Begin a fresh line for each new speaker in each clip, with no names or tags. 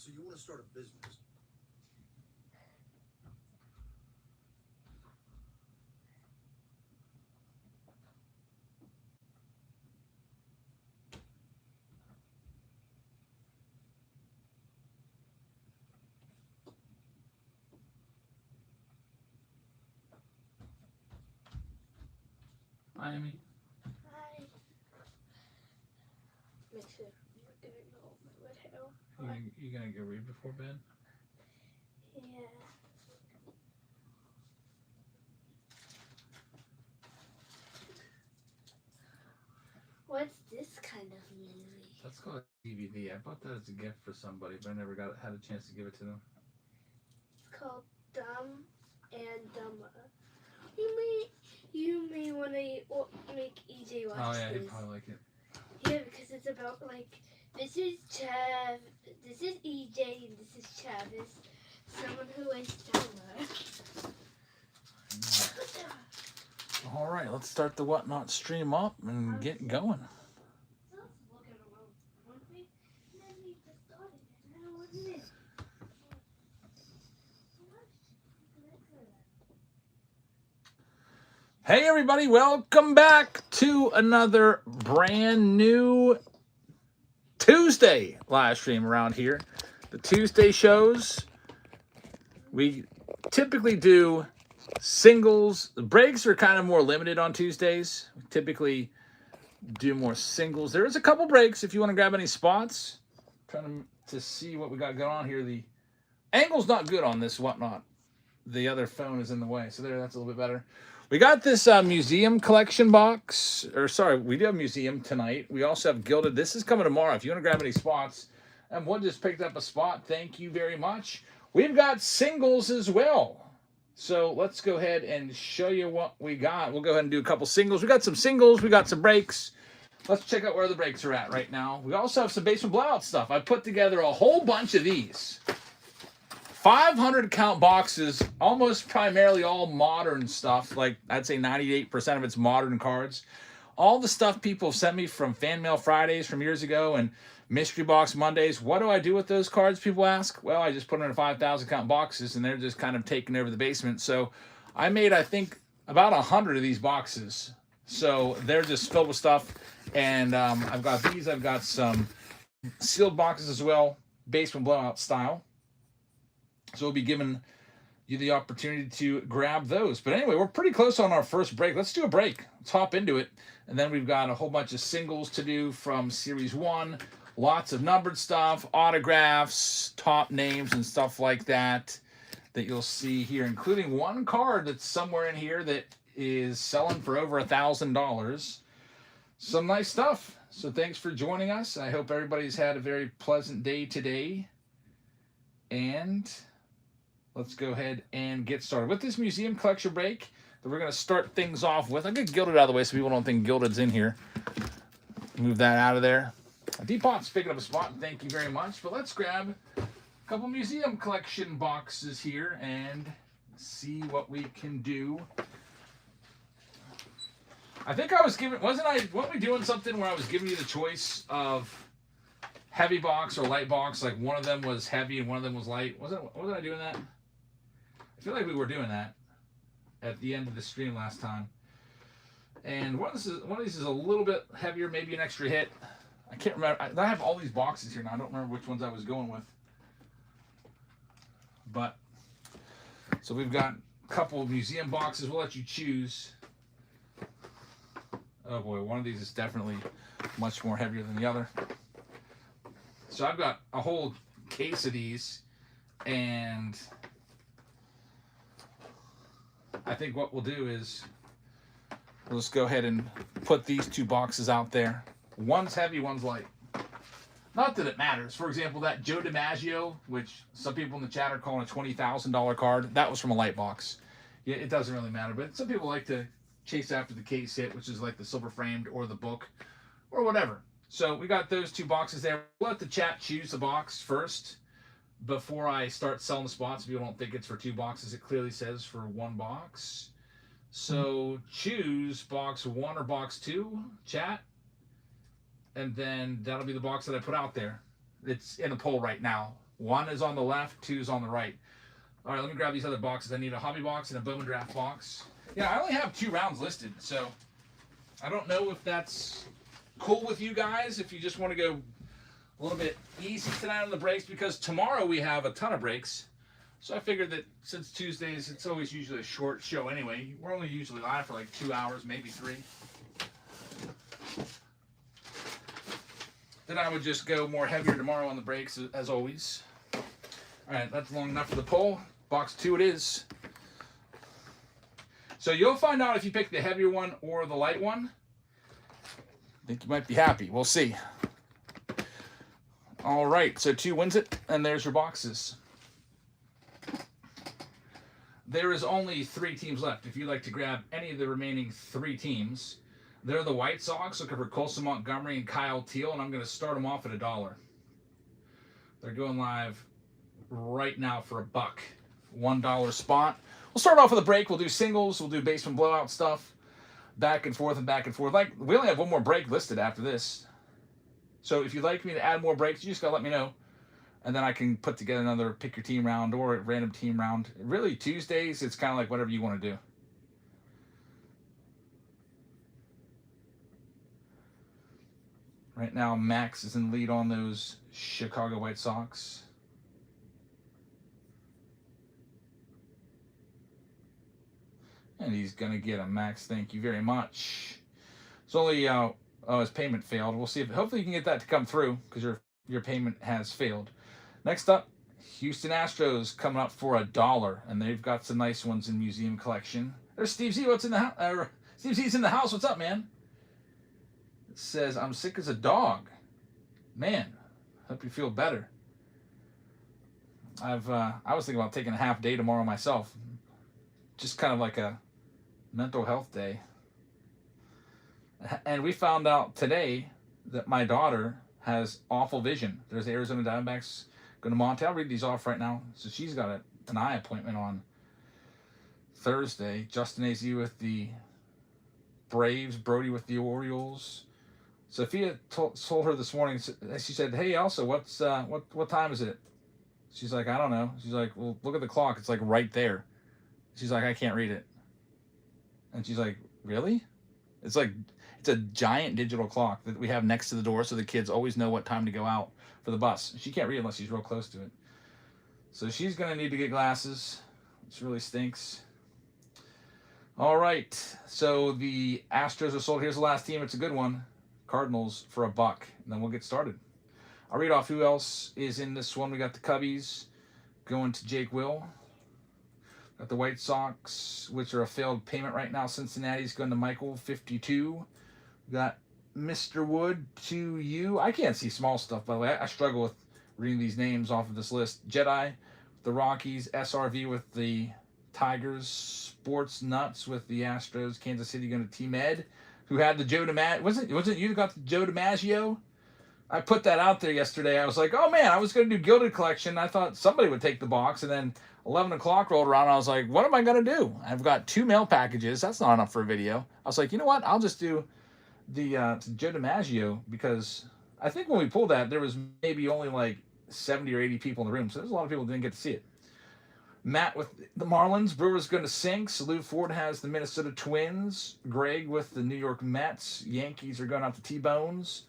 So you want to start a business?
Hi, Amy.
Hi. Make sure you're gonna go over with hell.
You gonna go read before bed?
Yeah. What's this kind of movie?
That's called a DVD. I bought that as a gift for somebody, but I never had a chance to give it to them.
It's called Dumb and Dumber. You may want to make EJ watch
Oh yeah,
this.
he'd probably like it.
Yeah, because it's about like this is Chav, this is EJ, and this is Travis, someone who is dumber.
All right, let's start the Whatnot stream up and get going. Hey everybody, welcome back to another brand new Tuesday live stream around here. The Tuesday shows, we typically do singles. The breaks are kind of more limited on Tuesdays. We typically do more singles. There is a couple breaks if you want to grab any spots. Trying to see what we got going on here. The angle's not good on this Whatnot. The other phone is in the way, so that's a little bit better. We got this museum collection box, or sorry, we do have museum tonight. We also have gilded. This is coming tomorrow. If you want to grab any spots, and one just picked up a spot, thank you very much. We've got singles as well. So let's go ahead and show you what we got. We'll go ahead and do a couple singles. We got some singles. We got some breaks. Let's check out where the breaks are at right now. We also have some basement blowout stuff. I put together a whole bunch of these. 500 count boxes, almost primarily all modern stuff. Like I'd say 98% of it's modern cards. All the stuff people sent me from Fan Mail Fridays from years ago and Mystery Box Mondays. What do I do with those cards, people ask? Well, I just put them in 5,000 count boxes and they're just kind of taking over the basement. So I made, I think, about 100 of these boxes. So they're just filled with stuff. And I've got these. I've got some sealed boxes as well, basement blowout style. So we'll be giving you the opportunity to grab those. But anyway, we're pretty close on our first break. Let's do a break. Let's hop into it. And then we've got a whole bunch of singles to do from Series 1. Lots of numbered stuff, autographs, top names, and stuff like that you'll see here, including one card that's somewhere in here that is selling for over $1,000. Some nice stuff. So thanks for joining us. I hope everybody's had a very pleasant day today. And let's go ahead and get started with this museum collection break that we're going to start things off with. I'll get Gilded out of the way so people don't think Gilded's in here. Move that out of there. Depot's picking up a spot. Thank you very much. But let's grab a couple museum collection boxes here and see what we can do. I think I was giving, weren't we doing something where I was giving you the choice of heavy box or light box? Like one of them was heavy and one of them was light. Wasn't I doing that? I feel like we were doing that at the end of the stream last time. And one of these is a little bit heavier, maybe an extra hit. I can't remember. I have all these boxes here now. I don't remember which ones I was going with. But, so we've got a couple of museum boxes. We'll let you choose. Oh boy, one of these is definitely much more heavier than the other. So I've got a whole case of these, and I think what we'll do is we'll just go ahead and put these two boxes out there. One's heavy, one's light. Not that it matters. For example, that Joe DiMaggio, which some people in the chat are calling a $20,000 card, that was from a light box. Yeah, it doesn't really matter, but some people like to chase after the case hit, which is like the silver framed or the book or whatever. So we got those two boxes there. We'll let the chat choose the box first before I start selling the spots. If you don't think it's for two boxes, it clearly says for one box. So choose box 1 or box 2, chat. And then that'll be the box that I put out there. It's in a poll right now. 1 is on the left, 2 is on the right. All right, let me grab these other boxes. I need a hobby box and a Bowman Draft box. Yeah, I only have 2 rounds listed, so I don't know if that's cool with you guys, if you just want to go a little bit easy tonight on the breaks, because tomorrow we have a ton of breaks. So I figured that since Tuesdays, it's always usually a short show anyway. We're only usually live for like 2 hours, maybe 3. Then I would just go more heavier tomorrow on the breaks, as always. All right, that's long enough for the poll. Box 2 it is. So you'll find out if you pick the heavier one or the light one. I think you might be happy. We'll see. All right, so 2 wins it, and there's your boxes. There is only 3 teams left. If you'd like to grab any of the remaining 3 teams, they're the White Sox, looking for Colson Montgomery and Kyle Teal, and I'm going to start them off at $1. They're going live right now for $1. $1 spot. We'll start off with a break. We'll do singles. We'll do basement blowout stuff. Back and forth and back and forth. Like, we only have 1 more break listed after this. So if you'd like me to add more breaks, you just got to let me know. And then I can put together another pick your team round or a random team round. Really, Tuesdays, it's kind of like whatever you want to do. Right now, Max is in lead on those Chicago White Sox. And he's going to get a Max. Thank you very much. It's only, his payment failed. We'll see if, hopefully you can get that to come through because your payment has failed. Next up, Houston Astros coming up for $1. And they've got some nice ones in museum collection. There's Steve Z. What's in the house? Steve Z's in the house. What's up, man? It says, I'm sick as a dog. Man, hope you feel better. I was thinking about taking a half day tomorrow myself. Just kind of like a mental health day. And we found out today that my daughter has awful vision. There's the Arizona Diamondbacks going to Monte. I'll read these off right now. So she's got an eye appointment on Thursday. Justin AZ with the Braves. Brody with the Orioles. Sophia told her this morning. She said, "Hey, Elsa, what time is it?" She's like, "I don't know." She's like, "Well, look at the clock. It's like right there." She's like, "I can't read it." And she's like, "Really?" It's a giant digital clock that we have next to the door so the kids always know what time to go out for the bus. She can't read unless she's real close to it. So she's going to need to get glasses, which really stinks. All right. So the Astros are sold. Here's the last team. It's a good one. Cardinals for $1. And then we'll get started. I'll read off who else is in this one. We got the Cubbies going to Jake Will. Got the White Sox, which are a failed payment right now. Cincinnati's going to Michael, 52. We got Mr. Wood to you. I can't see small stuff, by the way. I struggle with reading these names off of this list. Jedi with the Rockies. SRV with the Tigers. Sports Nuts with the Astros. Kansas City going to Team Ed, who had the Joe DiMaggio. Wasn't it you that got the Joe DiMaggio? I put that out there yesterday. I was like, oh, man, I was going to do Gilded Collection. I thought somebody would take the box, and then 11 o'clock rolled around, and I was like, what am I going to do? I've got 2 mail packages. That's not enough for a video. I was like, you know what? I'll just do the Joe DiMaggio, because I think when we pulled that, there was maybe only like 70 or 80 people in the room, so there's a lot of people who didn't get to see it. Matt with the Marlins. Brewers going to Sinks. Lou Ford has the Minnesota Twins. Greg with the New York Mets. Yankees are going out to T-Bones.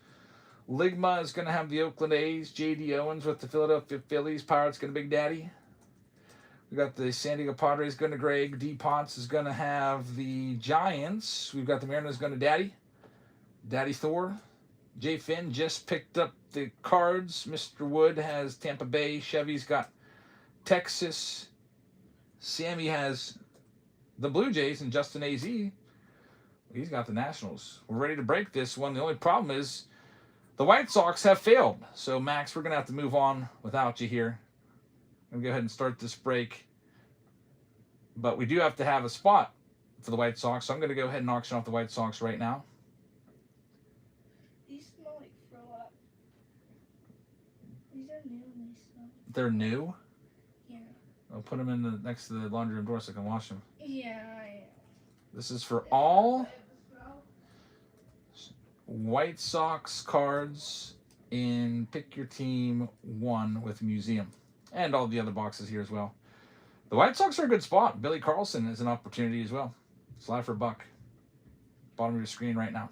Ligma is going to have the Oakland A's. J.D. Owens with the Philadelphia Phillies. Pirates going to Big Daddy. We got the San Diego Padres going to Greg. D. Potts is going to have the Giants. We've got the Mariners going to Daddy. Daddy Thor. Jay Finn just picked up the Cards. Mr. Wood has Tampa Bay. Chevy's got Texas. Sammy has the Blue Jays, and Justin AZ, he's got the Nationals. We're ready to break this one. The only problem is the White Sox have failed. So, Max, we're going to have to move on without you here. I'm going to go ahead and start this break. But we do have to have a spot for the White Sox, so I'm going to go ahead and auction off the White Sox right now.
These smell like throw up. These are new and they smell.
They're new?
Yeah.
I'll put them in next to the laundry room door so I can wash them.
Yeah, I am.
This is for all White Sox cards in Pick Your Team 1 with Museum. And all the other boxes here as well. The White Sox are a good spot. Billy Carlson is an opportunity as well. Slide for a buck. Bottom of your screen right now.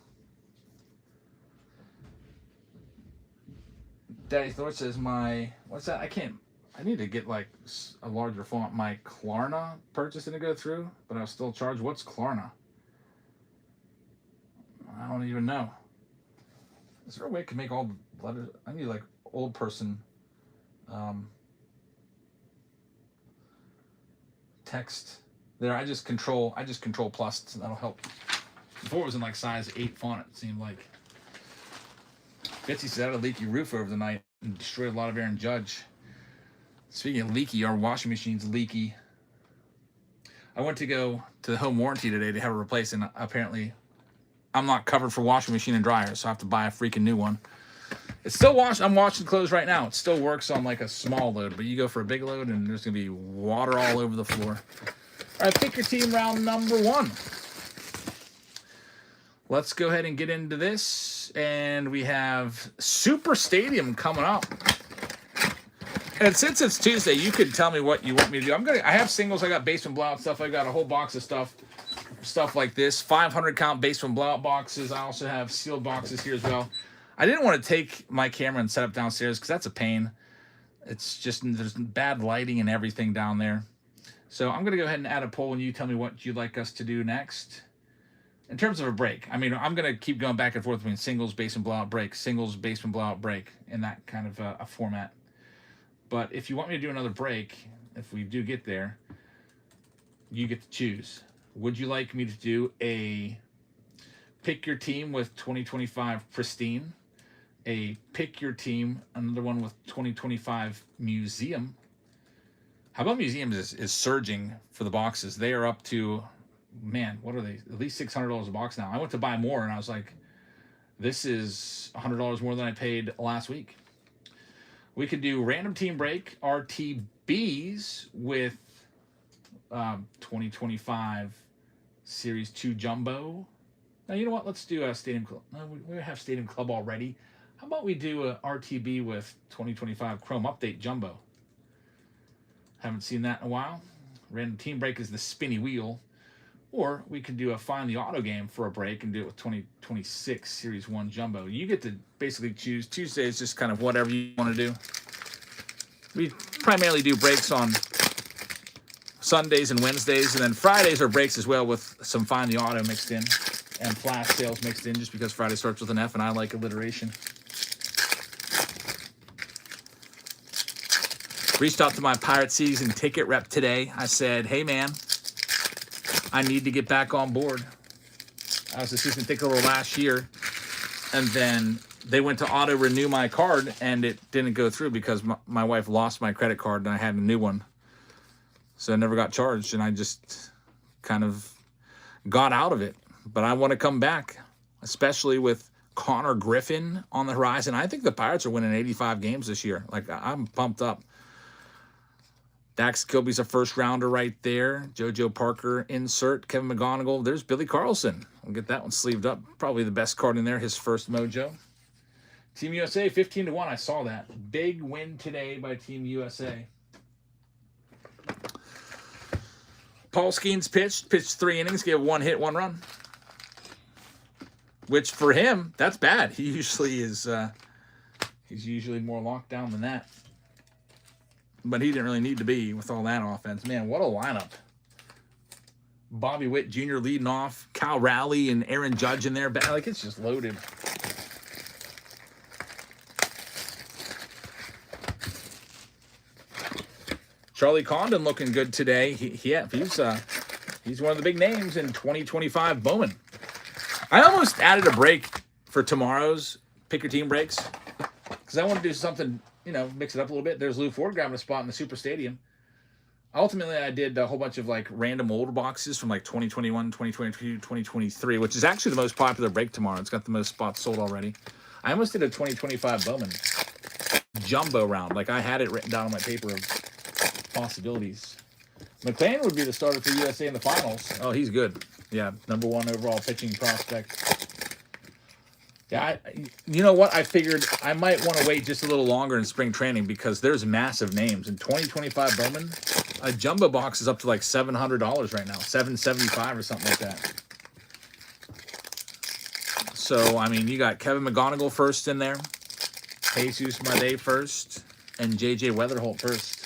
Daddy Thor says what's that? I need to get like a larger font. My Klarna purchase didn't go through, but I was still charged. What's Klarna? I don't even know. Is there a way I can make all the letters? I need like old person text. There, I just control plus, so that'll help. Before it was in like size 8 font, it seemed like. Bitsy said I had a leaky roof over the night and destroyed a lot of Aaron Judge. Speaking of leaky, our washing machine's leaky. I went to go to the home warranty today to have it replaced, and apparently I'm not covered for washing machine and dryer, so I have to buy a freaking new one. It's still I'm washing clothes right now. It still works on like a small load, but you go for a big load and there's going to be water all over the floor. All right, pick your team round number 1. Let's go ahead and get into this. And we have Super Stadium coming up. And since it's Tuesday, you could tell me what you want me to do. I have singles. I got basement blowout stuff. I got a whole box of stuff like this. 500 count basement blowout boxes. I also have sealed boxes here as well. I didn't want to take my camera and set up downstairs because that's a pain. It's just, there's bad lighting and everything down there. So I'm going to go ahead and add a poll and you tell me what you'd like us to do next. In terms of a break, I mean, I'm going to keep going back and forth between singles, basement blowout, break, singles, basement blowout, break, in that kind of a format. But if you want me to do another break, if we do get there, you get to choose. Would you like me to do a pick your team with 2025 Pristine, a pick your team, another one with 2025 Museum? How about Museums is surging for the boxes. They are up to, man, what are they? At least $600 a box now. I went to buy more and I was like, this is $100 more than I paid last week. We could do random team break, RTBs with 2025 Series 2 Jumbo. Now, you know what? Let's do a Stadium Club. No, we have Stadium Club already. How about we do a RTB with 2025 Chrome Update Jumbo? Haven't seen that in a while. Random team break is the spinny wheel. Or we could do a Find the Auto game for a break and do it with 2026 Series 1 Jumbo. You get to basically choose. Tuesday is just kind of whatever you want to do. We primarily do breaks on Sundays and Wednesdays, and then Fridays are breaks as well with some Find the Auto mixed in and flash sales mixed in, just because Friday starts with an F and I like alliteration. Reached out to my Pirate season ticket rep today. I said, hey man, I need to get back on board. I was a season ticket holder last year, and then they went to auto renew my card and it didn't go through because my wife lost my credit card and I had a new one. So I never got charged, and I just kind of got out of it. But I want to come back, especially with Connor Griffin on the horizon. I think the Pirates are winning 85 games this year. Like, I'm pumped up. Dax Kilby's a first rounder right there. JoJo Parker insert. Kevin McGonigal. There's Billy Carlson. We'll get that one sleeved up. Probably the best card in there, his first mojo. Team USA 15-1. I saw that. Big win today by Team USA. Paul Skeens pitched 3 innings, gave 1 hit, 1 run. Which for him, that's bad. He usually is he's usually more locked down than that. But he didn't really need to be with all that offense. Man, what a lineup. Bobby Witt Jr. leading off. Cal Raleigh and Aaron Judge in there. Like, it's just loaded. Charlie Condon looking good today. He's one of the big names in 2025 Bowman. I almost added a break for tomorrow's pick your team breaks because I want to do something, mix it up a little bit. There's Lou Ford grabbing a spot in the Super Stadium. Ultimately, I did a whole bunch of like random old boxes from like 2021, 2022, 2023, which is actually the most popular break tomorrow. It's got the most spots sold already. I almost did a 2025 Bowman jumbo round. Like, I had it written down on my paper of possibilities. McClain would be the starter for USA in the finals. Oh, he's good. Yeah, #1 overall pitching prospect. Yeah, you know what? I figured I might want to wait just a little longer in spring training because there's massive names. In 2025 Bowman, a jumbo box is up to like $700 right now, $775 or something like that. So, I mean, you got Kevin McGonigal first in there, Jesus Made first, and J.J. Weatherholt first.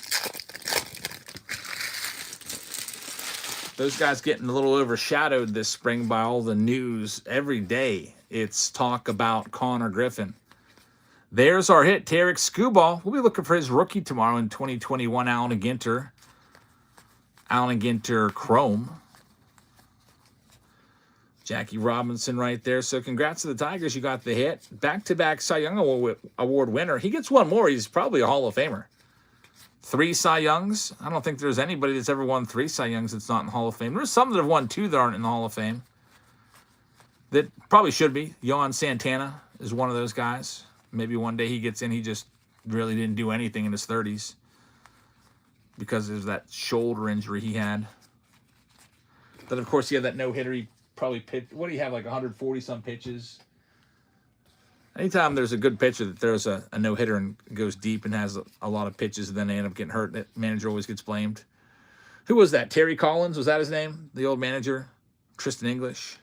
Those guys getting a little overshadowed this spring by all the news. Every day it's talk about Connor Griffin. There's our hit, Tarek Skubal. We'll be looking for his rookie tomorrow in 2021, Allen Ginter. Allen Ginter Chrome. Jackie Robinson right there. So congrats to the Tigers. You got the hit. Back-to-back Cy Young Award winner. He gets one more. He's probably a Hall of Famer. 3 Cy Youngs. I don't think there's anybody that's ever won 3 Cy Youngs that's not in the Hall of Fame. There's some that have won 2 that aren't in the Hall of Fame. That probably should be. Yohan Santana is one of those guys. Maybe one day he gets in. He just really didn't do anything in his 30s because of that shoulder injury he had. Then, of course, he had that no-hitter. He probably pitched. What do you have, like 140-some pitches? Anytime there's a good pitcher that throws a no-hitter and goes deep and has a lot of pitches and then they end up getting hurt, that manager always gets blamed. Who was that? Terry Collins? Was that his name? The old manager? Tristan English?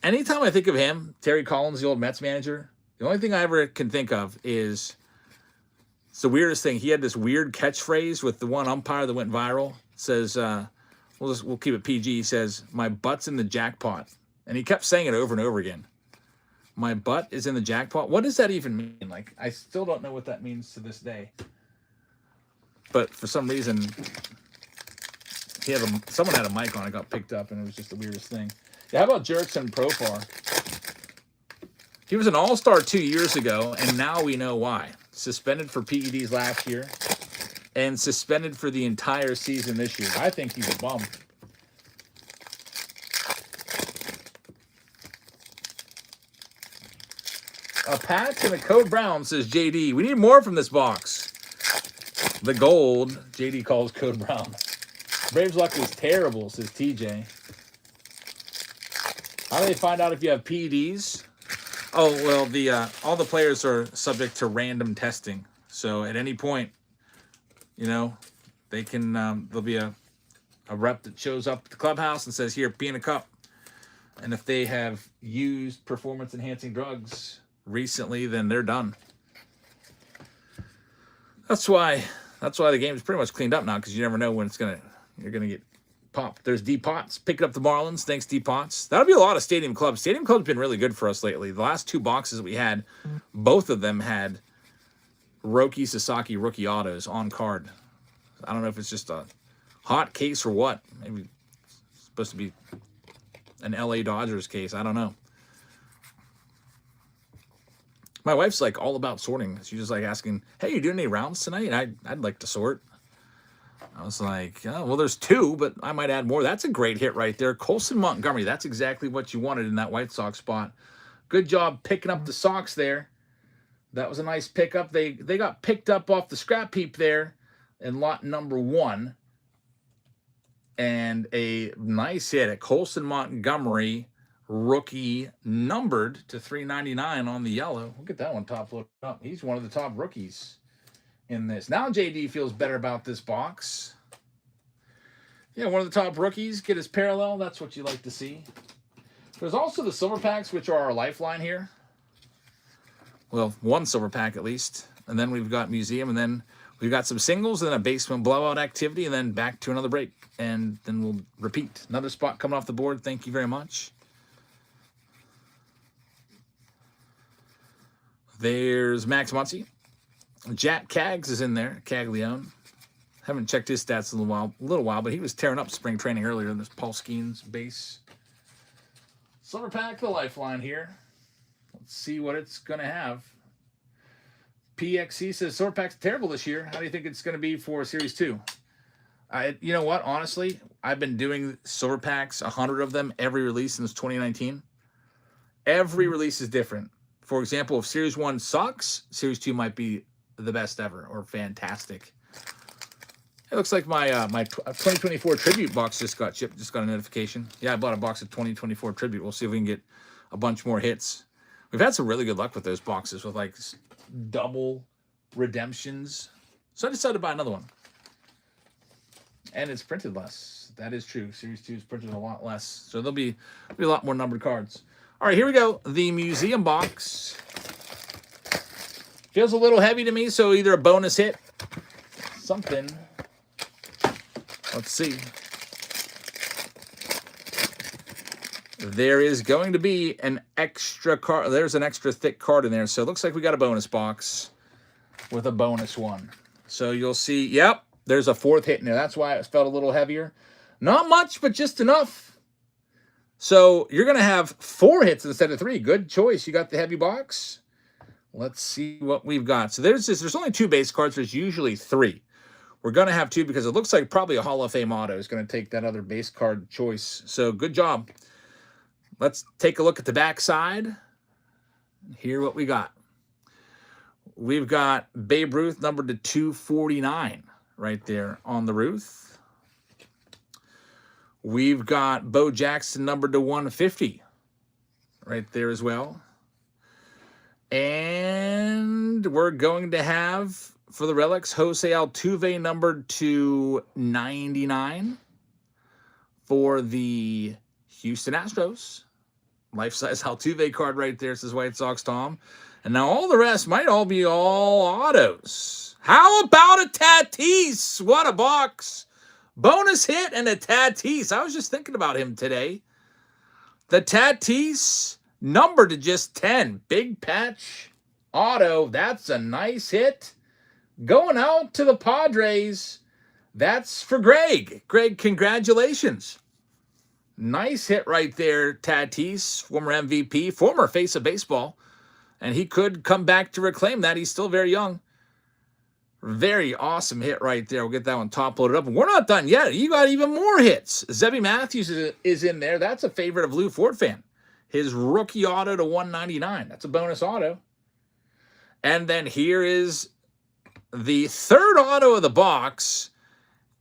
Anytime I think of him, Terry Collins, the old Mets manager, the only thing I ever can think of is it's the weirdest thing. He had this weird catchphrase with the one umpire that went viral. It says, we'll keep it PG. He says, "My butt's in the jackpot." And he kept saying it over and over again. My butt is in the jackpot. What does that even mean? Like, I still don't know what that means to this day. But for some reason, someone had a mic on. It got picked up, and it was just the weirdest thing. Yeah, how about Jurickson Profar? He was an all-star 2 years ago, and now we know why. Suspended for PEDs last year, and suspended for the entire season this year. I think he's a bum. A patch and a code brown, says JD. We need more from this box. The gold, JD calls code brown. Braves luck is terrible, says TJ. How do they find out if you have PEDs? Oh, well, all the players are subject to random testing. So at any point, you know, they can, there'll be a rep that shows up at the clubhouse and says, here, pee in a cup. And if they have used performance-enhancing drugs recently, then they're done. That's why the game is pretty much cleaned up now, because you never know when you're gonna get popped. There's D Potts picking up the Marlins. Thanks, D Potts. That'll be a lot of Stadium Clubs. Stadium Club's been really good for us lately. The last 2 boxes that we had, both of them had Roki Sasaki rookie autos on card. I don't know if it's just a hot case or what. Maybe it's supposed to be an LA Dodgers case. I don't know. My wife's like all about sorting. She's just like asking, "Hey, you doing any rounds tonight?" I'd like to sort. I was like, "Oh, well, there's 2, but I might add more." That's a great hit right there. Colson Montgomery. That's exactly what you wanted in that White Sox spot. Good job picking up the Sox there. That was a nice pickup. They got picked up off the scrap heap there in lot number 1. And a nice hit at Colson Montgomery. Rookie numbered to 399 on the yellow. Look at that one top loaded up. He's one of the top rookies in this. Now JD feels better about this box. Yeah, one of the top rookies. Get his parallel. That's what you like to see. There's also the silver packs, which are our lifeline here. Well, 1 silver pack at least. And then we've got museum, and then we've got some singles, and then a basement blowout activity, and then back to another break. And then we'll repeat. Another spot coming off the board. Thank you very much. There's Max Muncy. Jack Cags is in there. Caglione. Haven't checked his stats in a little while, but he was tearing up spring training earlier in this Paul Skeens base. Silver pack, the lifeline here. Let's see what it's going to have. PXC says silver pack's terrible this year. How do you think it's going to be for Series 2? You know what? Honestly, I've been doing silver packs, 100 of them, every release since 2019. Every release is different. For example, if Series 1 sucks, Series 2 might be the best ever or fantastic. It looks like my 2024 Tribute box just got shipped, just got a notification. Yeah, I bought a box of 2024 Tribute. We'll see if we can get a bunch more hits. We've had some really good luck with those boxes with like double redemptions. So I decided to buy another one. And it's printed less. That is true. Series 2 is printed a lot less. So there'll be a lot more numbered cards. All right, here we go. The museum box. Feels a little heavy to me, so either a bonus hit, something. Let's see. There is going to be an extra card. There's an extra thick card in there. So it looks like we got a bonus box with a bonus one. So you'll see, yep, there's a 4th hit in there. That's why it felt a little heavier. Not much, but just enough. So you're going to have 4 hits instead of 3. Good choice. You got the heavy box. Let's see what we've got. So there's only 2 base cards. There's usually 3. We're going to have 2 because it looks like probably a Hall of Fame auto is going to take that other base card choice. So good job. Let's take a look at the back side. Hear what we got. We've got Babe Ruth numbered to 249 right there on the Ruth. We've got Bo Jackson numbered to 150 right there as well. And we're going to have, for the relics, Jose Altuve numbered to 99 for the Houston Astros. Life-size Altuve card right there, says White Sox Tom. And now all the rest might all be all autos. How about a Tatis? What a box. Bonus hit and a Tatis. I was just thinking about him today. The Tatis numbered to just 10. Big patch auto. That's a nice hit. Going out to the Padres. That's for Greg. Greg, congratulations. Nice hit right there, Tatis, former MVP, former face of baseball. And he could come back to reclaim that. He's still very young. Very awesome hit right there. We'll get that one top loaded up. And we're not done yet. You got even more hits. Zebby Matthews is in there. That's a favorite of Lou Ford fan. His rookie auto to 199. That's a bonus auto. And then here is the 3rd auto of the box.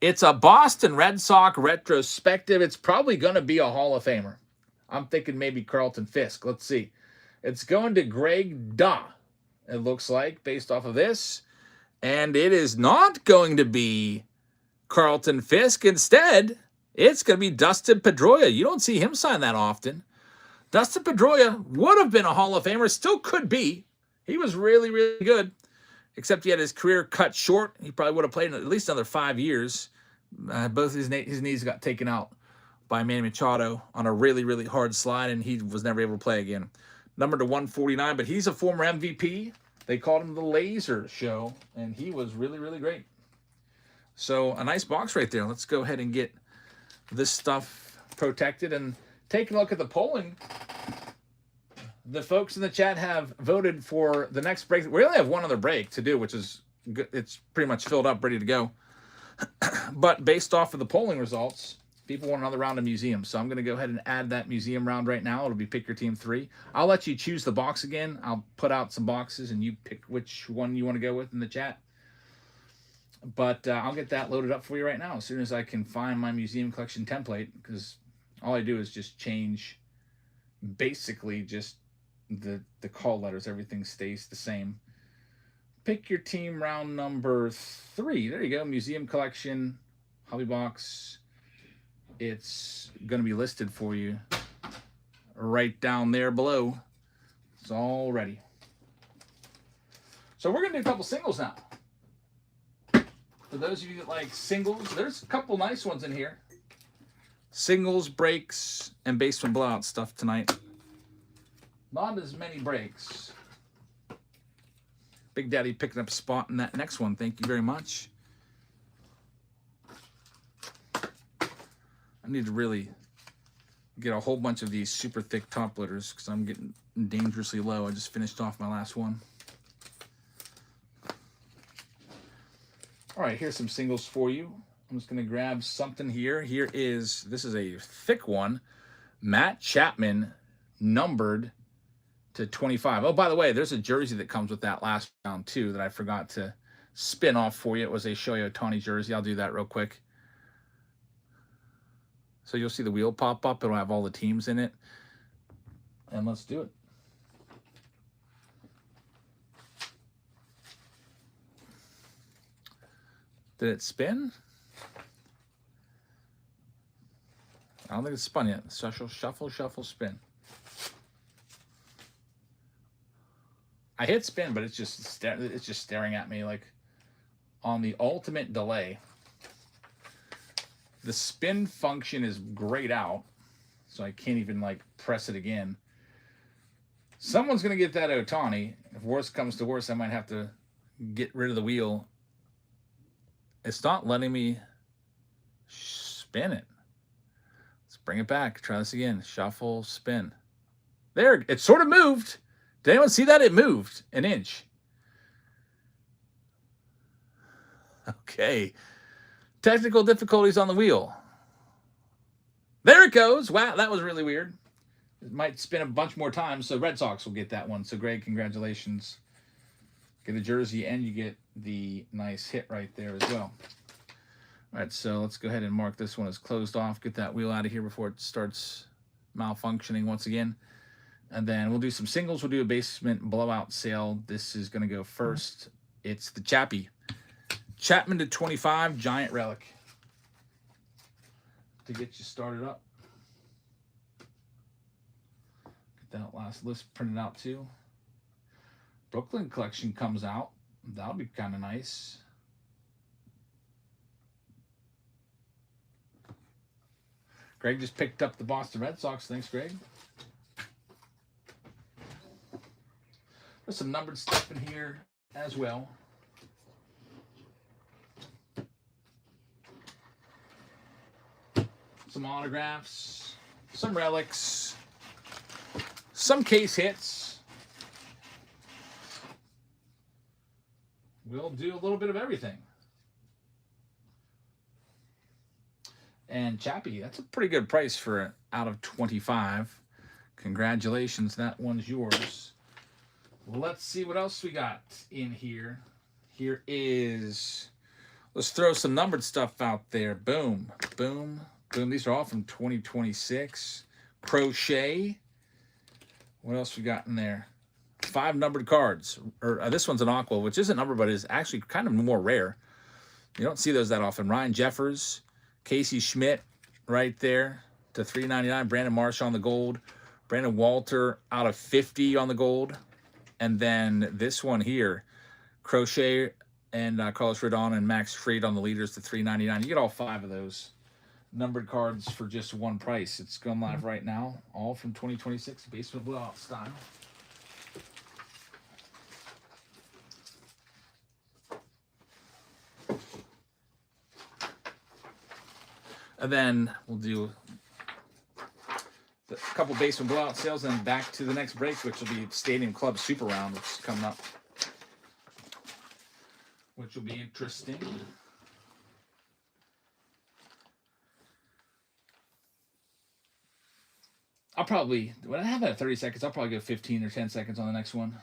It's a Boston Red Sox retrospective. It's probably going to be a Hall of Famer. I'm thinking maybe Carlton Fisk. Let's see. It's going to Greg Daw, it looks like, based off of this. And it is not going to be Carlton Fisk. Instead, it's going to be Dustin Pedroia. You don't see him sign that often. Dustin Pedroia would have been a Hall of Famer. Still could be. He was really, really good. Except he had his career cut short. He probably would have played at least another 5 years. Both his knees got taken out by Manny Machado on a really, really hard slide, and he was never able to play again. Numbered to 149, but he's a former MVP. They called him the Laser Show, and he was really, really great. So a nice box right there. Let's go ahead and get this stuff protected and take a look at the polling. The folks in the chat have voted for the next break. We only have one other break to do, which is good. It's pretty much filled up, ready to go. But based off of the polling results, people want another round of museums. So I'm going to go ahead and add that museum round right now. It'll be Pick Your Team 3. I'll let you choose the box again. I'll put out some boxes, and you pick which one you want to go with in the chat. But I'll get that loaded up for you right now as soon as I can find my museum collection template, because all I do is just change basically just the call letters. Everything stays the same. Pick your team round number 3. There you go. Museum collection, hobby box. It's going to be listed for you right down there below. It's all ready. So we're going to do a couple singles now. For those of you that like singles, there's a couple nice ones in here. Singles, breaks, and basement blowout stuff tonight. Not as many breaks. Big Daddy picking up a spot in that next one. Thank you very much. I need to really get a whole bunch of these super thick top loaders because I'm getting dangerously low. I just finished off my last one. All right, here's some singles for you. I'm just going to grab something here. This is a thick one. Matt Chapman, numbered to 25. Oh, by the way, there's a jersey that comes with that last round too that I forgot to spin off for you. It was a Shohei Ohtani jersey. I'll do that real quick. So you'll see the wheel pop up. It'll have all the teams in it. And let's do it. Did it spin? I don't think it's spun yet. Shuffle, shuffle, shuffle, spin. I hit spin, but it's just staring at me like on the ultimate delay. The spin function is grayed out, so I can't even like press it again. Someone's gonna get that Otani. If worse comes to worse, I might have to get rid of the wheel. It's not letting me spin it. Let's bring it back. Try this again. Shuffle, spin. There, it sort of moved. Did anyone see that? It moved an inch. Okay. Technical difficulties on the wheel. There it goes. Wow, that was really weird. It might spin a bunch more times, so Red Sox will get that one. So, Greg, congratulations. Get a jersey, and you get the nice hit right there as well. All right, so let's go ahead and mark this one as closed off. Get that wheel out of here before it starts malfunctioning once again. And then we'll do some singles. We'll do a basement blowout sale. This is going to go first. It's the Chappie. Chapman to 25, Giant Relic. To get you started up. Get that last list printed out too. Brooklyn collection comes out. That'll be kind of nice. Greg just picked up the Boston Red Sox. Thanks, Greg. There's some numbered stuff in here as well. Some autographs, some relics, some case hits. We'll do a little bit of everything. And Chappie, that's a pretty good price for out of 25. Congratulations, that one's yours. Let's see what else we got in here. Here is, let's throw some numbered stuff out there. Boom, boom, boom. These are all from 2026. Crochet. What else we got in there? 5 numbered cards. This one's an aqua, which isn't numbered, but is actually kind of more rare. You don't see those that often. Ryan Jeffers, Casey Schmidt right there to $3.99. Brandon Marsh on the gold. Brandon Walter out of 50 on the gold. And then this one here, Crochet and Carlos Rodon and Max Fried on the leaders to $3.99. You get all 5 of those numbered cards for just one price. It's going live right now, all from 2026 basement blowout style. And then we'll do a couple basement blowout sales and back to the next break, which will be Stadium Club Super Round, which is coming up, which will be interesting. I'll probably, when I have it at 30 seconds, I'll probably go 15 or 10 seconds on the next one.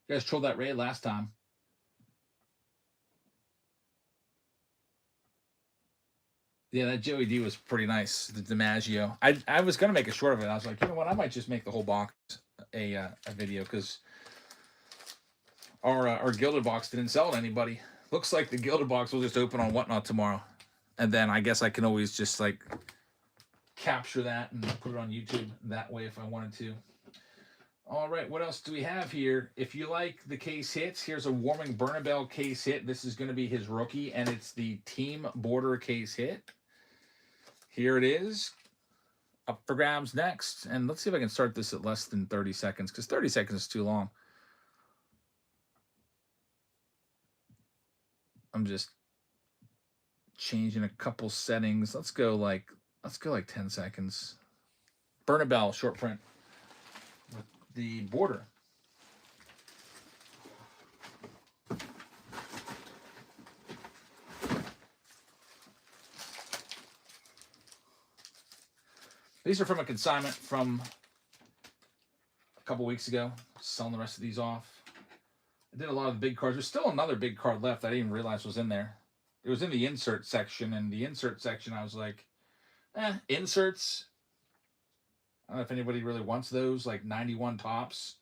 You guys trolled that raid last time. Yeah, that Joey D was pretty nice. The DiMaggio. I was gonna make a short of it. I was like, you know what? I might just make the whole box a video because our gilded box didn't sell to anybody. Looks like the gilded box will just open on Whatnot tomorrow, and then I guess I can always just like capture that and put it on YouTube that way if I wanted to. All right, what else do we have here? If you like the case hits, here's a Warming Bernabel case hit. This is going to be his rookie, and it's the Team Border case hit. Here it is. Up for grabs next. And let's see if I can start this at less than 30 seconds, because 30 seconds is too long. I'm just changing a couple settings. Let's go like 10 seconds. Bernabel short print with the border. These are from a consignment from a couple weeks ago. Selling the rest of these off. I did a lot of the big cards. There's still another big card left I didn't even realize was in there. It was in the insert section, and the insert section I was like, Inserts. I don't know if anybody really wants those, like 91 tops.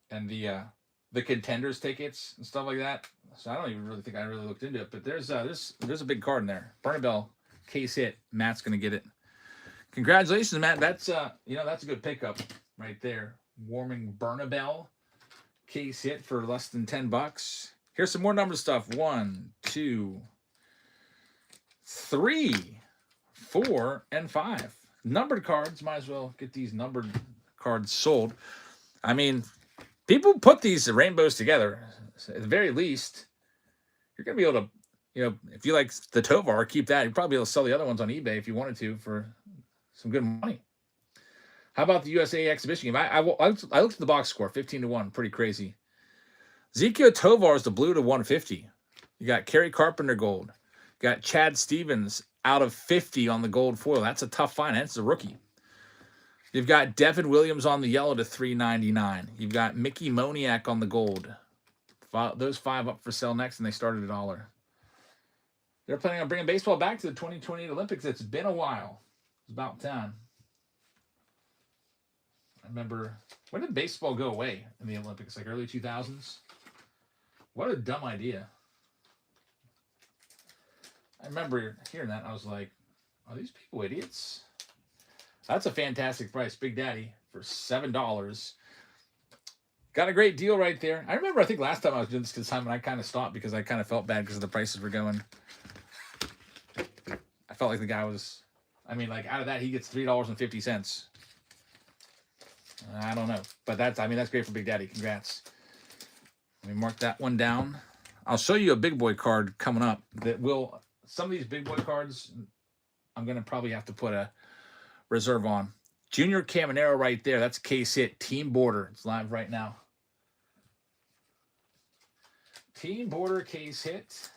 And the contenders tickets and stuff like that. So I don't even really think I really looked into it. But there's a big card in there. Bernabell case hit. Matt's gonna get it. Congratulations, Matt. That's that's a good pickup right there. Warming Bernabell case hit for less than $10. Here's some more number stuff. 1, 2, 3, 4, and 5. Numbered cards. Might as well get these numbered cards sold. I mean, people put these rainbows together. At the very least, you're going to be able to, if you like the Tovar, keep that. You'd probably be able to sell the other ones on eBay if you wanted to for some good money. How about the USA exhibition game? I looked at the box score, 15-1, pretty crazy. Ezekiel Tovar is the blue to 150. You got Kerry Carpenter gold. You got Chad Stevens out of 50 on the gold foil. That's a tough find. That's a rookie. You've got Devin Williams on the yellow to 399. You've got Mickey Moniak on the gold. Those 5 up for sale next, and they started at $1. They're planning on bringing baseball back to the 2028 Olympics. It's been a while. It's about time. I remember, when did baseball go away in the Olympics? Like early 2000s? What a dumb idea. I remember hearing that, and I was like, are these people idiots? That's a fantastic price. Big Daddy for $7. Got a great deal right there. I remember, I think last time I was doing this consignment, I kind of stopped because I kind of felt bad because the prices were going. I felt like the guy was, out of that, he gets $3.50. I don't know. But that's great for Big Daddy. Congrats. Let me mark that one down. I'll show you a big boy card coming up that will, some of these big boy cards, I'm going to probably have to put a reserve on. Junior Caminero right there. That's case hit. Team Border. It's live right now. Team Border case hit.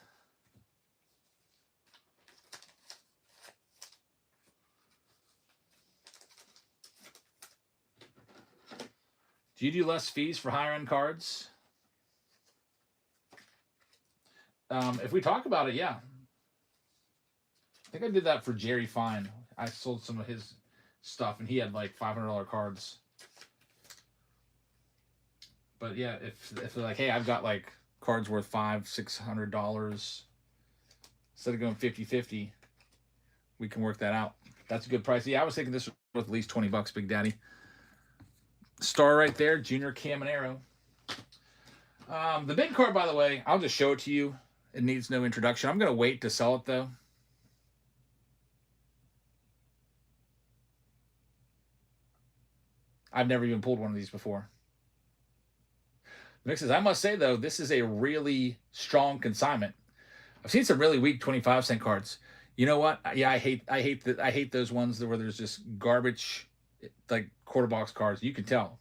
Do you do less fees for higher end cards? If we talk about it, yeah. I think I did that for Jerry Fine. I sold some of his stuff, and he had like $500 cards. But yeah, if they're like, hey, I've got like cards worth $500-$600, instead of going 50-50, we can work that out. That's a good price. Yeah, I was thinking this was worth at least $20, Big Daddy. Star right there, Junior Caminero. The big card, by the way, I'll just show it to you. It needs no introduction. I'm going to wait to sell it, though. I've never even pulled one of these before. Mick says, I must say, though, this is a really strong consignment. I've seen some really weak 25-cent cards. You know what? Yeah, I hate those ones where there's just garbage, like quarter box cards. You can tell.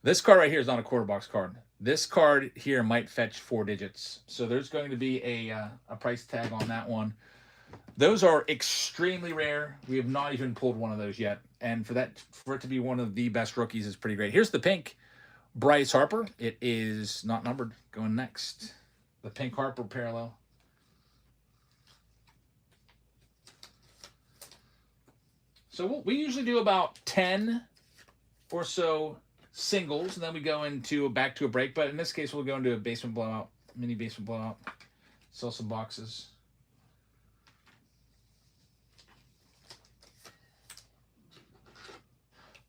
This card right here is not a quarter box card. This card here might fetch 4 digits. So there's going to be a price tag on that one. Those are extremely rare. We have not even pulled one of those yet. And for it to be one of the best rookies is pretty great. Here's the pink Bryce Harper. It is not numbered. Going next. The pink Harper parallel. So we usually do about 10 or so singles, and then we go back to a break. But in this case, we'll go into a basement blowout, mini basement blowout. Sell some boxes.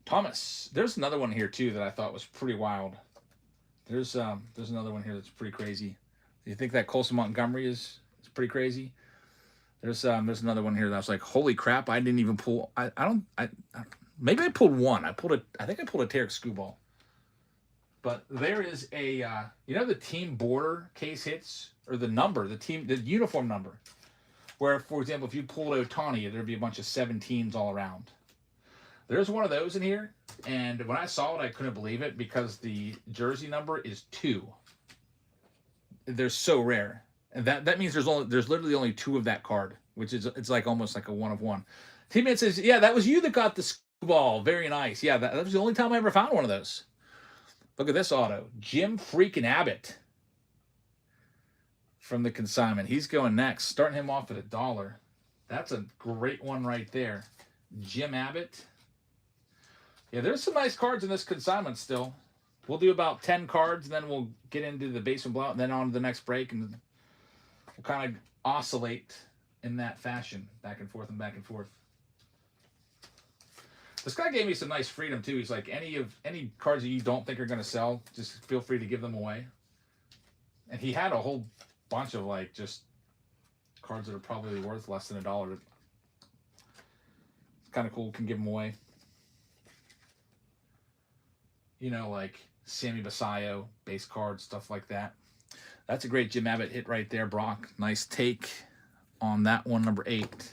Thomas, there's another one here too that I thought was pretty wild. There's another one here that's pretty crazy. Do you think that Colson Montgomery is pretty crazy? There's another one here that I was like, holy crap! I didn't even pull. Maybe I pulled one. I think I pulled a Tarek Skubal. But there is a the team border case hits, or the uniform number, where, for example, if you pulled Otani, there'd be a bunch of 17s all around. There's one of those in here, and when I saw it, I couldn't believe it because the jersey number is 2. They're so rare, and that means there's literally only 2 of that card, which is it's like almost like a 1 of 1. Teammate says, yeah, that was you that got the ball. Very nice. Yeah, that was the only time I ever found one of those. Look at this auto. Jim freaking Abbott. from the consignment. He's going next. Starting him off at $1. That's a great one right there. Jim Abbott. Yeah, there's some nice cards in this consignment still. We'll do about 10 cards, and then we'll get into the basement blowout, and then on to the next break, and we'll kind of oscillate in that fashion, back and forth and back and forth. This guy gave me some nice freedom too. He's like, any cards that you don't think are going to sell, just feel free to give them away. And he had a whole bunch of like just cards that are probably worth less than $1. It's kind of cool. Can give them away. You know, like Sammy Basayo, base cards, stuff like that. That's a great Jim Abbott hit right there, Brock. Nice take on that one, number 8.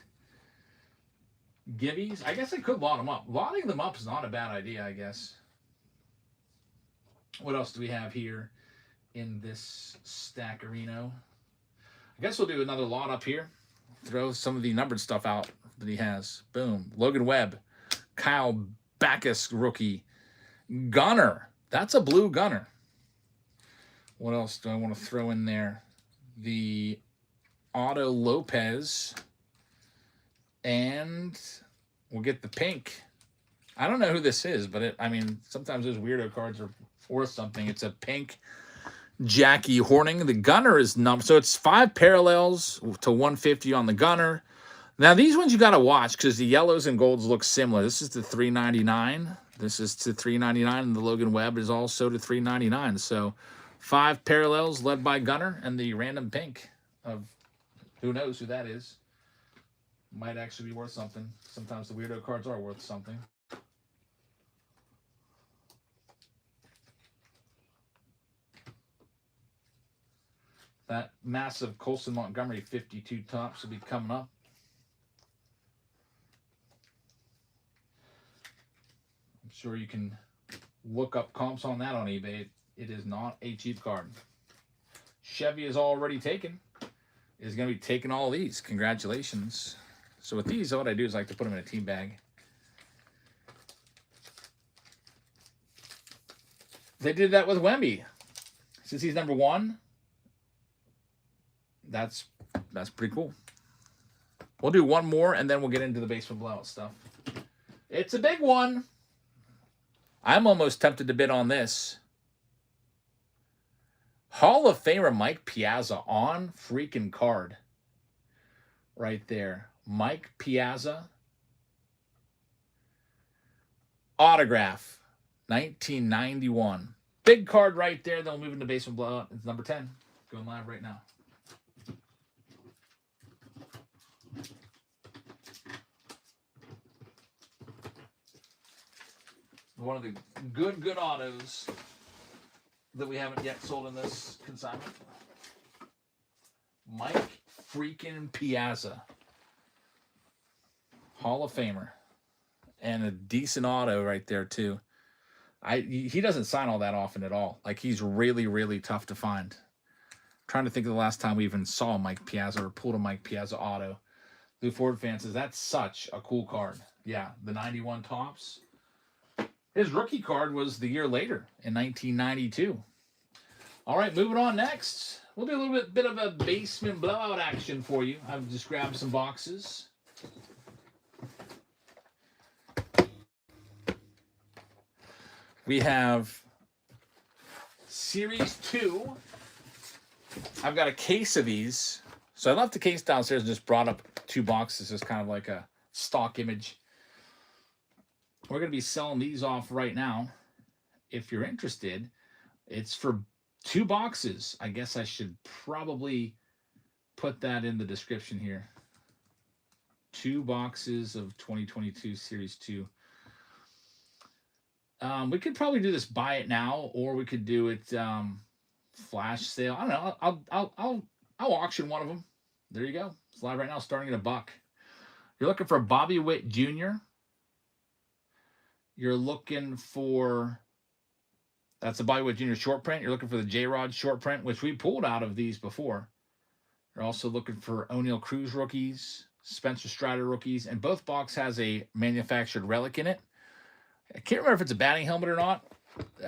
Gibbies. I guess I could lot them up. Lotting them up is not a bad idea, I guess. What else do we have here in this stackerino? I guess we'll do another lot up here. Throw some of the numbered stuff out that he has. Boom. Logan Webb. Kyle Backus rookie. Gunner. That's a blue Gunner. What else do I want to throw in there? The Otto Lopez. And we'll get the pink. I don't know who this is, but I mean, sometimes those weirdo cards are worth something. It's a pink Jackie Horning. The Gunner is numbered. So it's 5 parallels to 150 on the Gunner. Now, these ones you got to watch because the yellows and golds look similar. This is to $3.99. This is to $3.99, and the Logan Webb is also to $3.99. So 5 parallels led by Gunner, and the random pink of who knows who that is. Might actually be worth something. Sometimes the weirdo cards are worth something. That massive Colson Montgomery 52 tops will be coming up. I'm sure you can look up comps on that on eBay. It is not a cheap card. Chevy is already taken. Is going to be taking all these. Congratulations. So with these, what I do is I like to put them in a team bag. They did that with Wemby. Since he's number 1, that's pretty cool. We'll do one more, and then we'll get into the basement blowout stuff. It's a big one. I'm almost tempted to bid on this. Hall of Famer Mike Piazza on freaking card. Right there. Mike Piazza. Autograph. 1991. Big card right there. Then we'll move into basement blowout. It's number 10. Going live right now. One of the good autos that we haven't yet sold in this consignment. Mike freaking Piazza. Hall of Famer. And a decent auto right there, too. He doesn't sign all that often at all. Like, he's really, really tough to find. I'm trying to think of the last time we even saw Mike Piazza or pulled a Mike Piazza auto. Lou Ford fan says, that's such a cool card. Yeah, the 91 tops. His rookie card was the year later in 1992. All right, moving on next. We'll do a little bit of a basement blowout action for you. I've just grabbed some boxes. We have Series 2. I've got a case of these. So I left the case downstairs and just brought up 2 boxes as kind of like a stock image. We're going to be selling these off right now. If you're interested, it's for 2 boxes. I guess I should probably put that in the description here. 2 boxes of 2022 Series 2. We could probably do this buy it now, or we could do it flash sale. I don't know. I'll auction one of them. There you go. It's live right now, starting at $1. You're looking for Bobby Witt Jr. You're looking for, that's a Bobby Witt Jr. short print. You're looking for the J-Rod short print, which we pulled out of these before. You're also looking for O'Neal Cruz rookies, Spencer Strider rookies, and both box has a manufactured relic in it. I can't remember if it's a batting helmet or not.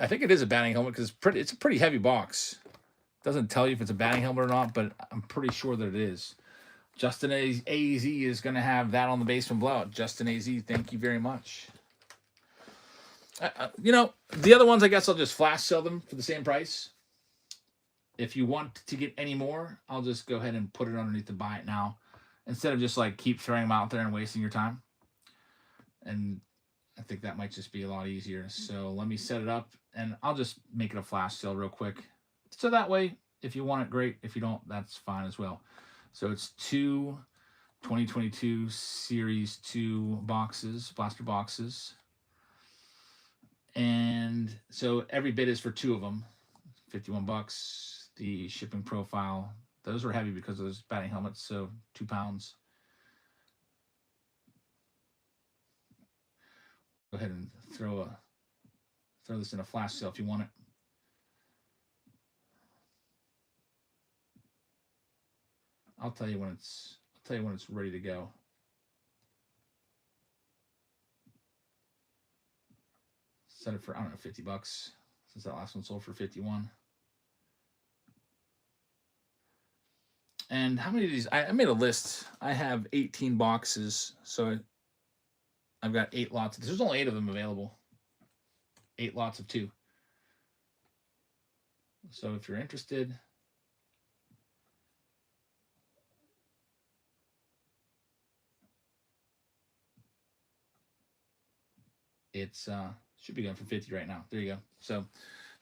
I think it is a batting helmet because it's a pretty heavy box. Doesn't tell you if it's a batting helmet or not, but I'm pretty sure that it is. Justin AZ is going to have that on the basement blowout. Justin AZ, thank you very much. You know, the other ones, I guess I'll just flash sell them for the same price. If you want to get any more, I'll just go ahead and put it underneath the buy it now, instead of just like keep throwing them out there and wasting your time. And I think that might just be a lot easier. So let me set it up, and I'll just make it a flash sale real quick. So that way, if you want it, great. If you don't, that's fine as well. So it's 2 2022 Series 2 boxes, blaster boxes. And so every bid is for 2 of them, 51 bucks. The shipping profile, those were heavy because of those batting helmets, so 2 pounds. Go ahead and throw this in a flash sale if you want it. I'll tell you when it's ready to go. Set it for, I don't know, 50 bucks, since that last one sold for 51. And how many of these? I made a list. I have 18 boxes, so I've got 8 lots. There's only 8 of them available. 8 lots of 2. So if you're interested, it's should be going for 50 right now. There you go. So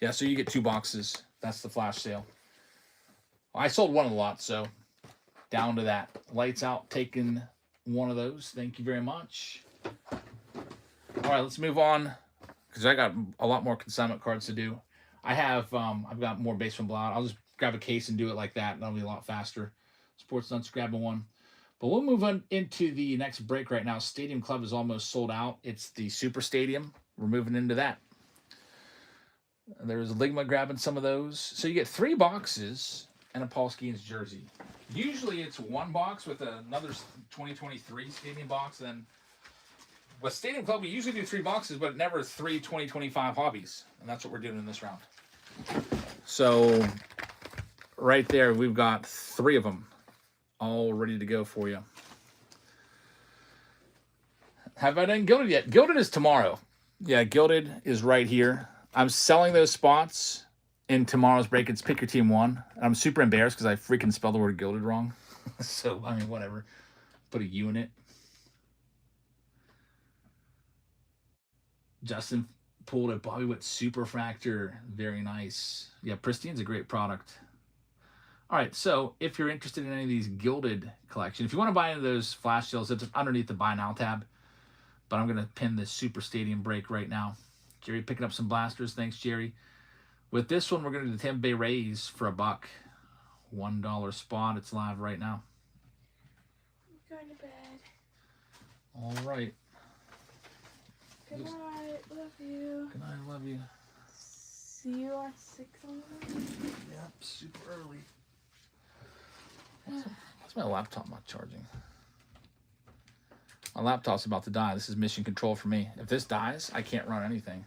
yeah, so you get 2 boxes. That's the flash sale. I sold one of the lots, so down to that. Lights out, taking one of those. Thank you very much. All right, let's move on, because I got a lot more consignment cards to do. I've got more basement blowout. I'll just grab a case and do it like that. That'll be a lot faster. Sports Nuts grabbing one. But we'll move on into the next break right now. Stadium Club is almost sold out. It's the Super Stadium. We're moving into that. There's Ligma grabbing some of those. So you get 3 boxes and a Paul Skeens jersey. Usually it's 1 box with another 2023 Stadium box. Then with Stadium Club, we usually do 3 boxes, but never 3 2025 hobbies. And that's what we're doing in this round. So right there, we've got 3 of them all ready to go for you. Have I done Gilded yet? Gilded is tomorrow. Yeah, Gilded is right here. I'm selling those spots in tomorrow's break. It's Pick Your Team 1. I'm super embarrassed because I freaking spelled the word Gilded wrong. So, I mean, whatever. Put a U in it. Justin pulled a Bobby Witt Superfractor. Very nice. Yeah, Pristine's a great product. All right, so if you're interested in any of these Gilded collection, if you want to buy into those flash sales, it's underneath the Buy Now tab. But I'm going to pin this Super Stadium break right now. Jerry picking up some blasters. Thanks, Jerry. With this one, we're going to do the Tampa Bay Rays for $1. $1 spot. It's live right now.
I'm going to bed.
All right.
Good night. Love you.
Good night. Love you.
See you at 6 on the morning.
Yep, super early. What's my laptop not charging? My laptop's about to die. This is mission control for me. If this dies, I can't run anything.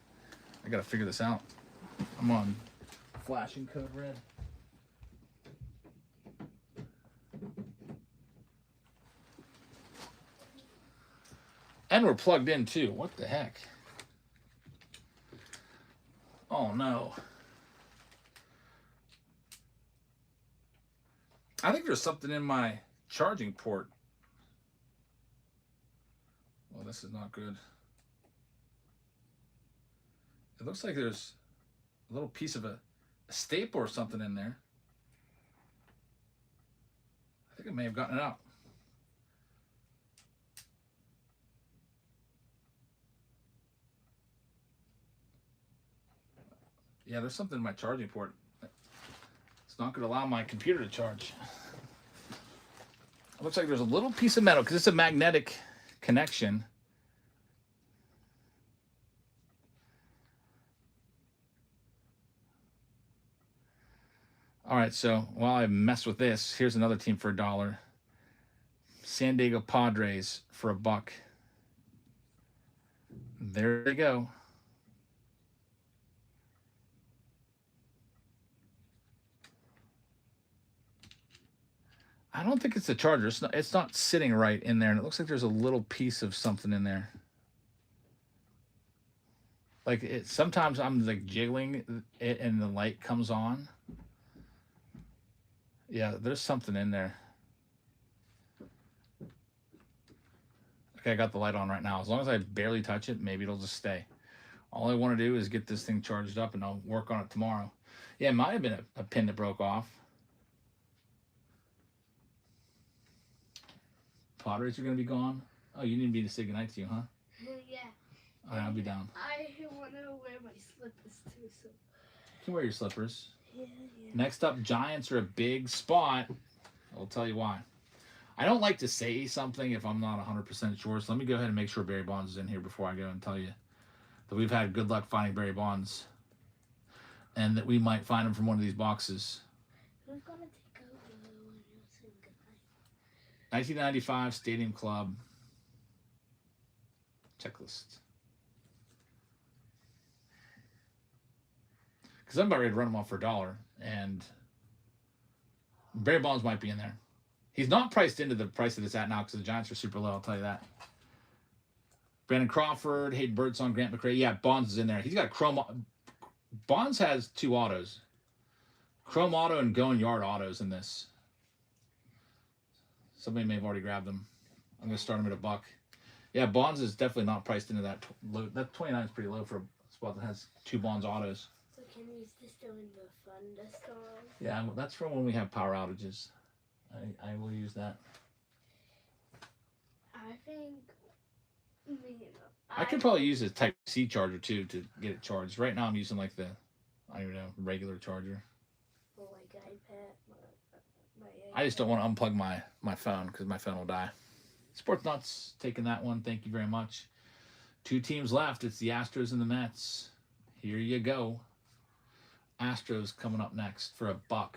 I got to figure this out. I'm on flashing code red. And we're plugged in too. What the heck? Oh no. I think there's something in my charging port. Well, this is not good. It looks like there's a little piece of a staple or something in there. I think I may have gotten it out. Yeah, there's something in my charging port. It's not going to allow my computer to charge. It looks like there's a little piece of metal because it's a magnetic connection. All right, so while I mess with this, here's another team for $1. San Diego Padres for $1. There they go. I don't think it's the charger. It's not sitting right in there, and it looks like there's a little piece of something in there. Like sometimes I'm like jiggling it, and the light comes on. Yeah, there's something in there. Okay, I got the light on right now. As long as I barely touch it, maybe it'll just stay. All I want to do is get this thing charged up, and I'll work on it tomorrow. Yeah, it might have been a pin that broke off. Padres are going to be gone. Oh, you need me to say goodnight to you, huh?
Yeah.
All right, I'll be down.
I want to wear my slippers too, so.
You can wear your slippers.
Yeah.
Next up, Giants are a big spot. I'll tell you why. I don't like to say something if I'm not 100% sure, so let me go ahead and make sure Barry Bonds is in here before I go and tell you that we've had good luck finding Barry Bonds and that we might find him from one of these boxes.
Who's going to take over when you say goodnight?
1995 Stadium Club checklist. Because I'm about ready to run them off for $1, and Barry Bonds might be in there. He's not priced into the price that it's at now because the Giants are super low, I'll tell you that. Brandon Crawford, Hayden Birdsong, Grant McCray. Yeah, Bonds is in there. He's got chrome. Bonds has 2 autos. Chrome auto and going yard autos in this. Somebody may have already grabbed them. I'm going to start him at $1. Yeah, Bonds is definitely not priced into that low. That 29 is pretty low for a spot that has 2 Bonds autos.
So can we use this during the thunderstorm?
Yeah, that's for when we have power outages. I will use that.
I think,
I could probably use a Type-C charger, too, to get it charged. Right now, I'm using, like, the, I don't even know, regular charger.
Or like iPad. My
I just don't want to unplug my phone because my phone will die. Sports Nuts taking that one. Thank you very much. 2 teams left. It's the Astros and the Mets. Here you go. Astros coming up next for $1.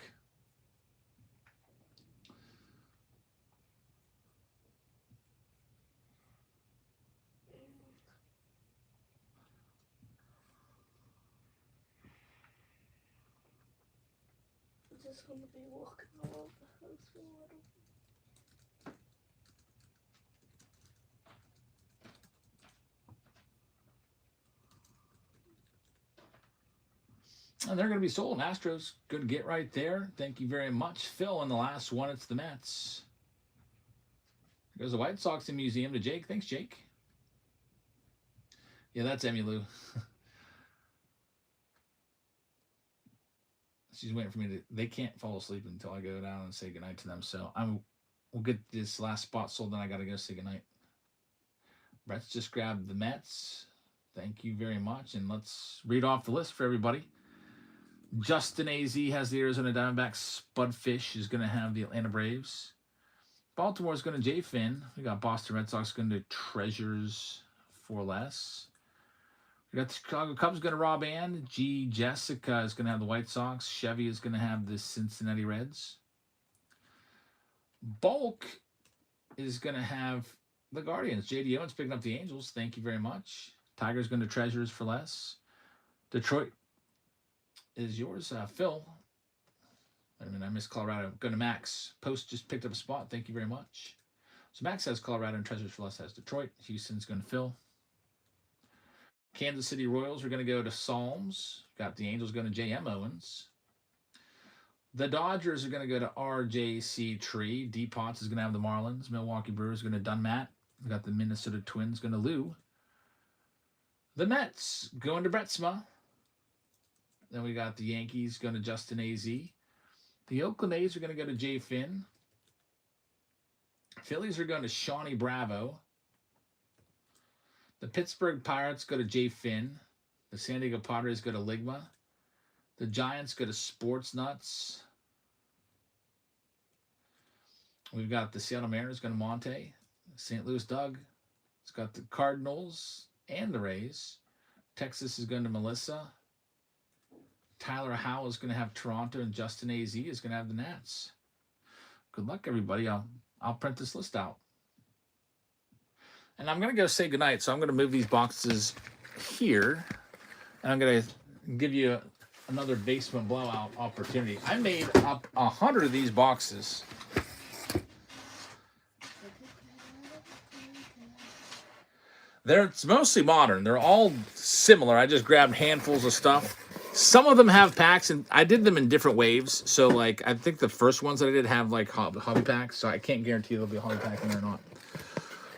Just gonna be walking all over the house for a little.
And they're going to be sold. Astros, good get right there. Thank you very much. Phil, in the last one, it's the Mets. Here goes the White Sox in Museum to Jake. Thanks, Jake. Yeah, that's Emmylou. She's waiting for me to. They can't fall asleep until I go down and say goodnight to them. So we'll get this last spot sold, then I got to go say goodnight. Brett's just grabbed the Mets. Thank you very much. And let's read off the list for everybody. Justin AZ has the Arizona Diamondbacks. Spudfish is going to have the Atlanta Braves. Baltimore's going to J Finn. We got Boston Red Sox going to Treasures for less. We got the Chicago Cubs going to Rob Ann. G. Jessica is going to have the White Sox. Chevy is going to have the Cincinnati Reds. Bulk is going to have the Guardians. J.D. Owens picking up the Angels. Thank you very much. Tiger's going to Treasures for less. Detroit is yours. Phil. Wait a minute, I missed Colorado. Going to Max. Post just picked up a spot. Thank you very much. So Max has Colorado and Treasures for less has Detroit. Houston's going to Phil. Kansas City Royals are going to go to Psalms. Got the Angels going to J.M. Owens. The Dodgers are going to go to RJC Tree. D. Potts is going to have the Marlins. Milwaukee Brewers are going to Dunmat. We got the Minnesota Twins going to Lou. The Mets going to Bretsma. Then we got the Yankees going to Justin AZ. The Oakland A's are going to go to J. Finn. Phillies are going to Shawnee Bravo. The Pittsburgh Pirates go to J. Finn. The San Diego Padres go to Ligma. The Giants go to Sports Nuts. We've got the Seattle Mariners going to Monte. St. Louis Doug. It's got the Cardinals and the Rays. Texas is going to Melissa. Tyler Howe is going to have Toronto, and Justin AZ is going to have the Nats. Good luck, everybody. I'll print this list out. And I'm going to go say goodnight, so I'm going to move these boxes here. And I'm going to give you another basement blowout opportunity. I made up 100 of these boxes It's mostly modern. They're all similar. I just grabbed handfuls of stuff. Some of them have packs, and I did them in different waves. So, like, I think the first ones that I did have, like, hobby packs. So I can't guarantee there'll be a hobby pack in there or not.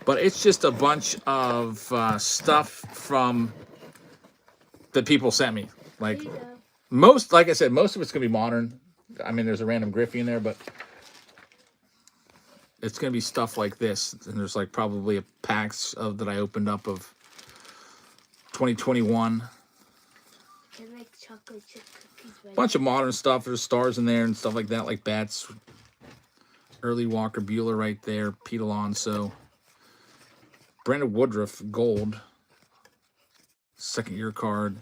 But it's just a bunch of stuff from that people sent me. Like, like I said, most of it's going to be modern. I mean, there's a random Griffey in there, but it's going to be stuff like this. And there's, like, probably a packs of that I opened up of 2021.
I make chocolate chip cookies. Right
Bunch of modern stuff. There's stars in there and stuff like that, like bats. Early Walker Bueller right there. Pete Alonso. Brandon Woodruff, gold. Second year card.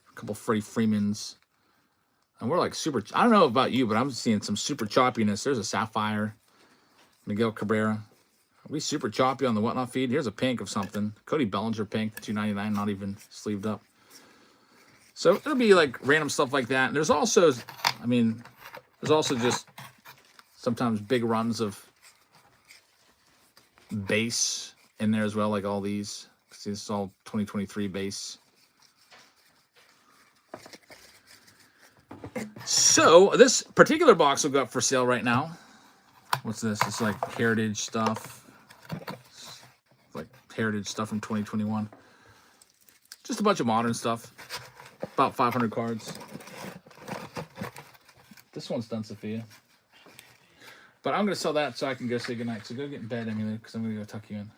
A couple Freddie Freemans. And we're like super. I don't know about you, but I'm seeing some super choppiness. There's a Sapphire. Miguel Cabrera. Are we super choppy on the whatnot feed? Here's a pink of something. Cody Bellinger pink, $2.99, not even sleeved up. So there'll be like random stuff like that. And there's also, I mean, there's also just sometimes big runs of base in there as well, like all these. See, this is all 2023 base. So this particular box will go up for sale right now. What's this? It's like heritage stuff. It's like heritage stuff from 2021. Just a bunch of modern stuff. About 500 cards. This one's done, Sophia. But I'm going to sell that so I can go say goodnight. So go get in bed, Emily, because I'm going to go tuck you in.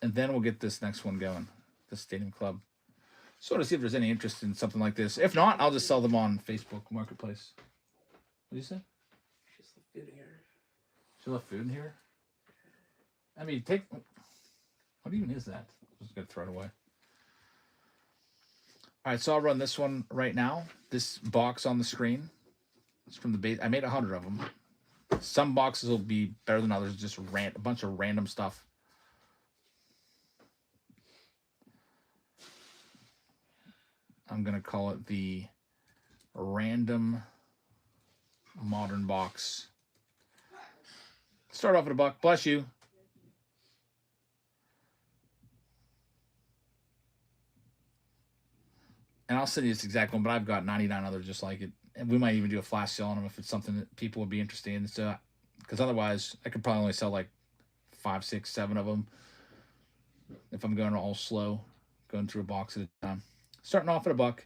And then we'll get this next one going. The Stadium Club. So to see if there's any interest in something like this. If not, I'll just sell them on Facebook Marketplace. What did you say?
She's left food in here.
She left food in here? I mean, take... What even is that? I'm just going to throw it away. All right, so I'll run this one right now. This box on the screen. It's from the base. I made 100 of them. Some boxes will be better than others. Just a bunch of random stuff. I'm going to call it the random modern box. Start off at $1. Bless you. And I'll send you this exact one, but I've got 99 others just like it. And we might even do a flash sale on them if it's something that people would be interested in. So, because otherwise, I could probably only sell like 5, 6, 7 of them if I'm going all slow, going through a box at a time. Starting off at $1,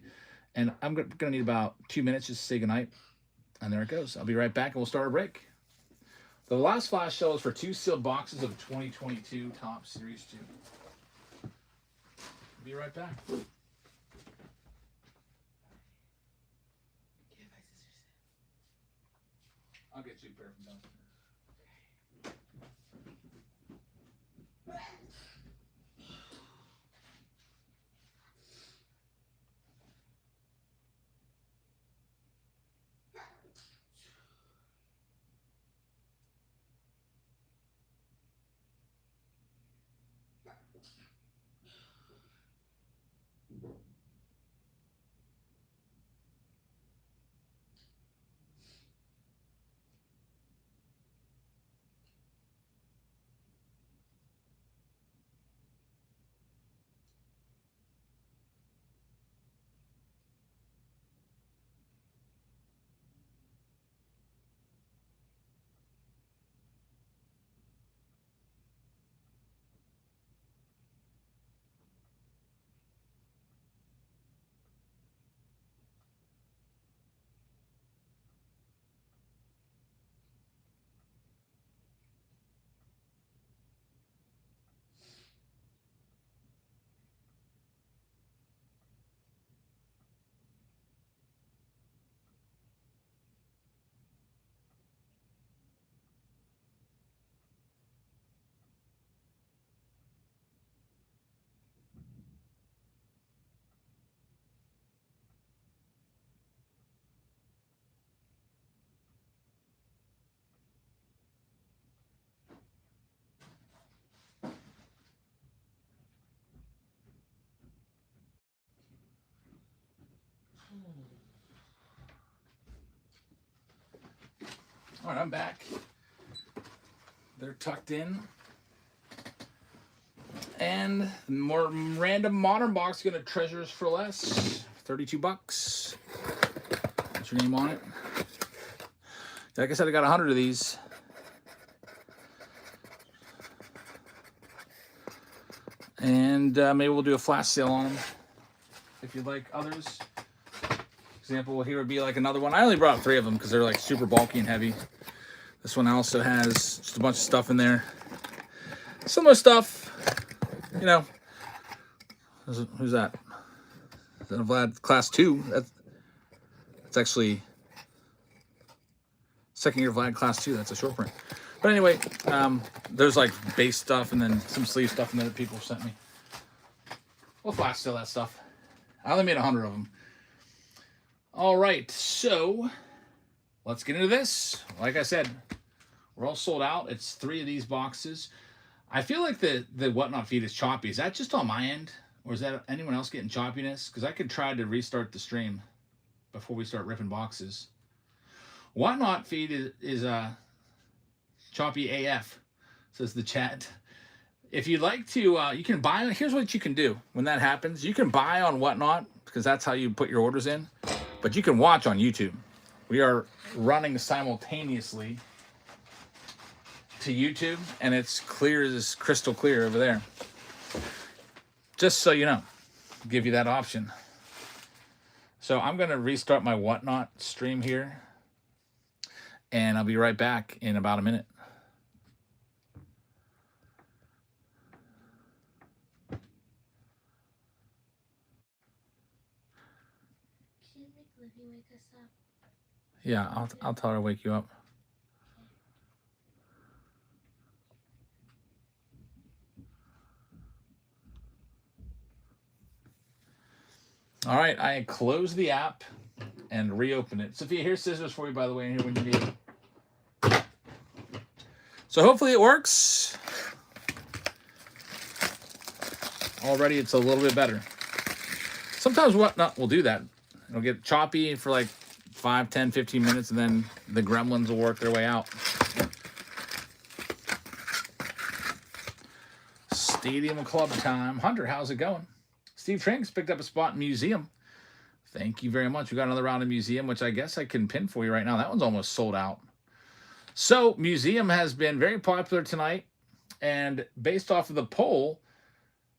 and I'm going to need about 2 minutes just to say goodnight. And there it goes. I'll be right back, and we'll start our break. The last flash sale is for 2 sealed boxes of 2022 Top Series 2. Be right back. I'll get you a pair from downstairs. All right, I'm back. They're tucked in. And more random modern box, gonna Treasures for Less, $32. What's your name on it? Like I said, I got 100 of these. And maybe we'll do a flash sale on them if you'd like others. Example here would be like another one. I only brought 3 of them because they're like super bulky and heavy. This one also has just a bunch of stuff in there. Some of the stuff, you know. Who's that? Is that a Vlad Class 2? That's actually second year Vlad Class 2. That's a short print. But anyway, there's like base stuff and then some sleeve stuff in there that people sent me. We'll flash sale that stuff. I only made 100 of them. All right, so let's get into this. Like I said, we're all sold out. It's 3 of these boxes. I feel like the Whatnot feed is choppy. Is that just on my end? Or is that anyone else getting choppiness? Because I could try to restart the stream before we start ripping boxes. Whatnot feed is choppy AF, says the chat. If you'd like to, you can buy. Here's what you can do when that happens. You can buy on Whatnot because that's how you put your orders in. But you can watch on YouTube. We are running simultaneously to YouTube, and it's clear as crystal clear over there. Just so you know, give you that option. So I'm going to restart my Whatnot stream here, and I'll be right back in about a minute.
Wake us up.
Yeah, I'll tell her to wake you up. All right, I closed the app and reopened it. Sophia, here's scissors for you, by the way, in here when you need it. So hopefully it works. Already it's a little bit better. Sometimes Whatnot will do that. It'll get choppy for like 5, 10, 15 minutes, and then the gremlins will work their way out. Stadium Club time. Hunter, how's it going? Steve Tranks picked up a spot in Museum. Thank you very much. We got another round of Museum, which I guess I can pin for you right now. That one's almost sold out. So Museum has been very popular tonight, and based off of the poll,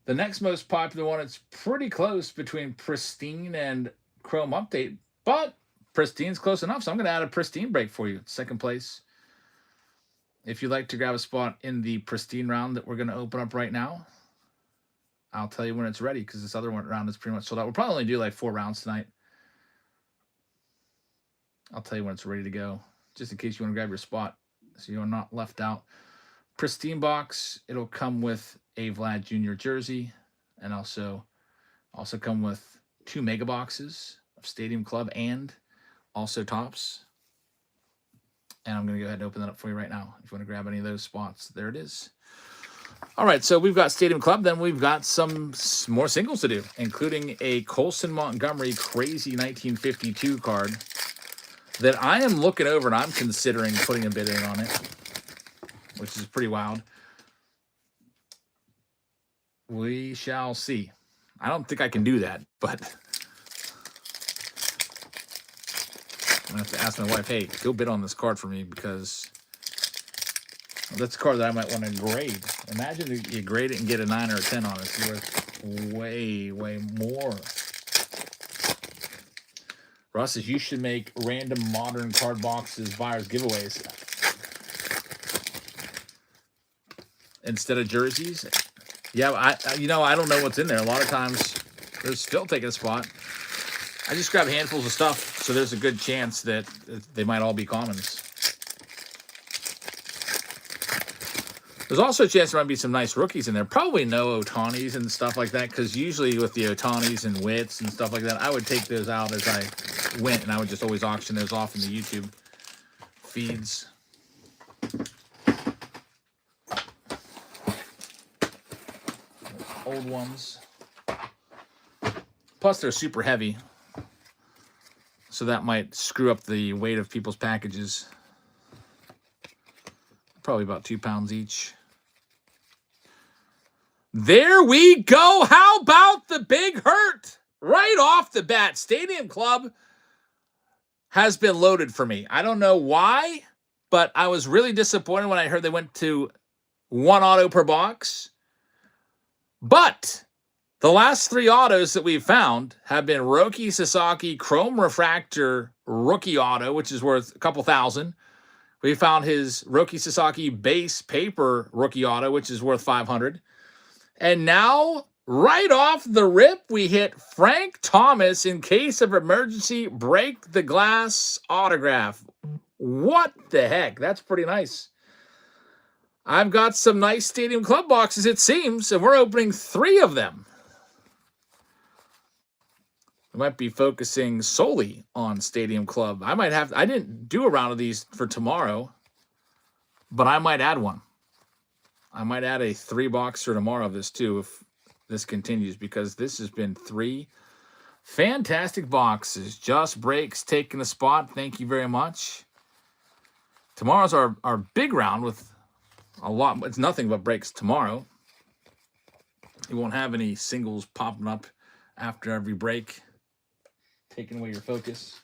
the next most popular one, it's pretty close between Pristine and Chrome Update, but Pristine's close enough, so I'm going to add a Pristine break for you. Second place. If you'd like to grab a spot in the Pristine round that we're going to open up right now, I'll tell you when it's ready, because this other round is pretty much sold out. We'll probably only do like 4 rounds tonight. I'll tell you when it's ready to go, just in case you want to grab your spot so you're not left out. Pristine box, it'll come with a Vlad Jr. jersey, and also come with 2 mega boxes of Stadium Club and also tops. And I'm going to go ahead and open that up for you right now. If you want to grab any of those spots, there it is. All right, so we've got Stadium Club. Then we've got some more singles to do, including a Colson Montgomery Crazy 1952 card that I am looking over, and I'm considering putting a bid in on it, which is pretty wild. We shall see. I don't think I can do that, but I'm going to have to ask my wife, hey, go bid on this card for me, because that's a card that I might want to grade. Imagine if you grade it and get a 9 or a 10 on it. It's worth way, way more. Russ says you should make random modern card boxes buyers giveaways instead of jerseys. Yeah, I don't know what's in there. A lot of times there's still taking a spot. I just grab handfuls of stuff, so there's a good chance that they might all be commons. There's also a chance there might be some nice rookies in there. Probably no Otanis and stuff like that, because usually with the Otanis and Wits and stuff like that, I would take those out as I went, and I would just always auction those off in the YouTube feeds. Old ones. Plus, they're super heavy, so that might screw up the weight of people's packages. Probably about 2 pounds each. There we go. How about the big hurt? Right off the bat, Stadium Club has been loaded for me. I don't know why, but I was really disappointed when I heard they went to 1 auto per box. But the last 3 autos that we've found have been Roki Sasaki Chrome Refractor Rookie Auto, which is worth a couple thousand. We found his Roki Sasaki Base Paper Rookie Auto, which is worth 500. And now, right off the rip, we hit Frank Thomas in case of emergency break the glass autograph. What the heck? That's pretty nice. I've got some nice Stadium Club boxes, it seems, and we're opening 3 of them. We might be focusing solely on Stadium Club. I didn't do a round of these for tomorrow, but I might add one. I might add a 3-boxer tomorrow of this too if this continues, because this has been 3 fantastic boxes. Just Breaks taking the spot. Thank you very much. Tomorrow's our big round with a lot. It's nothing but breaks tomorrow. You won't have any singles popping up after every break, taking away your focus.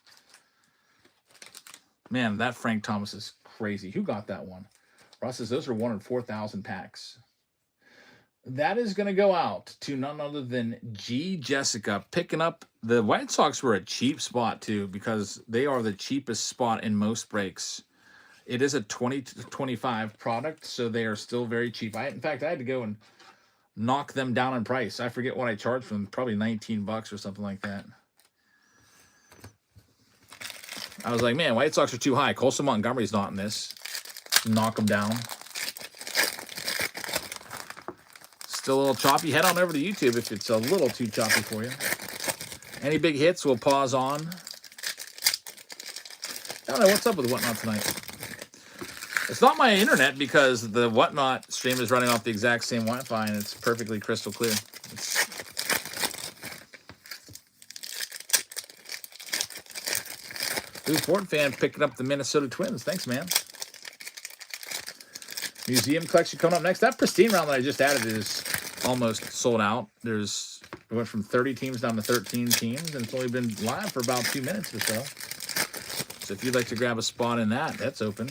Man, that Frank Thomas is crazy. Who got that one? Ross says those are 1 in 4,000 packs. That is going to go out to none other than G. Jessica, picking up. The White Sox were a cheap spot, too, because they are the cheapest spot in most breaks. It is a 20 to 25 product, so they are still very cheap. In fact, I had to go and knock them down in price. I forget what I charged for them, probably $19 or something like that. I was like, man, White Sox are too high. Colson Montgomery's not in this. Knock them down. Still a little choppy. Head on over to YouTube if it's a little too choppy for you. Any big hits, we'll pause on. I don't know what's up with Whatnot tonight. It's not my internet, because the Whatnot stream is running off the exact same Wi-Fi and it's perfectly crystal clear. Blue Ford fan picking up the Minnesota Twins. Thanks, man. Museum collection coming up next. That Pristine round that I just added is almost sold out. It went from 30 teams down to 13 teams, and it's only been live for about 2 minutes or so. So if you'd like to grab a spot in that, that's open.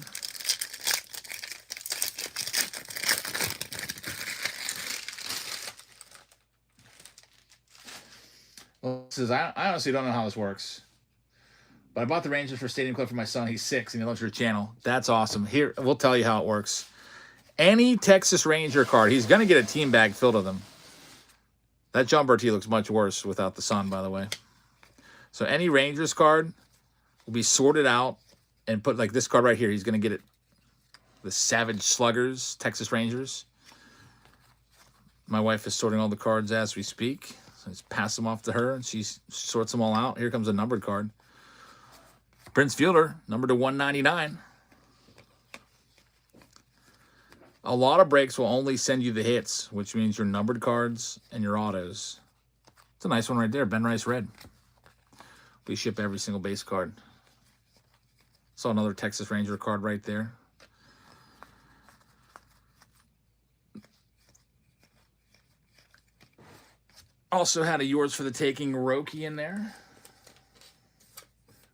Well, this is, I honestly don't know how this works. But I bought the Rangers for Stadium Club for my son. He's 6, and he loves your channel. That's awesome. Here, we'll tell you how it works. Any Texas Ranger card, he's going to get a team bag filled of them. That John Bertie looks much worse without the sun, by the way. So any Rangers card will be sorted out and put, like this card right here. He's going to get it. The Savage Sluggers, Texas Rangers. My wife is sorting all the cards as we speak. So I just pass them off to her, and she sorts them all out. Here comes a numbered card. Prince Fielder, number to 199. A lot of breaks will only send you the hits, which means your numbered cards and your autos. It's a nice one right there, Ben Rice Red. We ship every single base card. Saw another Texas Ranger card right there. Also had a Yours for the Taking Roki in there.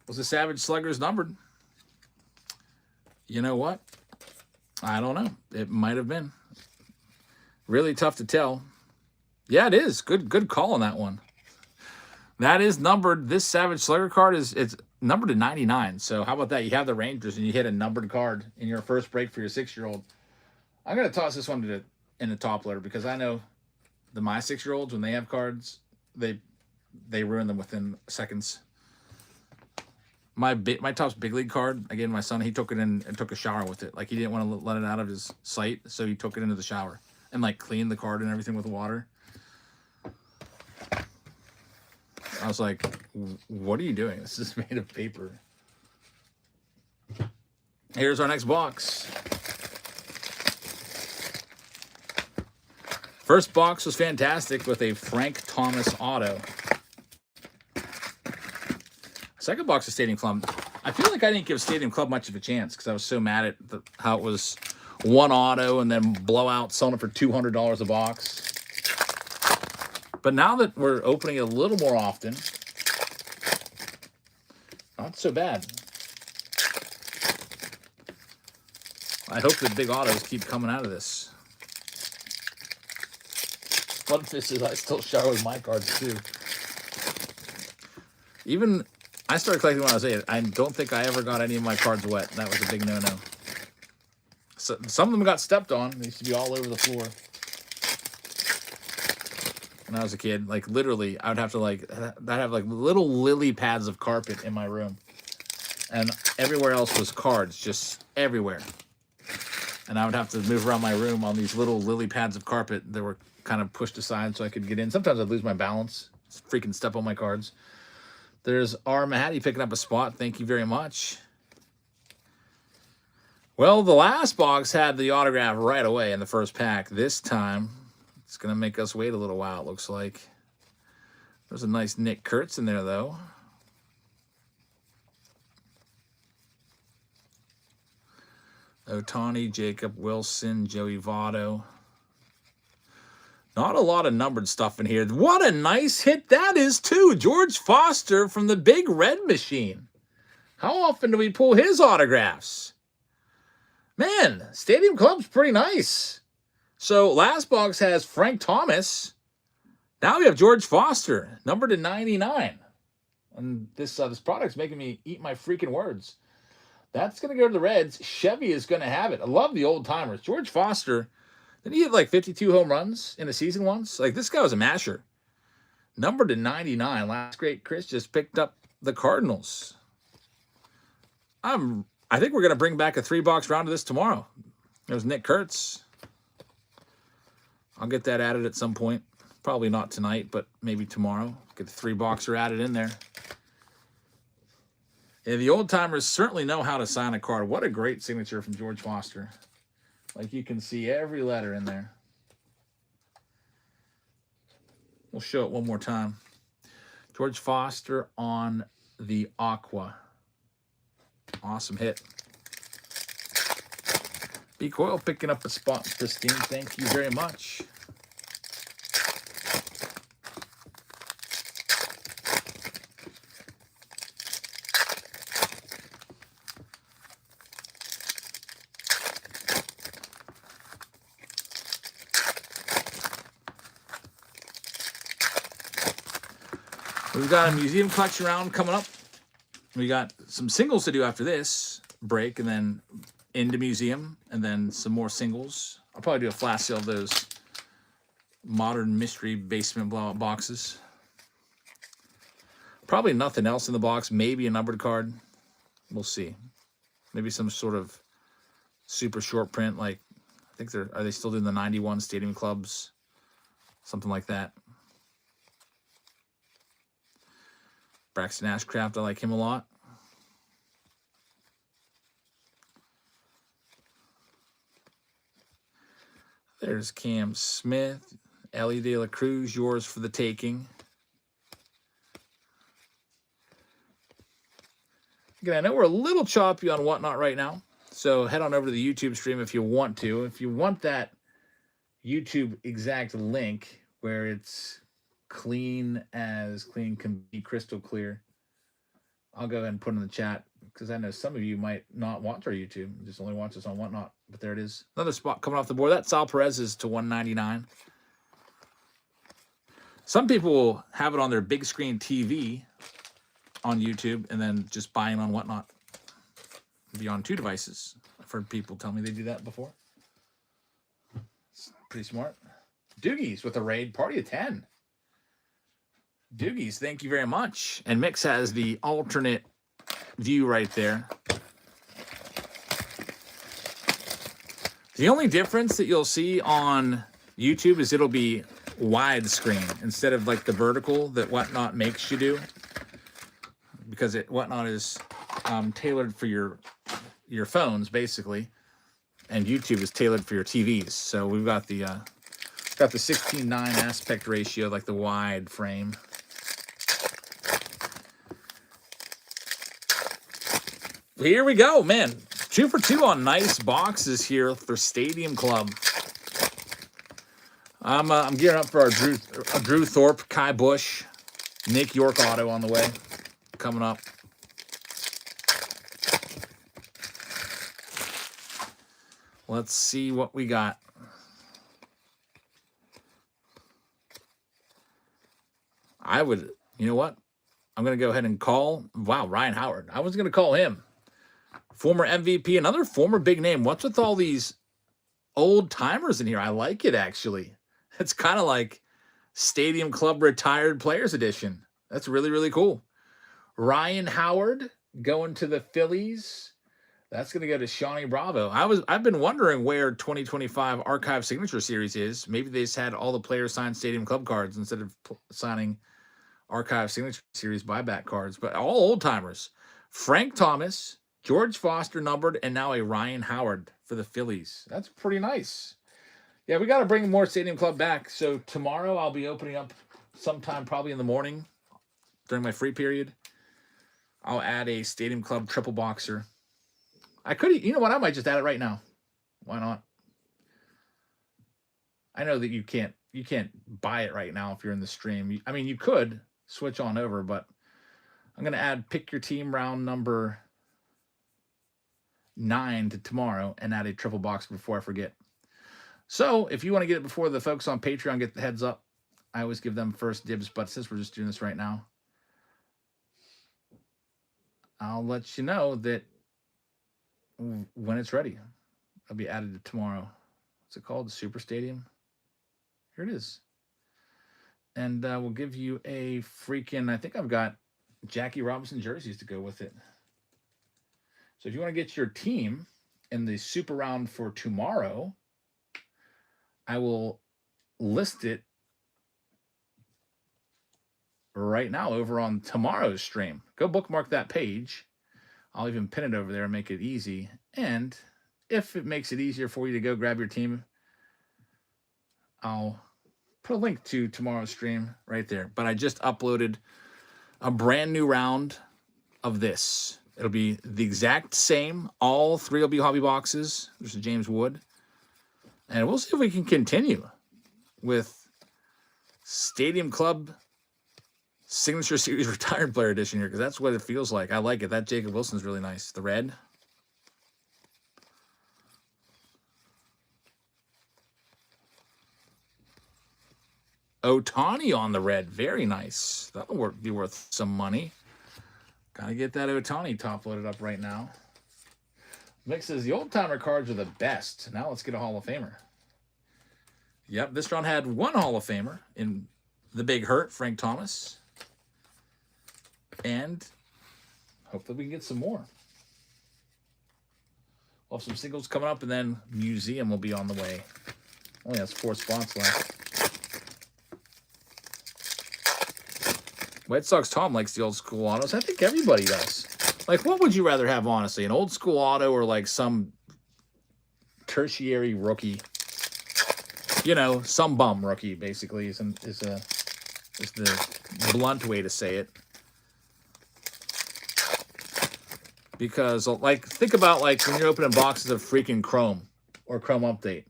Was the Savage Sluggers numbered? You know what? I don't know. It might have been. Really tough to tell. Yeah, it is. Good call on that one. That is numbered. This Savage Slugger card it's numbered to 99. So how about that? You have the Rangers and you hit a numbered card in your first break for your 6-year-old. I'm going to toss this one in the top loader, because I know my 6-year-olds, when they have cards, they ruin them within seconds. My Topps Big League card, again, my son, he took it in and took a shower with it. Like, he didn't want to let it out of his sight, so he took it into the shower and, like, cleaned the card and everything with water. I was like, what are you doing? This is made of paper. Here's our next box. First box was fantastic with a Frank Thomas auto. Second box of Stadium Club. I feel like I didn't give Stadium Club much of a chance because I was so mad at how it was one auto and then blowout, selling it for $200 a box. But now that we're opening it a little more often, not so bad. I hope the big autos keep coming out of this. What if this is I still shower with my cards too? Even I started collecting when I was 8. I don't think I ever got any of my cards wet. That was a big no-no. So, some of them got stepped on. They used to be all over the floor. When I was a kid, like literally, I would have to like, I'd have like little lily pads of carpet in my room. And everywhere else was cards, just everywhere. And I would have to move around my room on these little lily pads of carpet that were kind of pushed aside so I could get in. Sometimes I'd lose my balance, freaking step on my cards. There's R. Mahadi picking up a spot. Thank you very much. Well, the last box had the autograph right away in the first pack. This time, it's going to make us wait a little while, it looks like. There's a nice Nick Kurtz in there, though. Otani, Jacob Wilson, Joey Votto. Not a lot of numbered stuff in here. What a nice hit that is, too. George Foster from the Big Red Machine. How often do we pull his autographs? Man, Stadium Club's pretty nice. So last box has Frank Thomas. Now we have George Foster, numbered to 99. And this product's making me eat my freaking words. That's going to go to the Reds. Chevy is going to have it. I love the old timers. George Foster, didn't he have like 52 home runs in a season once? Like, this guy was a masher. Numbered to 99. Last great Chris just picked up the Cardinals. I think we're going to bring back a 3-box round of this tomorrow. There's Nick Kurtz. I'll get that added at some point. Probably not tonight, but maybe tomorrow. Get the 3-boxer added in there. Yeah, the old-timers certainly know how to sign a card. What a great signature from George Foster. Like, you can see every letter in there. We'll show it one more time. George Foster on the Aqua. Awesome hit. B. Coyle picking up a spot. Pristine, thank you very much. We've got a museum collection round coming up. We got some singles to do after this break, and then into museum, and then some more singles. I'll probably do a flash sale of those modern mystery basement blowout boxes. Probably nothing else in the box. Maybe a numbered card. We'll see. Maybe some sort of super short print. Like, I think are they still doing the 91 Stadium Clubs? Something like that. Braxton Ashcraft, I like him a lot. There's Cam Smith. Ellie De La Cruz, yours for the taking. Again, I know we're a little choppy on Whatnot right now, so head on over to the YouTube stream if you want to. If you want that YouTube exact link where it's clean as clean can be, crystal clear, I'll go ahead and put it in the chat, because I know some of you might not watch our YouTube, just only watch us on Whatnot. But there it is. Another spot coming off the board. That Sal Perez is to 199. Some people will have it on their big screen TV on YouTube and then just buying on Whatnot. Be on 2 devices. I've heard people tell me they do that before. It's pretty smart. Doogie's with a raid. Party of 10. Doogie's, thank you very much. And Mix has the alternate view right there. The only difference that you'll see on YouTube is it'll be widescreen instead of like the vertical that Whatnot makes you do. Because Whatnot is tailored for your phones, basically. And YouTube is tailored for your TVs. So we've got the 16:9 aspect ratio, like the wide frame. Here we go, man. 2 for 2 on nice boxes here for Stadium Club. I'm gearing up for our Drew Thorpe, Kai Bush, Nick York auto on the way, coming up. Let's see what we got. You know what? I'm going to go ahead and call, wow, Ryan Howard. I was going to call him. Former MVP, another former big name. What's with all these old timers in here? I like it, actually. It's kind of like Stadium Club Retired Players Edition. That's really, really cool. Ryan Howard going to the Phillies. That's going to go to Shawnee Bravo. I've been wondering where 2025 Archive Signature Series is. Maybe they just had all the players sign Stadium Club cards instead of signing Archive Signature Series buyback cards. But all old-timers. Frank Thomas, George Foster numbered, and now a Ryan Howard for the Phillies. That's pretty nice. Yeah, we got to bring more Stadium Club back. So tomorrow I'll be opening up sometime probably in the morning during my free period. I'll add a Stadium Club triple boxer. I could, you know what? I might just add it right now. Why not? I know that you can't buy it right now if you're in the stream. I mean, you could switch on over, but I'm going to add pick your team round number 9 to tomorrow and add a triple box before I forget. So if you want to get it before the folks on Patreon get the heads up, I always give them first dibs, but since we're just doing this right now, I'll let you know that when it's ready. It'll be added to tomorrow. What's it called? The Super Stadium? Here it is. And we'll give you a freaking, I think I've got Jackie Robinson jerseys to go with it. So if you want to get your team in the super round for tomorrow, I will list it right now over on tomorrow's stream. Go bookmark that page. I'll even pin it over there and make it easy. And if it makes it easier for you to go grab your team, I'll put a link to tomorrow's stream right there. But I just uploaded a brand new round of this. It'll be the exact same. All 3 will be hobby boxes. There's a James Wood. And we'll see if we can continue with Stadium Club Signature Series Retired Player Edition here, because that's what it feels like. I like it. That Jacob Wilson's really nice. The red. Ohtani on the red. Very nice. That'll be worth some money. Gotta get that Ohtani top loaded up right now. Mick says the old-timer cards are the best. Now let's get a Hall of Famer. Yep, this round had 1 Hall of Famer in the Big Hurt, Frank Thomas. And hopefully we can get some more. We'll have some singles coming up, and then Museum will be on the way. Only has 4 spots left. White Sox Tom likes the old school autos. I think everybody does. Like, what would you rather have, honestly? An old school auto or, like, some tertiary rookie? You know, some bum rookie, basically, is the blunt way to say it. Because, like, think about, like, when you're opening boxes of freaking Chrome or Chrome Update.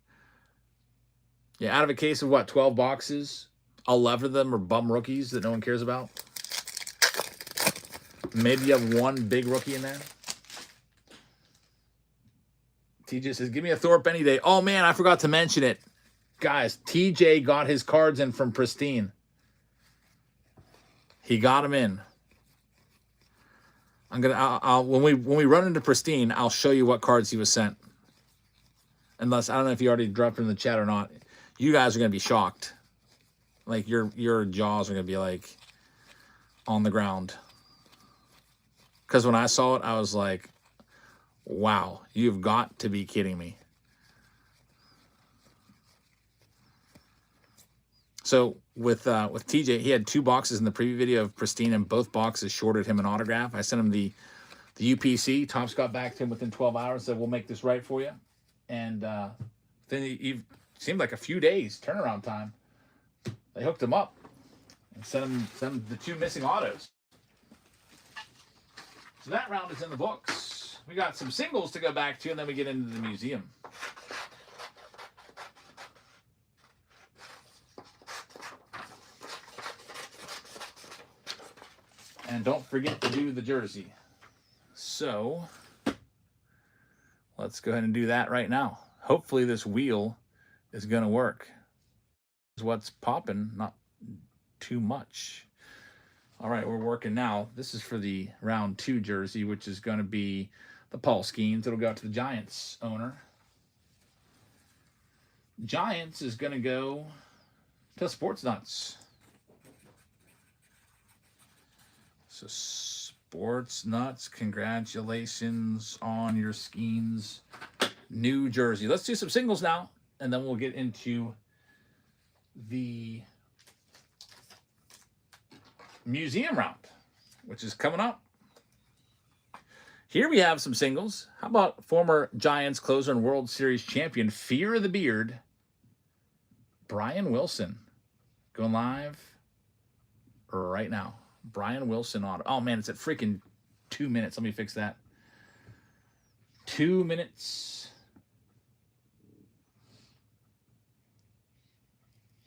Yeah, out of a case of, what, 12 boxes, 11 of them are bum rookies that no one cares about. Maybe you have 1 big rookie in there. TJ says, give me a Thorpe any day. Oh, man, I forgot to mention it. Guys, TJ got his cards in from Pristine. He got them in. I'll when we run into Pristine, I'll show you what cards he was sent. Unless, I don't know if you already dropped it in the chat or not. You guys are going to be shocked. Like, your jaws are going to be, like, on the ground. Because when I saw it, I was like, wow, you've got to be kidding me. So with TJ, he had 2 boxes in the preview video of Pristine, and both boxes shorted him an autograph. I sent him the UPC. Tom's got back to him within 12 hours, said, we'll make this right for you. And then he seemed like a few days turnaround time. They hooked him up and sent him the 2 missing autos. So that round is in the books. We got some singles to go back to, and then we get into the museum. And don't forget to do the jersey. So let's go ahead and do that right now. Hopefully this wheel is going to work. What's popping, not too much. All right, we're working now. This is for the round 2 jersey, which is going to be the Paul Skeens. It'll go out to the Giants owner. Giants is going to go to Sports Nuts. So Sports Nuts, congratulations on your Skeens new jersey. Let's do some singles now, and then we'll get into the museum round, which is coming up. Here we have some singles. How about former Giants closer and World Series champion, Fear of the Beard, Brian Wilson, going live right now. Brian Wilson auto. Oh man, it's at freaking 2 minutes. Let me fix that. 2 minutes.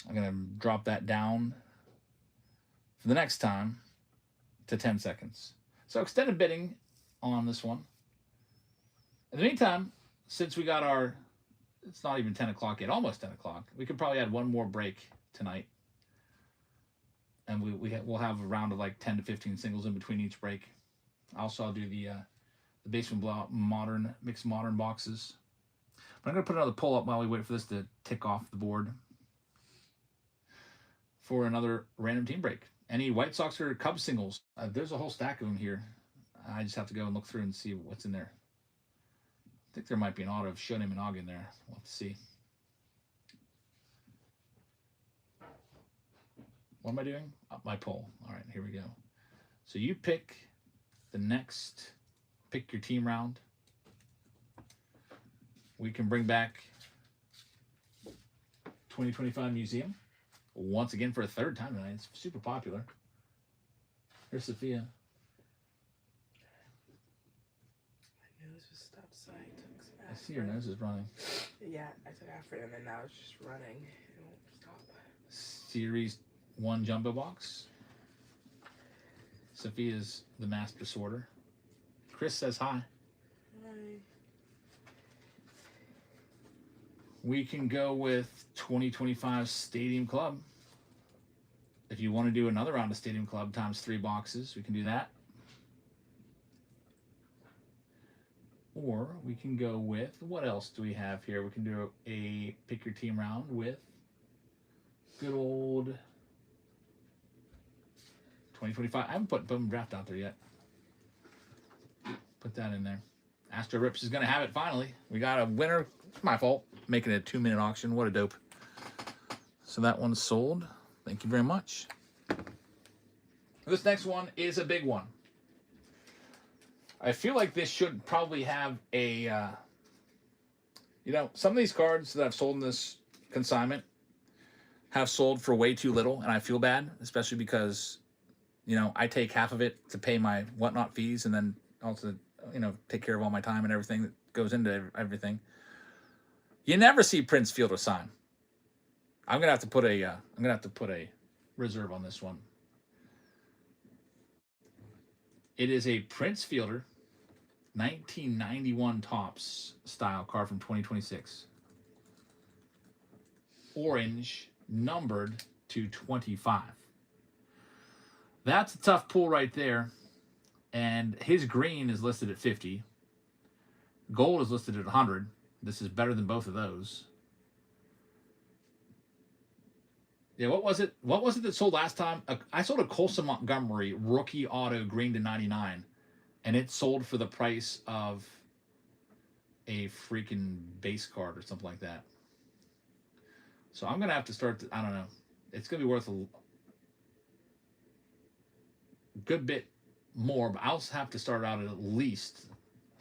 I'm going to drop that down for the next time to 10 seconds. So extended bidding on this one. In the meantime, since we got our, it's not even 10 o'clock yet, almost 10 o'clock, we could probably add one more break tonight. And we'll have a round of like 10 to 15 singles in between each break. Also, I'll do the basement blowout mixed modern boxes. But I'm going to put another poll up while we wait for this to tick off the board for another random team break. Any White Sox or Cubs singles? There's a whole stack of them here. I just have to go and look through and see what's in there. I think there might be an auto of Shonen Minogue in there. We'll have to see. What am I doing? Up my poll. All right, here we go. So you pick the next, pick your team round. We can bring back 2025 Museum once again for a third time tonight. It's super popular. Here's Sophia.
My nose was stopped, so I took some
I see your nose is running.
Yeah, I took aspirin and now it's just running. It won't stop.
Series 1 jumbo box. Sophia's the master sorter. Chris says hi.
Hi.
We can go with 2025 Stadium Club. If you want to do another round of Stadium Club times 3 boxes, we can do that. Or we can go with, what else do we have here? We can do a pick your team round with good old 2025. I haven't put Boom Draft out there yet. Put that in there. Astro Rips is going to have it finally. We got a winner. It's my fault. Making it a 2-minute auction. What a dope. So that one's sold. Thank you very much. This next one is a big one. I feel like this should probably have a, some of these cards that I've sold in this consignment have sold for way too little, and I feel bad, especially because, I take half of it to pay my whatnot fees and then also, take care of all my time and everything that goes into everything. You never see Prince Fielder sign. I'm gonna have to put a reserve on this one. It is a Prince Fielder 1991 Topps style card from 2026. Orange, numbered to 25. That's a tough pull right there. And his green is listed at 50. Gold is listed at 100. This is better than both of those. Yeah, what was it? What was it that sold last time? I sold a Colson Montgomery rookie auto green to 99, and it sold for the price of a freaking base card or something like that. So I'm gonna have to start. I don't know. It's gonna be worth a good bit more, but I'll have to start out at least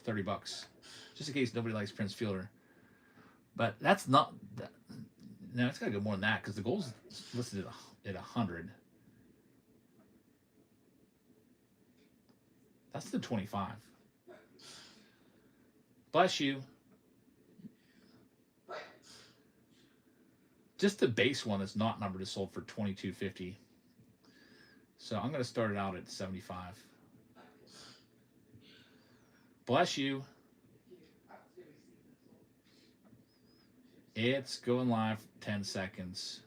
$30, just in case nobody likes Prince Fielder. But that's not. No, it's got to go more than that because the gold's listed at 100. That's the 25. Bless you. Just the base one that's not numbered is sold for $22.50. So I'm going to start it out at 75. Bless you. It's going live 10 seconds.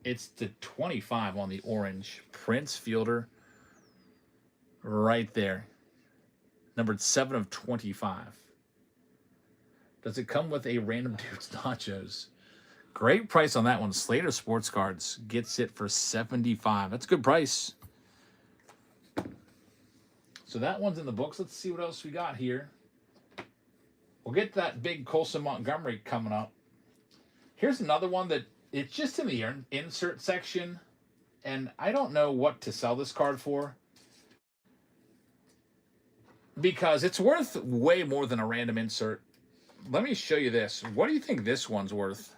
It's the 25 on the orange. Prince Fielder right there. Numbered 7 of 25. Does it come with a random dude's nachos? Great price on that one. Slater Sports Cards gets it for 75. That's a good price. So that one's in the books. Let's see what else we got here. We'll get that big Colson Montgomery coming up. Here's another one that it's just in the insert section, and I don't know what to sell this card for because it's worth way more than a random insert. Let me show you this. What do you think this one's worth?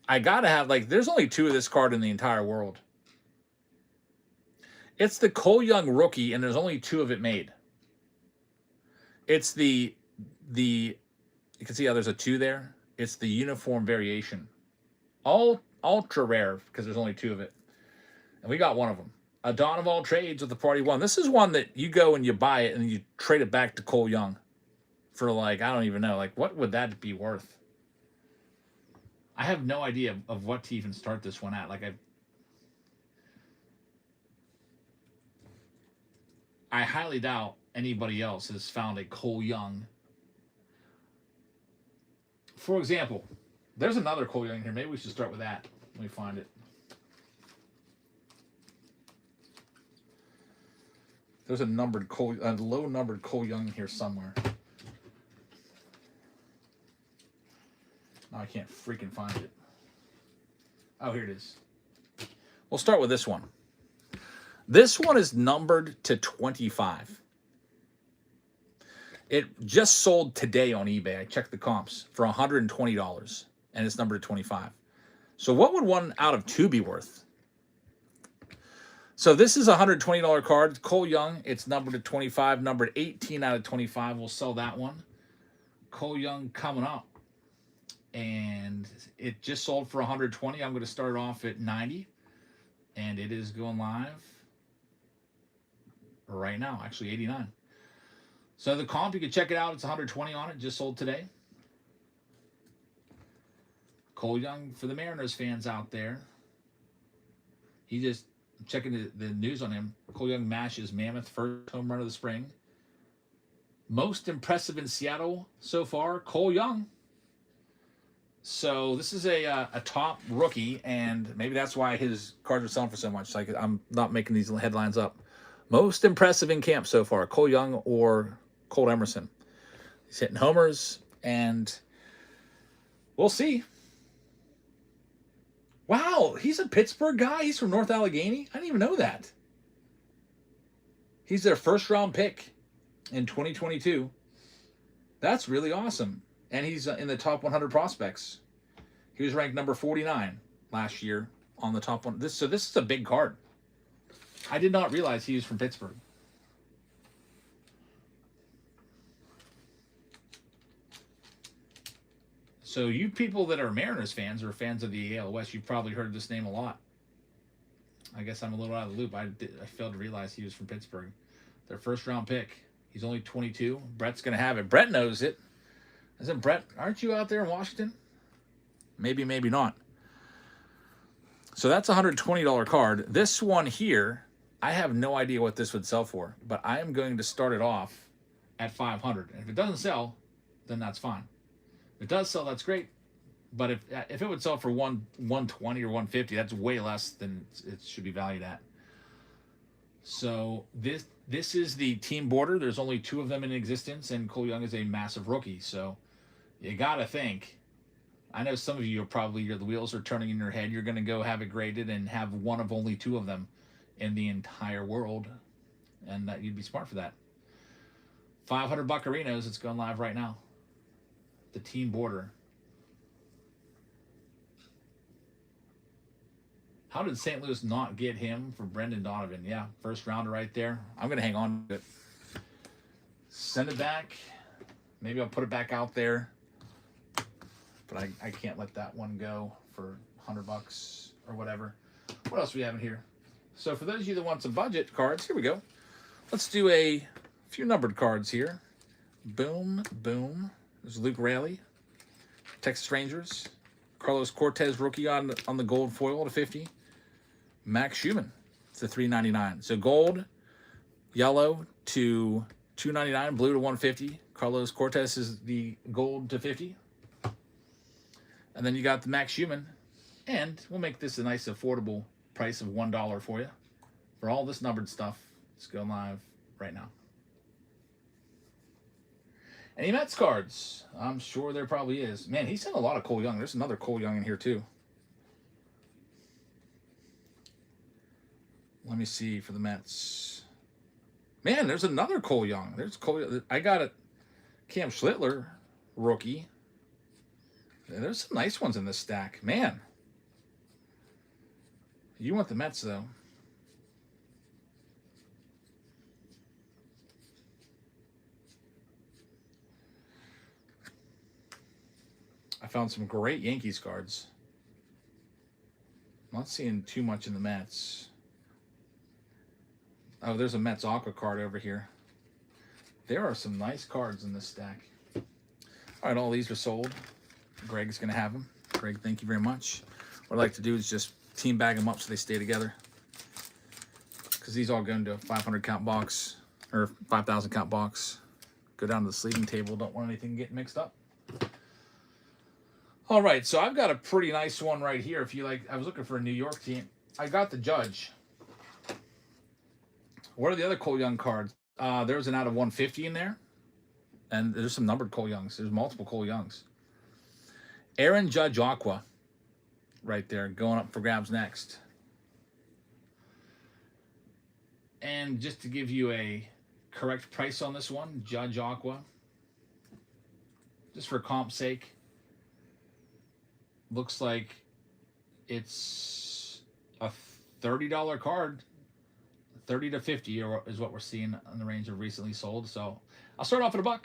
I gotta have, like, there's only 2 of this card in the entire world. It's the Cole Young rookie, and there's only 2 of it made. It's the you can see how there's a 2 there. It's the uniform variation. All ultra rare because there's only 2 of it. And we got one of them. A Dawn of All Trades with the Party 1. This is one that you go and you buy it and you trade it back to Cole Young for, like, I don't even know. Like, what would that be worth? I have no idea of what to even start this one at. Like, I highly doubt anybody else has found a Cole Young. For example, there's another Cole Young here. Maybe we should start with that. Let me find it. There's a low numbered Cole Young here somewhere. No, I can't freaking find it. Oh, here it is. We'll start with this one. This one is numbered to 25. It just sold today on eBay. I checked the comps for $120, and it's numbered to 25. So what would 1 out of 2 be worth? So this is a $120 card. Cole Young, it's numbered to 25, numbered 18 out of 25. We'll sell that one. Cole Young coming up. And it just sold for 120. I'm going to start off at 90. And it is going live right now. Actually, 89. So the comp, you can check it out. It's 120 on it. Just sold today. Cole Young for the Mariners fans out there. He just, checking the news on him. Cole Young mashes Mammoth first home run of the spring. Most impressive in Seattle so far, Cole Young. So this is a top rookie, and maybe that's why his cards are selling for so much. Like, I'm not making these headlines up. Most impressive in camp so far, Cole Young or Cole Emerson. He's hitting homers, and we'll see. Wow, he's a Pittsburgh guy. He's from North Allegheny. I didn't even know that. He's their first-round pick in 2022. That's really awesome. And he's in the top 100 prospects. He was ranked number 49 last year on the top one. So this is a big card. I did not realize he was from Pittsburgh. So you people that are Mariners fans or fans of the AL West, you've probably heard this name a lot. I guess I'm a little out of the loop. I failed to realize he was from Pittsburgh. Their first-round pick. He's only 22. Brett's going to have it. Brett knows it. Isn't Brett, aren't you out there in Washington? Maybe, maybe not. So that's a $120 card. This one here, I have no idea what this would sell for, but I am going to start it off at $500. And if it doesn't sell, then that's fine. If it does sell, that's great. But if it would sell for $120 or $150, that's way less than it should be valued at. So this is the team border. There's only 2 of them in existence, and Cole Young is a massive rookie. So you got to think. I know some of you are probably, the wheels are turning in your head. You're going to go have it graded and have one of only 2 of them in the entire world. And you'd be smart for that. 500 Buccarinos. It's going live right now. The team border. How did St. Louis not get him for Brendan Donovan? Yeah, first rounder right there. I'm going to hang on to it. Send it back. Maybe I'll put it back out there. But I can't let that one go for $100 or whatever. What else do we have in here? So for those of you that want some budget cards, here we go. Let's do a few numbered cards here. Boom, boom. There's Luke Raley, Texas Rangers. Carlos Cortez rookie on the gold foil to 50. Max Schumann to 399. So gold, yellow to 299, blue to 150. Carlos Cortez is the gold to 50. And then you got the Max Schumann. And we'll make this a nice affordable price of $1 for you. For all this numbered stuff, let's go live right now. Any Mets cards? I'm sure there probably is. Man, he sent a lot of Cole Young. There's another Cole Young in here too. Let me see for the Mets. Man, there's another Cole Young. There's Cole. I got a Cam Schlittler rookie. There's some nice ones in this stack. Man. You want the Mets, though. I found some great Yankees cards. I'm not seeing too much in the Mets. Oh, there's a Mets Aqua card over here. There are some nice cards in this stack. All right, all these are sold. Greg's going to have them. Greg, thank you very much. What I like to do is just team bag them up so they stay together. Because these all go into a 500 count box or 5,000 count box. Go down to the sleeving table. Don't want anything getting mixed up. All right, so I've got a pretty nice one right here. If you like, I was looking for a New York team. I got the Judge. What are the other Cole Young cards? There's an out of 150 in there. And there's some numbered Cole Youngs. There's multiple Cole Youngs. Aaron Judge Aqua. Right there. Going up for grabs next. And just to give you a correct price on this one, Judge Aqua. Just for comp's sake. Looks like it's a $30 card. 30 to 50 is what we're seeing on the range of recently sold. So I'll start off at $1.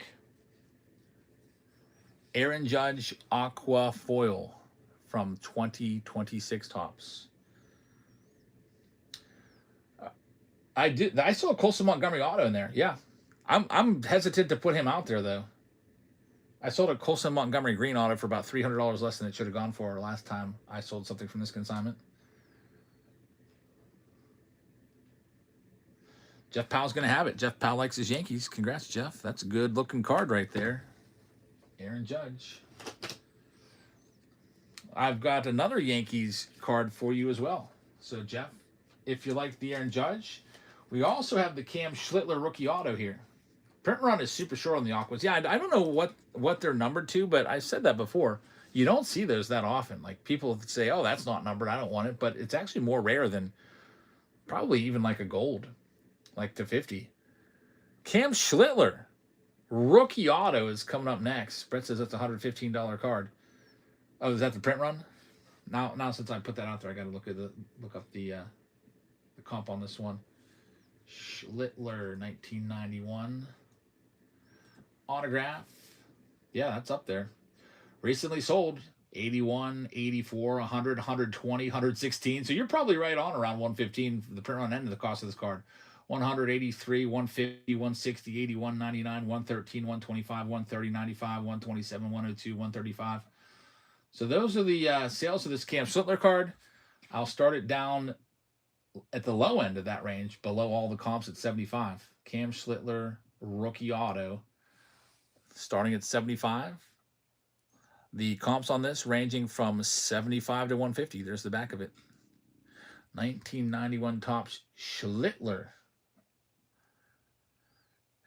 Aaron Judge Aqua Foil from 2026 Tops. I saw a Colson Montgomery auto in there. Yeah. I'm hesitant to put him out there though. I sold a Colson Montgomery green auto for about $300 less than it should have gone for last time I sold something from this consignment. Jeff Powell's going to have it. Jeff Powell likes his Yankees. Congrats, Jeff. That's a good-looking card right there. Aaron Judge. I've got another Yankees card for you as well. So, Jeff, if you like the Aaron Judge, we also have the Cam Schlittler rookie auto here. Print run is super short on the Aquas. Yeah, I don't know what they're numbered to, but I said that before. You don't see those that often. Like, people say, oh, that's not numbered. I don't want it. But it's actually more rare than probably even like a gold. Like to 50. Cam Schlittler, rookie auto is coming up next. Brett says that's a $115 card. Oh, is that the print run? Now since I put that out there, I got to look up the comp on this one. Schlittler, 1991 autograph. Yeah, that's up there. Recently sold 81, 84, 100, 120, 116. So you're probably right on around 115 for the print run end of the cost of this card. 183, 150, 160, 81, 99, 113, 125, 130, 95, 127, 102, 135. So those are the sales of this Cam Schlittler card. I'll start it down at the low end of that range, below all the comps at 75. Cam Schlittler rookie auto, starting at 75. The comps on this ranging from 75 to 150. There's the back of it. 1991 Topps Schlittler,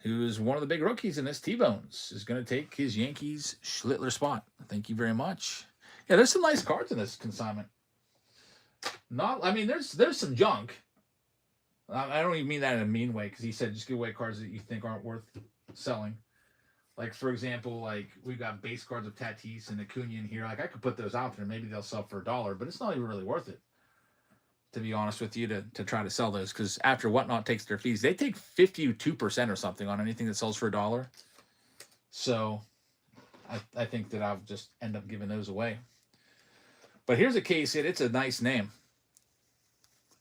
who's one of the big rookies in this. T-Bones is going to take his Yankees Schlittler spot. Thank you very much. Yeah, there's some nice cards in this consignment. There's some junk. I don't even mean that in a mean way, because he said just give away cards that you think aren't worth selling. Like, for example, like we've got base cards of Tatis and Acuna in here. Like, I could put those out there. Maybe they'll sell for $1, but it's not even really worth it, to be honest with you, to try to sell those, because after Whatnot takes their fees, they take 52% or something on anything that sells for $1. So I think that I'll just end up giving those away. But here's a case hit. It's a nice name.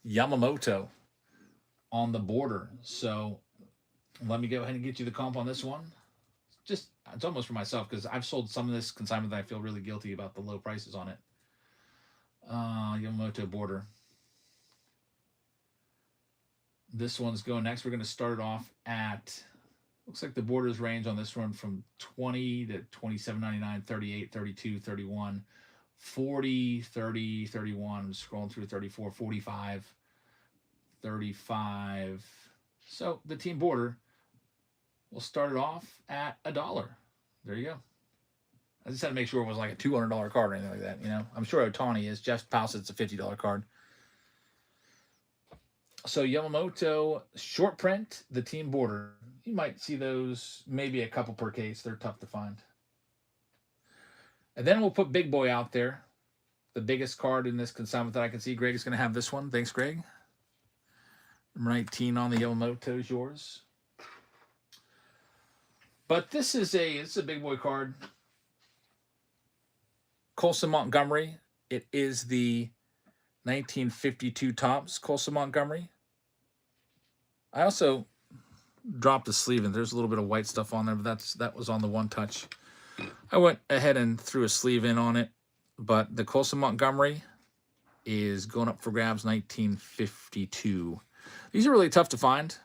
Yamamoto on the border. So let me go ahead and get you the comp on this one. Just, it's almost for myself because I've sold some of this consignment that I feel really guilty about the low prices on it. Yamamoto border. This one's going next. We're going to start it off at, looks like the borders range on this one from 20 to 27.99, 38, 32, 31, 40, 30, 31. I'm scrolling through 34, 45, 35. So the team border, we'll start it off at $1. There you go. I just had to make sure it was like a $200 card or anything like that. You know, I'm sure Otani is. Jeff Powsett's a $50 card. So Yamamoto short print, the team border. You might see those, maybe a couple per case. They're tough to find. And then we'll put Big Boy out there. The biggest card in this consignment that I can see. Greg is going to have this one. Thanks, Greg. Number 19 on the Yamamoto is yours. But this is a Big Boy card. Colson Montgomery. It is the 1952 Topps Colson Montgomery. I also dropped the sleeve and there's a little bit of white stuff on there, but that was on the one touch. I went ahead and threw a sleeve in on it, but the Colson Montgomery is going up for grabs 1952. These are really tough to find.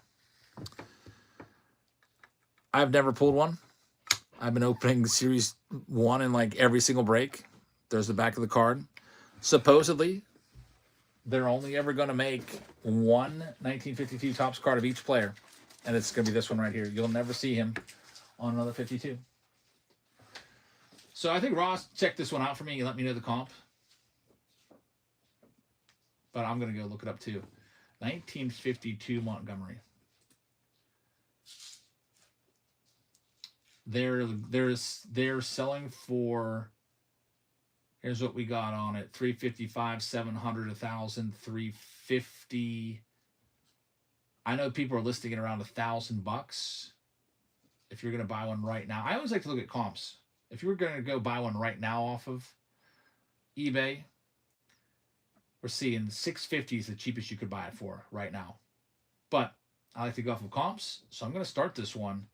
I've never pulled one. I've been opening Series 1 in like every single break. There's the back of the card. Supposedly, they're only ever going to make one 1952 Topps card of each player. And it's going to be this one right here. You'll never see him on another 52. So I think Ross, check this one out for me and let me know the comp. But I'm going to go look it up too. 1952 Montgomery. They're selling for, here's what we got on it. 355, 700, 1,000, 350. I know people are listing it around $1,000 if you're going to buy one right now. I always like to look at comps. If you were going to go buy one right now off of eBay, we're seeing 650 is the cheapest you could buy it for right now. But I like to go off of comps, so I'm going to start this one.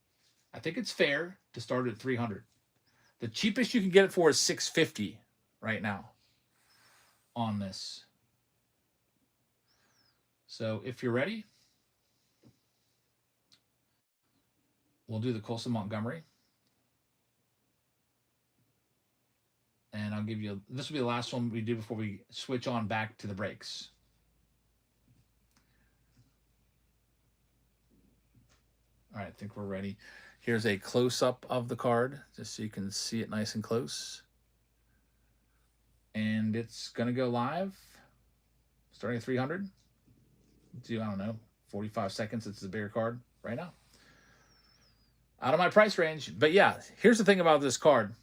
I think it's fair to start at 300. The cheapest you can get it for is 650 right now on this. So if you're ready, we'll do the Colson Montgomery. And I'll give you, this will be the last one we do before we switch on back to the breaks. All right, I think we're ready. Here's a close-up of the card, just so you can see it nice and close. And it's going to go live, starting at 300. Do, I don't know, 45 seconds. It's the bigger card right now. Out of my price range. But yeah, here's the thing about this card.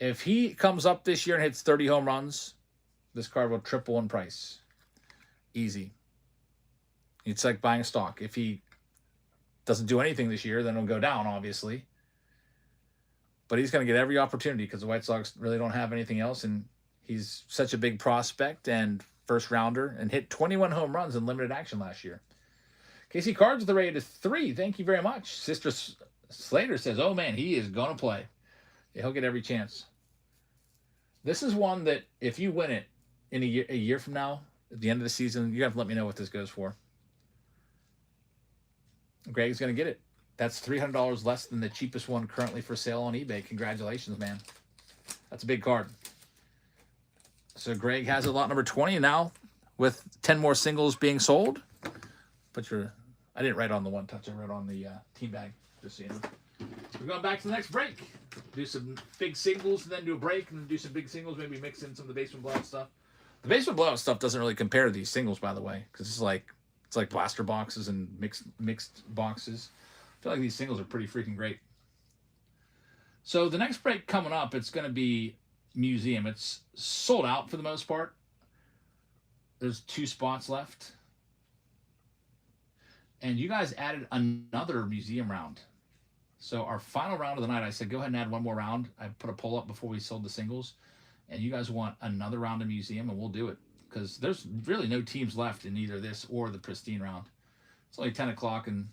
If he comes up this year and hits 30 home runs, this card will triple in price. Easy. It's like buying a stock. If he doesn't do anything this year, then it'll go down, obviously. But he's going to get every opportunity because the White Sox really don't have anything else, and he's such a big prospect and first rounder and hit 21 home runs in limited action last year. KC Cards, the rate is 3. Thank you very much. Sister Slater says, oh, man, he is going to play. Yeah, he'll get every chance. This is one that if you win it in a year from now, at the end of the season, you have to let me know what this goes for. Greg's going to get it. That's $300 less than the cheapest one currently for sale on eBay. Congratulations, man. That's a big card. So Greg has a lot number 20 now with 10 more singles being sold. But I didn't write on the one touch. I wrote on the team bag, just so you know. We're going back to the next break. Do some big singles and then do a break and then do some big singles. Maybe mix in some of the basement blowout stuff. The basement blowout stuff doesn't really compare to these singles, by the way, because it's like blaster boxes and mixed boxes. I feel like these singles are pretty freaking great. So the next break coming up, it's going to be museum. It's sold out for the most part. There's 2 spots left. And you guys added another museum round. So our final round of the night, I said, go ahead and add one more round. I put a poll up before we sold the singles. And you guys want another round of museum, and we'll do it. because there's really no teams left in either this or the Pristine round. It's only 10 o'clock, and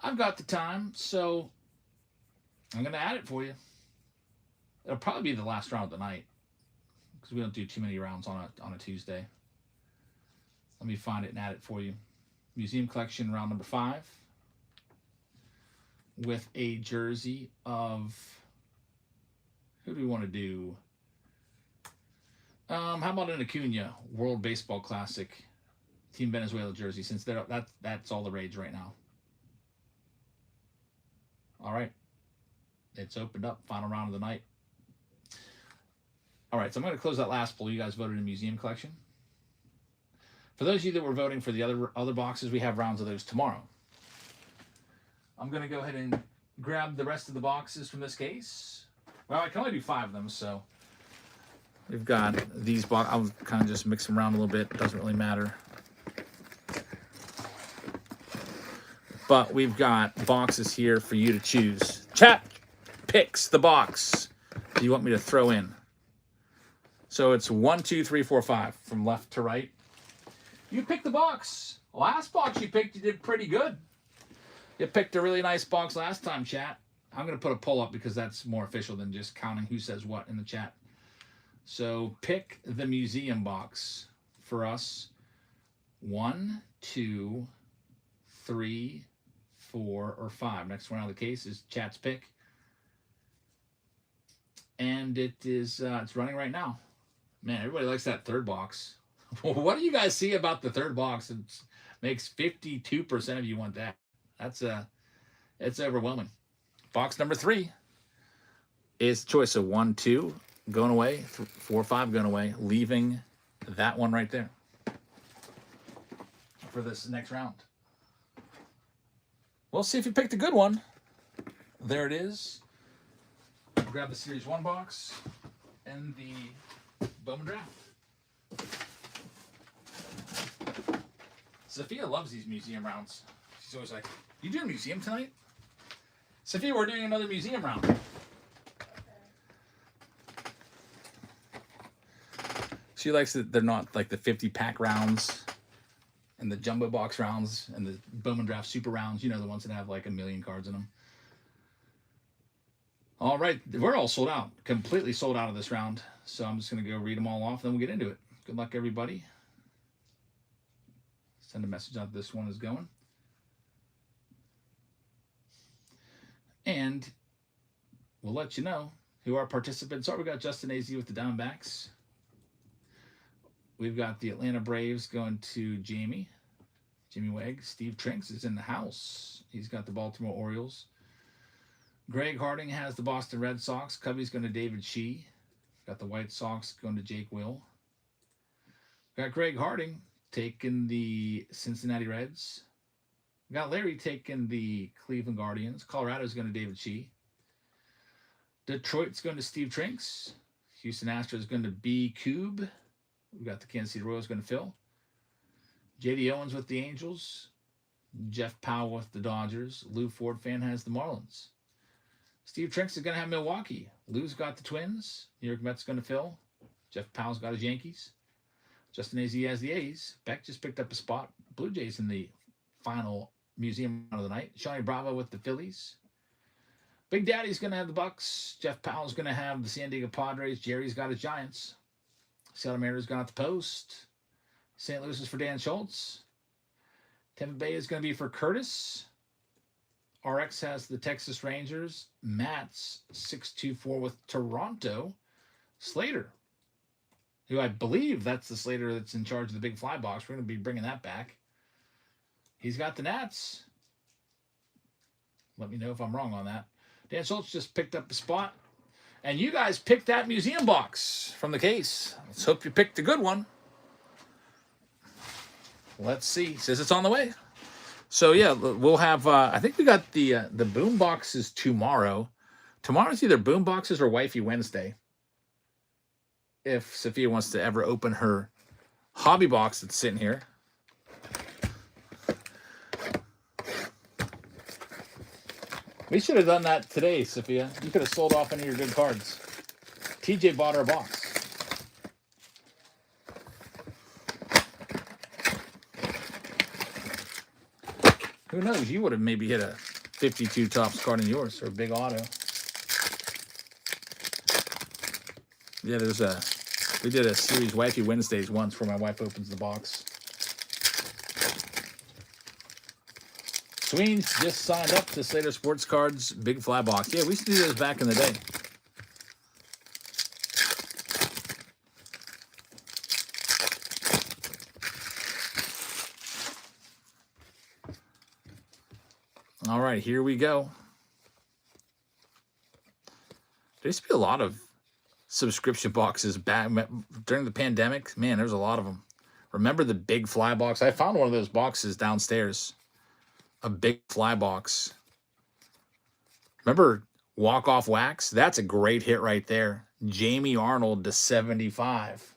I've got the time, so I'm going to add it for you. It'll probably be the last round of the night, because we don't do too many rounds on a Tuesday. Let me find it and add it for you. Museum Collection round number 5 with a jersey of, who do we want to do? How about an Acuna World Baseball Classic Team Venezuela jersey, since that's all the rage right now. All right. It's opened up. Final round of the night. All right, so I'm going to close that last poll. You guys voted in Museum Collection. For those of you that were voting for the other boxes, we have rounds of those tomorrow. I'm going to go ahead and grab the rest of the boxes from this case. Well, I can only do 5 of them, so we've got these boxes. I'll kind of just mix them around a little bit. It doesn't really matter. But we've got boxes here for you to choose. Chat picks the box do you want me to throw in. So it's 1, 2, 3, 4, 5 from left to right. You picked the box. Last box you picked, you did pretty good. You picked a really nice box last time, chat. I'm going to put a poll up because that's more official than just counting who says what in the chat. So pick the museum box for us. 1, 2, 3, 4, or 5. Next one out of the case is chat's pick. And it is it's running right now. Man, everybody likes that third box. What do you guys see about the third box? It makes 52% of you want that. It's overwhelming. Box number 3 is choice of 1, 2 going away, 4, 5 going away, leaving that one right there for this next round. We'll see if you picked a good one. There it is. Grab the Series 1 box and the Bowman Draft. Sophia loves these museum rounds. She's always like, "You doing a museum tonight?" Sophia, we're doing another museum round. She likes that they're not like the 50-pack rounds and the jumbo box rounds and the Bowman Draft super rounds. You know, the ones that have like 1,000,000 cards in them. All right, we're all sold out. Completely sold out of this round. So I'm just going to go read them all off, then we'll get into it. Good luck, everybody. Send a message out this one is going. And we'll let you know who our participants are. We got Justin AZ with the Diamondbacks. We've got the Atlanta Braves going to Jimmy Wegg. Steve Trinks is in the house. He's got the Baltimore Orioles. Greg Harding has the Boston Red Sox. Cubby's going to David Shee. Got the White Sox going to Jake Will. Got Greg Harding taking the Cincinnati Reds. We got Larry taking the Cleveland Guardians. Colorado's going to David Shee. Detroit's going to Steve Trinks. Houston Astros going to B. Cube. We got the Kansas City Royals going to Phil. J.D. Owens with the Angels. Jeff Powell with the Dodgers. Lou Ford fan has the Marlins. Steve Trinks is going to have Milwaukee. Lou's got the Twins. New York Mets going to Phil. Jeff Powell's got his Yankees. Justin AZ has the A's. Beck just picked up a spot. Blue Jays in the final museum of the night. Shawnee Bravo with the Phillies. Big Daddy's going to have the Bucks. Jeff Powell's going to have the San Diego Padres. Jerry's got his Giants. Seattle Mariners got the Post. St. Louis is for Dan Schultz. Tampa Bay is going to be for Curtis. RX has the Texas Rangers. Matt's 624 with Toronto. Slater, who I believe that's the Slater that's in charge of the big fly box. We're going to be bringing that back. He's got the Nats. Let me know if I'm wrong on that. Dan Schultz just picked up a spot. And you guys picked that museum box from the case. Let's hope you picked a good one. Let's see. Says it's on the way. So, yeah, we'll have, I think we got the boom boxes tomorrow. Tomorrow's either boom boxes or Wifey Wednesday. If Sophia wants to ever open her hobby box that's sitting here. We should have done that today, Sophia. You could have sold off any of your good cards. TJ bought our box. Who knows? You would have maybe hit a 52 tops card in yours or a big auto. Yeah, we did a series Wifey Wednesdays once where my wife opens the box. Sweeney just signed up to Slater Sports Cards Big Fly Box. Yeah, we used to do those back in the day. All right, here we go. There used to be a lot of subscription boxes back during the pandemic. Man, there's a lot of them. Remember the big fly box? I found one of those boxes downstairs. A big fly box. Remember Walk Off Wax? That's a great hit right there. Jamie Arnold to 75.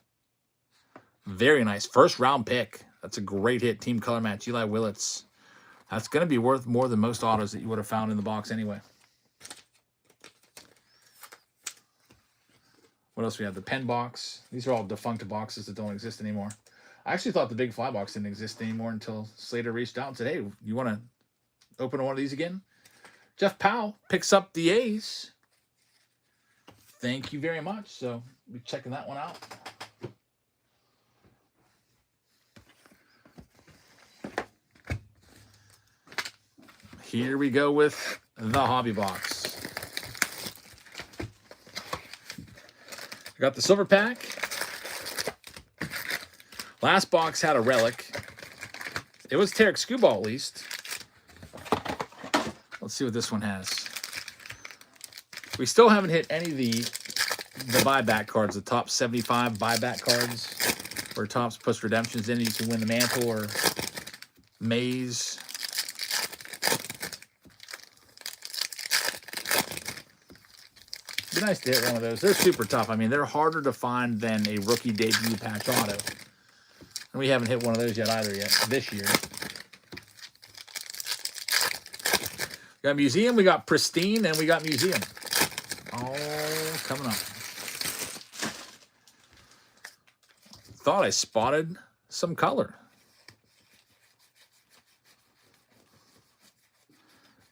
Very nice. First round pick. That's a great hit. Team color match. Eli Willits. That's going to be worth more than most autos that you would have found in the box anyway. What else we have? The pen box. These are all defunct boxes that don't exist anymore. I actually thought the big fly box didn't exist anymore until Slater reached out and said, hey, you want to open one of these again? Jeff Powell picks up the A's. Thank you very much. So we'll be checking that one out. Here we go with the hobby box. I got the silver pack. Last box had a relic. It was Tarek Skubal at least. Let's see what this one has. We still haven't hit any of the buyback cards, the top 75 buyback cards, where Topps puts redemptions in. You can win the mantle or maze. It'd be nice to hit one of those. They're super tough. I mean, they're harder to find than a rookie debut patch auto. And we haven't hit one of those yet either this year. We got Museum, we got Pristine, and we got Museum. All coming up. Thought I spotted some color.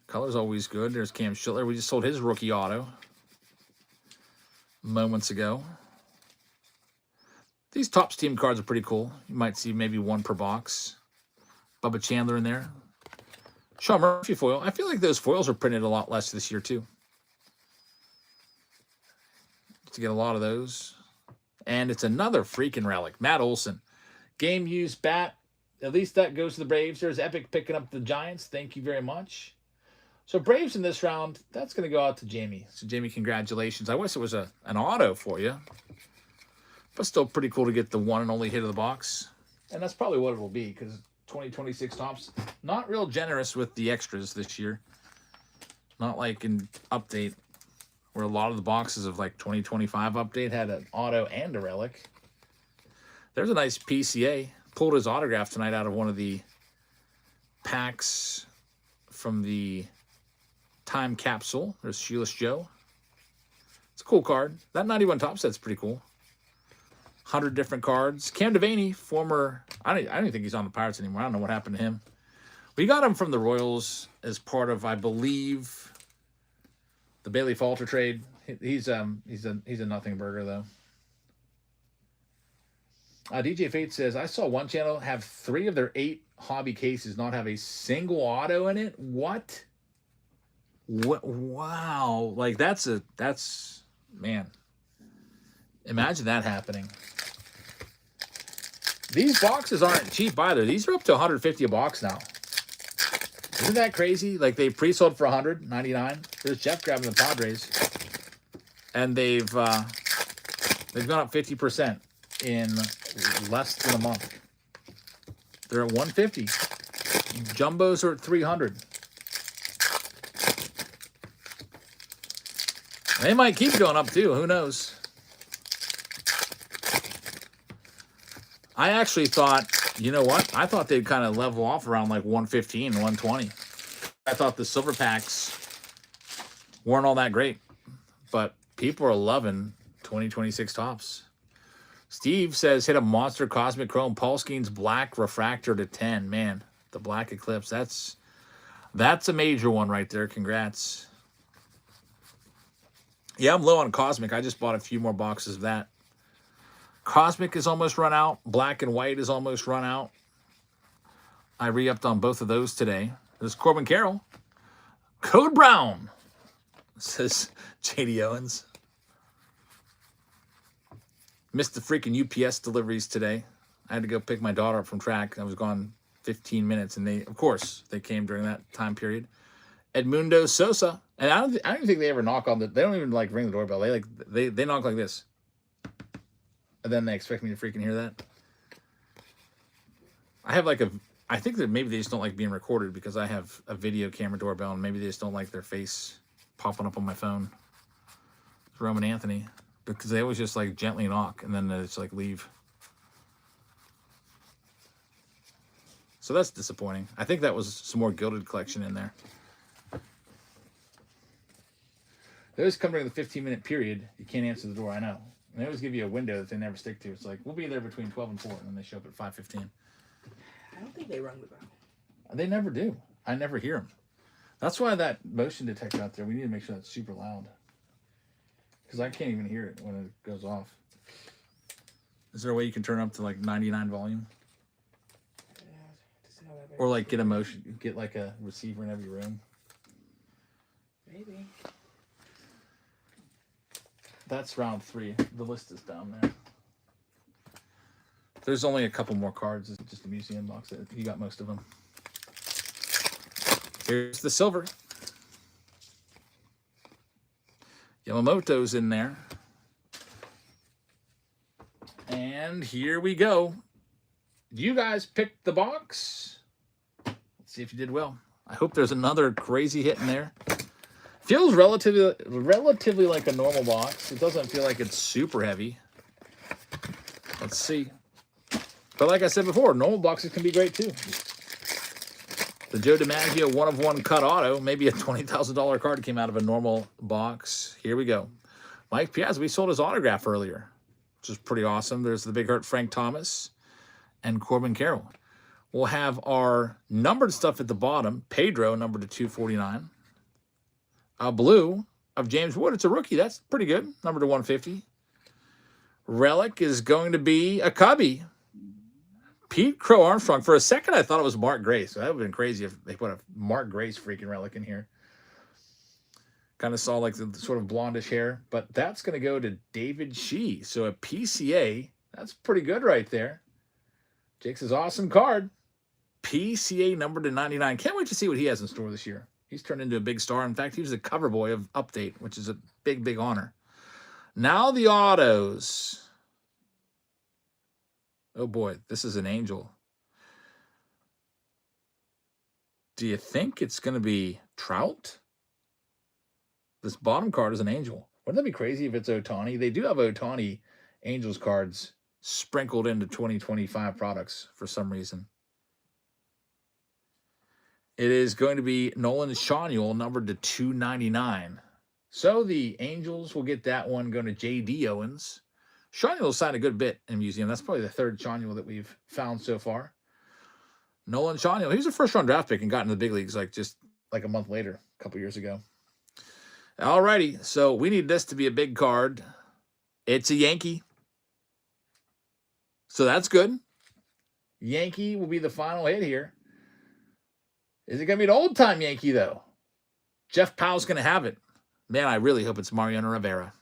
Color's always good. There's Cam Schiller. We just sold his rookie auto moments ago. These Topps team cards are pretty cool. You might see maybe one per box. Bubba Chandler in there. Sean Murphy foil. I feel like those foils are printed a lot less this year too. To get a lot of those. And it's another freaking relic. Matt Olson. Game used bat. At least that goes to the Braves. There's Epic picking up the Giants. Thank you very much. So Braves in this round, that's going to go out to Jamie. So Jamie, congratulations. I wish it was an auto for you. But still pretty cool to get the one and only hit of the box. And that's probably what it will be because 2026 Topps, not real generous with the extras this year. Not like in Update, where a lot of the boxes of like 2025 Update had an auto and a relic. There's a nice PCA. Pulled his autograph tonight out of one of the packs from the time capsule. There's Shoeless Joe. It's a cool card. That 91 top set's pretty cool. 100 different cards. Cam Devaney, former... I don't even think he's on the Pirates anymore. I don't know what happened to him. We got him from the Royals as part of, I believe, the Bailey Falter trade. He's a nothing burger, though. DJ Fate says, I saw one channel have 3 of their 8 hobby cases not have a single auto in it. What? Wow. Like, that's, man. Imagine that happening. These boxes aren't cheap either. These are up to $150 a box now. Isn't that crazy? Like, they pre-sold for $199. There's Jeff grabbing the Padres. And they've gone up 50% in less than a month. They're at $150. Jumbos are at $300. They might keep going up too. Who knows? I actually thought, you know what? I thought they'd kind of level off around like 115, 120. I thought the silver packs weren't all that great. But people are loving 2026 Topps. Steve says, hit a monster Cosmic Chrome Paul Skeens Black Refractor to 10. Man, the Black Eclipse. That's That's a major one right there. Congrats. Yeah, I'm low on Cosmic. I just bought a few more boxes of that. Cosmic is almost run out. Black and White is almost run out. I re-upped on both of those today. There's Corbin Carroll. Code Brown, says J.D. Owens. Missed the freaking UPS deliveries today. I had to go pick my daughter up from track. I was gone 15 minutes, and of course, they came during that time period. Edmundo Sosa, and I don't even think they ever knock on the. They don't even like ring the doorbell. They knock like this, and then they expect me to freaking hear that. I have like I think that maybe they just don't like being recorded because I have a video camera doorbell, and maybe they just don't like their face popping up on my phone. It's Roman Anthony, because they always just like gently knock, and then it's like leave. So that's disappointing. I think that was some more Gilded Collection in there. They always come during the 15-minute period. You can't answer the door, I know. And they always give you a window that they never stick to. It's like, we'll be there between 12 and 4, and then they show up at 5:15.
I don't think they rung the bell.
They never do. I never hear them. That's why that motion detector out there, we need to make sure that's super loud. Because I can't even hear it when it goes off. Is there a way you can turn it up to like 99 volume? Or like get like a receiver in every room?
Maybe.
That's round 3. The list is down there. There's only a couple more cards. It's just a museum box. You got most of them. Here's the silver. Yamamoto's in there. And here we go. You guys picked the box. Let's see if you did well. I hope there's another crazy hit in there. Feels relatively like a normal box. It doesn't feel like it's super heavy. Let's see. But like I said before, normal boxes can be great too. The Joe DiMaggio 1/1 cut auto, maybe a $20,000 card came out of a normal box. Here we go. Mike Piazza, we sold his autograph earlier, which is pretty awesome. There's the Big Hurt Frank Thomas and Corbin Carroll. We'll have our numbered stuff at the bottom. Pedro, numbered to 249. A blue of James Wood. It's a rookie. That's pretty good. Numbered to 150. Relic is going to be a Cubby. Pete Crow Armstrong. For a second, I thought it was Mark Grace. So that would have been crazy if they put a Mark Grace freaking relic in here. Kind of saw like the sort of blondish hair. But that's going to go to David Shee. So a PCA. That's pretty good right there. Jake's awesome card. PCA numbered to 99. Can't wait to see what he has in store this year. He's turned into a big star. In fact, he was the cover boy of Update, which is a big, big honor. Now the autos. Oh, boy, this is an angel. Do you think it's going to be Trout? This bottom card is an angel. Wouldn't that be crazy if it's Ohtani? They do have Ohtani Angels cards sprinkled into 2025 products for some reason. It is going to be Nolan Shawnul, numbered to 299. So the Angels will get that one going to J.D. Owens. Shawnul signed a good bit in museum. That's probably the third Shawnul that we've found so far. Nolan Shawnul. He was a first-round draft pick and got into the big leagues just a month later, a couple years ago. All righty. So we need this to be a big card. It's a Yankee. So that's good. Yankee will be the final hit here. Is it going to be an old-time Yankee, though? Jeff Powell's going to have it. Man, I really hope it's Mariano Rivera.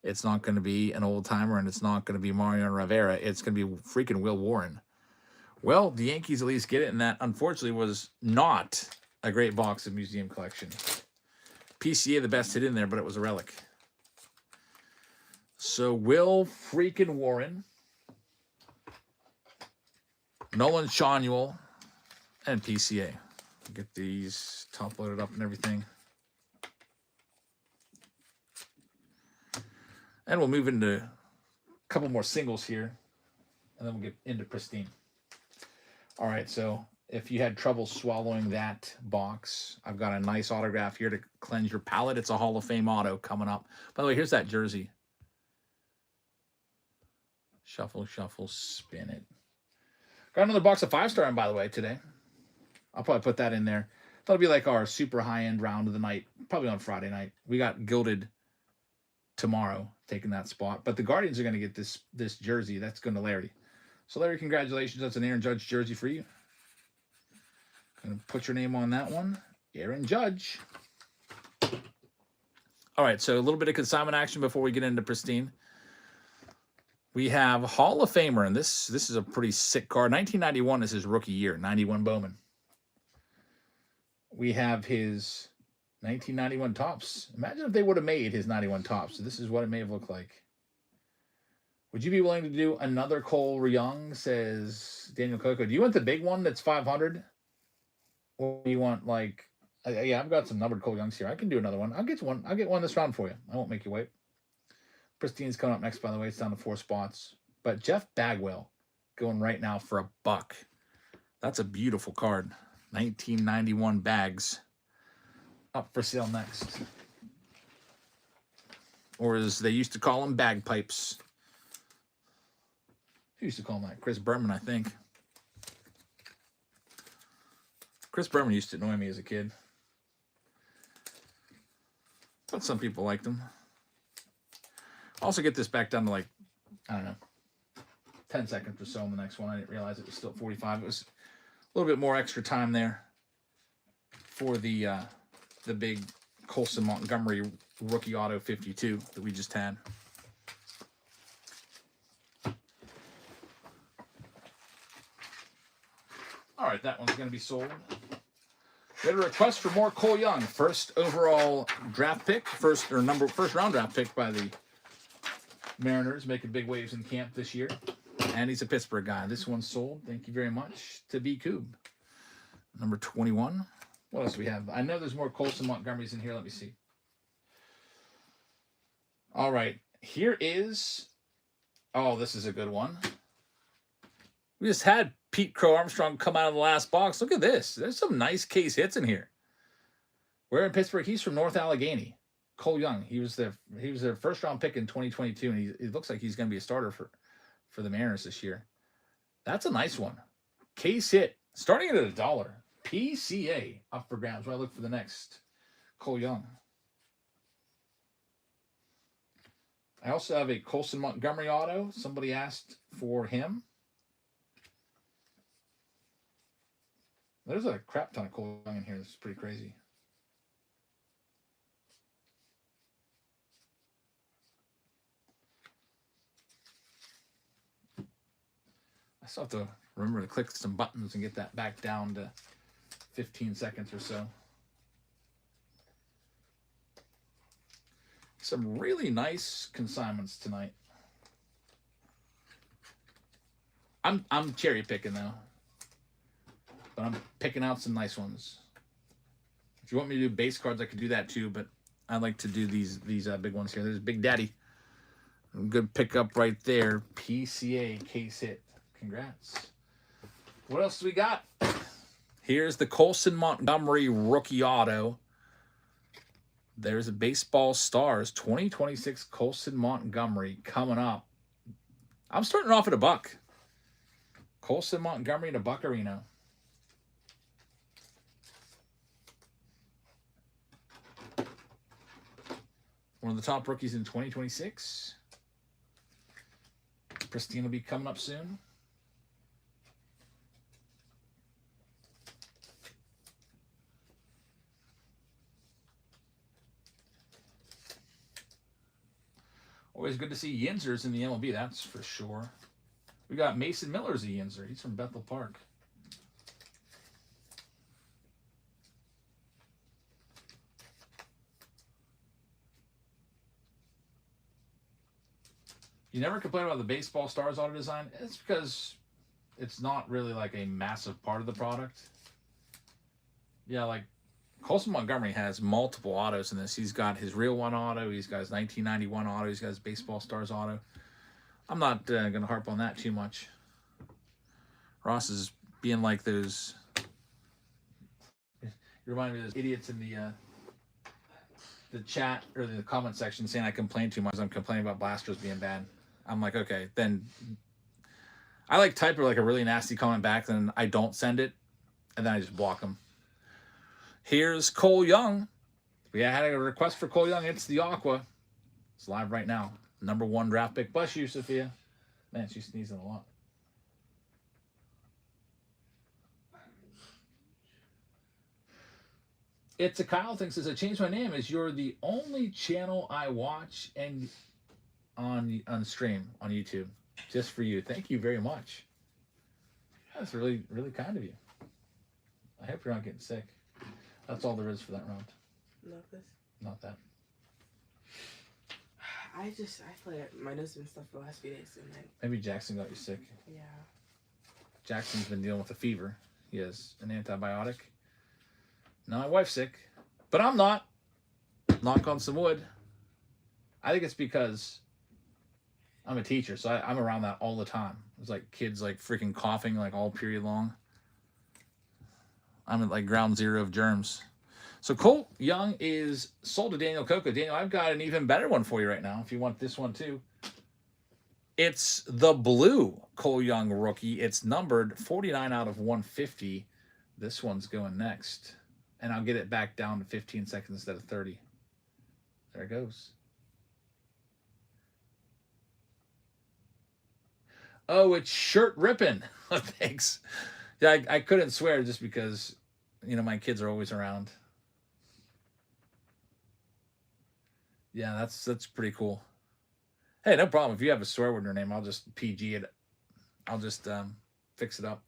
It's not going to be an old-timer, and it's not going to be Mariano Rivera. It's going to be freaking Will Warren. Well, the Yankees at least get it, and that, unfortunately, was not a great box of museum collection. PCA, the best hit in there, but it was a relic. So, Will freaking Warren. Nolan Shawnul. And PCA. Get these top loaded up and everything. And we'll move into a couple more singles here. And then we'll get into Pristine. All right, so if you had trouble swallowing that box, I've got a nice autograph here to cleanse your palate. It's a Hall of Fame auto coming up. By the way, here's that jersey. Shuffle, shuffle, spin it. Got another box of 5-star in, by the way, today. I'll probably put that in there. That'll be like our super high-end round of the night, probably on Friday night. We got Gilded tomorrow, taking that spot. But the Guardians are going to get this jersey. That's going to Larry. So, Larry, congratulations. That's an Aaron Judge jersey for you. Going to put your name on that one. Aaron Judge. All right, so a little bit of consignment action before we get into Pristine. We have Hall of Famer, and this is a pretty sick card. 1991 is his rookie year, 91 Bowman. We have his 1991 Topps. Imagine if they would have made his 91 Topps. So this is what it may have looked like. Would you be willing to do another Cole Young, says Daniel Coco. Do you want the big one that's 500? Or do you want like, yeah, I've got some numbered Cole Youngs here. I can do another one. I'll get one this round for you. I won't make you wait. Pristine's coming up next, by the way. It's down to 4 spots. But Jeff Bagwell going right now for $1. That's a beautiful card. 1991 bags up for sale next. Or as they used to call them, bagpipes. Who used to call them that? Chris Berman, I think. Chris Berman used to annoy me as a kid. But some people liked him. Also get this back down to like, I don't know, 10 seconds or so on the next one. I didn't realize it was still 45. It was a little bit more extra time there for the big Colson Montgomery rookie auto 52 that we just had. All right, that one's going to be sold. We had a request for more Cole Young, first overall draft pick, first round draft pick by the Mariners, making big waves in camp this year. And he's a Pittsburgh guy. This one's sold. Thank you very much to B. Coob. Number 21. What else do we have? I know there's more Colson Montgomerys in here. Let me see. All right. Here is... Oh, this is a good one. We just had Pete Crow Armstrong come out of the last box. Look at this. There's some nice case hits in here. We're in Pittsburgh. He's from North Allegheny. Cole Young. He was their first round pick in 2022, and it looks like he's going to be a starter for the Mariners this year. That's a nice one. Case hit. Starting at $1. PCA up for grabs. While I look for the next Cole Young. I also have a Colson Montgomery auto. Somebody asked for him. There's a crap ton of Cole Young in here. This is pretty crazy. I still have to remember to click some buttons and get that back down to 15 seconds or so. Some really nice consignments tonight. I'm cherry picking though, but I'm picking out some nice ones. If you want me to do base cards, I could do that too, but I like to do these big ones here. There's Big Daddy. Good pickup right there. PCA case hit. Congrats. What else do we got? Here's the Colson Montgomery rookie auto. There's a Baseball Stars 2026 Colson Montgomery coming up. I'm starting off at $1. Colson Montgomery and a Buccarino. One of the top rookies in 2026. Pristine will be coming up soon. Always good to see Yinzers in the MLB, that's for sure. We got Mason Miller's a Yinzer. He's from Bethel Park. You never complain about the Baseball Stars auto design? It's because it's not really like a massive part of the product. Yeah, like Colson Montgomery has multiple autos in this. He's got his real one auto. He's got his 1991 auto. He's got his Baseball Stars auto. I'm not going to harp on that too much. Ross is being like those... You remind me of those idiots in the chat or the comment section saying I complain too much. I'm complaining about blasters being bad. I'm like, okay, then I like type like a really nasty comment back, then I don't send it. and then I just block them. Here's Cole Young. We had a request for Cole Young. It's the Aqua. It's live right now. #1 draft pick. Bless you, Sophia. Man, she's sneezing a lot. It's a Kyle thing. Says I changed my name as you're the only channel I watch and on stream on YouTube. Just for you. Thank you very much. That's really, really kind of you. I hope you're not getting sick. That's all there is for that round.
Not this.
Not that.
I feel like my nose has been stuffed for the last few days. And
Maybe Jackson got you sick.
yeah.
Jackson's been dealing with a fever. He has an antibiotic. Now my wife's sick, but I'm not. Knock on some wood. I think it's because I'm a teacher, so I'm around that all the time. It's like kids like freaking coughing like all period long. I'm at like ground zero of germs. So Cole Young is sold to Daniel Coco. Daniel, I've got an even better one for you right now if you want this one too. It's the blue Cole Young rookie. It's numbered 49 out of 150. This one's going next. And I'll get it back down to 15 seconds instead of 30. There it goes. Oh, it's shirt ripping. Thanks. Yeah, I couldn't swear just because, you know, my kids are always around. Yeah, that's pretty cool. Hey, no problem. If you have a swear word in your name, I'll just PG it. I'll just fix it up.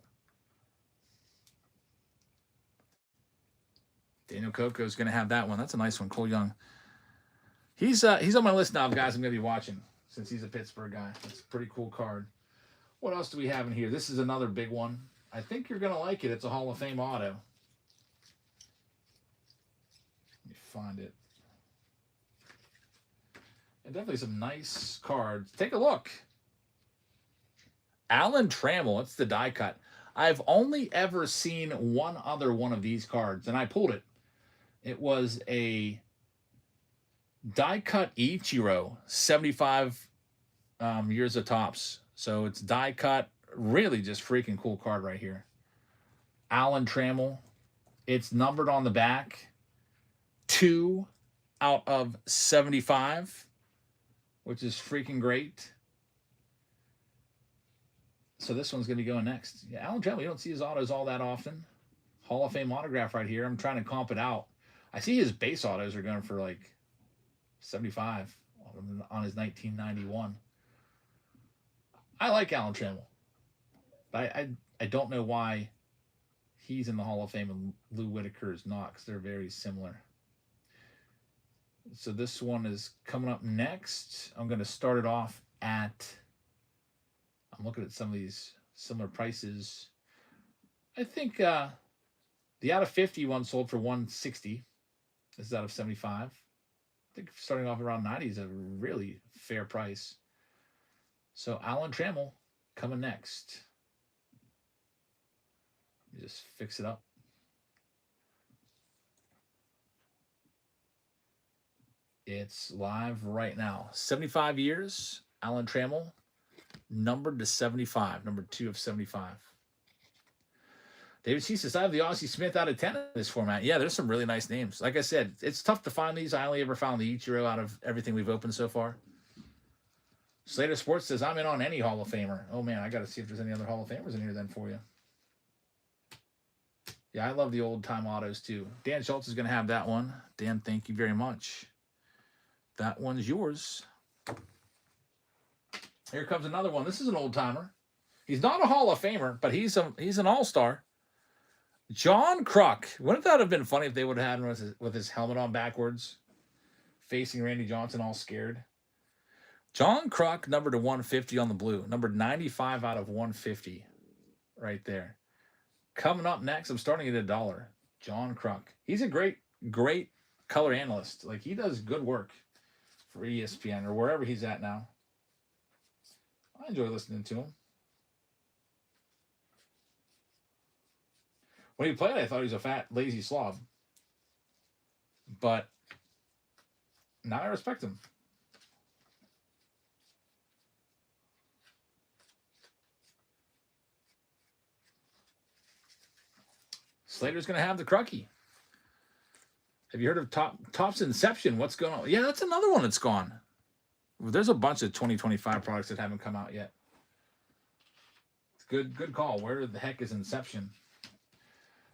Daniel Coco is going to have that one. That's a nice one. Cole Young. He's on my list now of guys I'm going to be watching since he's a Pittsburgh guy. That's a pretty cool card. What else do we have in here? This is another big one. I think you're going to like it. It's a Hall of Fame auto. Let me find it. And definitely some nice cards. Take a look. Alan Trammell. It's the die cut. I've only ever seen one other one of these cards, and I pulled it. It was a die cut Ichiro, 75 years of tops. So it's die cut. Really just freaking cool card right here. Alan Trammell. It's numbered on the back. 2 out of 75, which is freaking great. So this one's going to be going next. Yeah, Alan Trammell, you don't see his autos all that often. Hall of Fame autograph right here. I'm trying to comp it out. I see his base autos are going for like 75 on his 1991. I like Alan Trammell. But I don't know why he's in the Hall of Fame and Lou Whitaker is not, because they're very similar. So this one is coming up next. I'm going to start it off at... I'm looking at some of these similar prices. I think the out of 50 one sold for $160. This is out of 75. I think starting off around 90 is a really fair price. So Alan Trammell coming next. Let me just fix it up. It's live right now. 75 years, Alan Trammell. Numbered to 75, number 2 of 75. David C says, I have the Ozzie Smith out of 10 in this format. Yeah, there's some really nice names. Like I said, it's tough to find these. I only ever found the Ichiro out of everything we've opened so far. Slater Sports says, I'm in on any Hall of Famer. Oh, man, I got to see if there's any other Hall of Famers in here then for you. Yeah, I love the old-time autos, too. Dan Schultz is going to have that one. Dan, thank you very much. That one's yours. Here comes another one. This is an old-timer. He's not a Hall of Famer, but he's an all-star. John Kruk. Wouldn't that have been funny if they would have had him with his helmet on backwards, facing Randy Johnson all scared? John Kruk, numbered to 150 on the blue. Numbered 95 out of 150 right there. Coming up next, I'm starting at $1. John Kruk. He's a great color analyst. Like, he does good work for ESPN or wherever he's at now. I enjoy listening to him. When he played, I thought he was a fat, lazy slob. But now I respect him. Slater's going to have the Crucky. Have you heard of Topps Inception? What's going on? Yeah, that's another one that's gone. There's a bunch of 2025 products that haven't come out yet. Good call. Where the heck is Inception?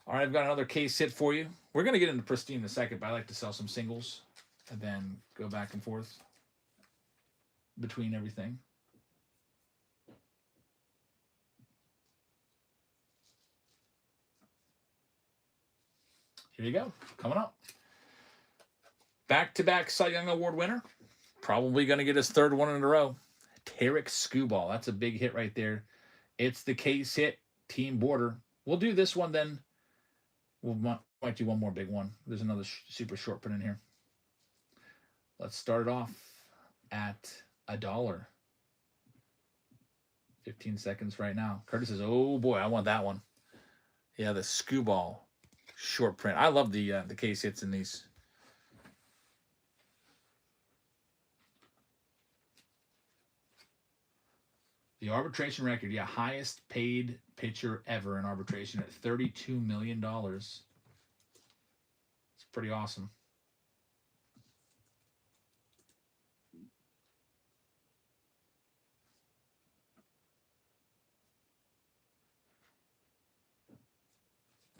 All right, I've got another case hit for you. We're going to get into Pristine in a second, but I like to sell some singles and then go back and forth between everything. Here you go. Coming up. Back-to-back Cy Young Award winner. Probably going to get his third one in a row. Tarek Skubal. That's a big hit right there. It's the case hit. Team Border. We'll do this one then. We might do one more big one. There's another super short print in here. Let's start it off at $1. 15 seconds right now. Curtis says, oh boy, I want that one. Yeah, the Skubal short print. I love the case hits in these. The arbitration record, yeah, highest paid pitcher ever in arbitration at $32 million. It's pretty awesome.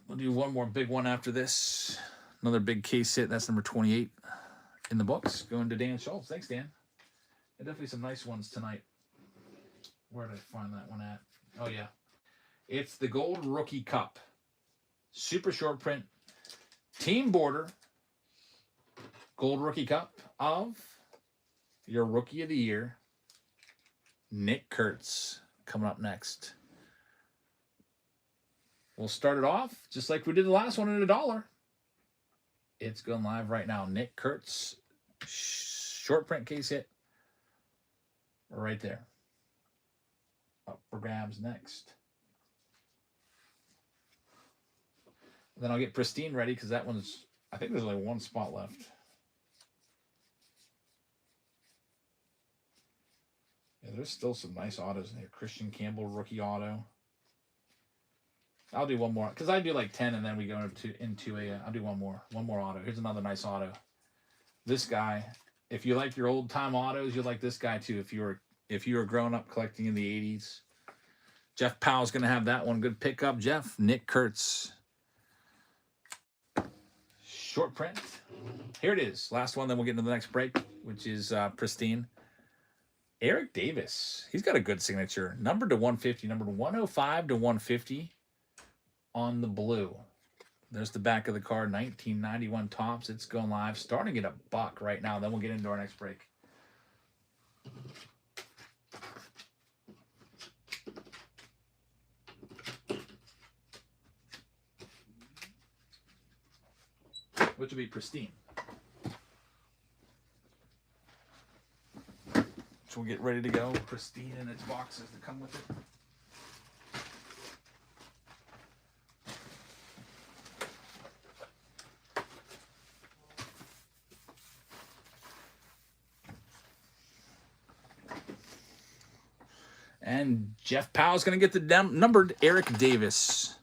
We'll do one more big one after this. Another big case hit. That's number 28 in the books. Going to Dan Schultz. Thanks, Dan. And definitely some nice ones tonight. Where did I find that one at? Oh, yeah. It's the Gold Rookie Cup. Super short print. Team Border. Gold Rookie Cup of your Rookie of the Year, Nick Kurtz, coming up next. We'll start it off just like we did the last one at $1. It's going live right now. Nick Kurtz, short print case hit. Right there. Up for grabs next. And then I'll get Pristine ready because that one's, I think there's only one spot left. Yeah, there's still some nice autos in there. Christian Campbell rookie auto. I'll do one more because I do like 10 and then we go into a. I'll do one more auto. Here's another nice auto. This guy, if you like your old time autos, you'll like this guy too. If you were growing up collecting in the 80s, Jeff Powell's gonna have that one. Good pickup, Jeff. Nick Kurtz. Short print. Here it is. Last one, then we'll get into the next break, which is Pristine. Eric Davis. He's got a good signature. Numbered to 150. Numbered 105 to 150 on the blue. There's the back of the card. 1991 Topps. It's going live. Starting at $1 right now. Then we'll get into our next break. Which will be Pristine. So we'll get ready to go. Pristine and its boxes that come with it. And Jeff Powell's going to get the numbered Eric Davis.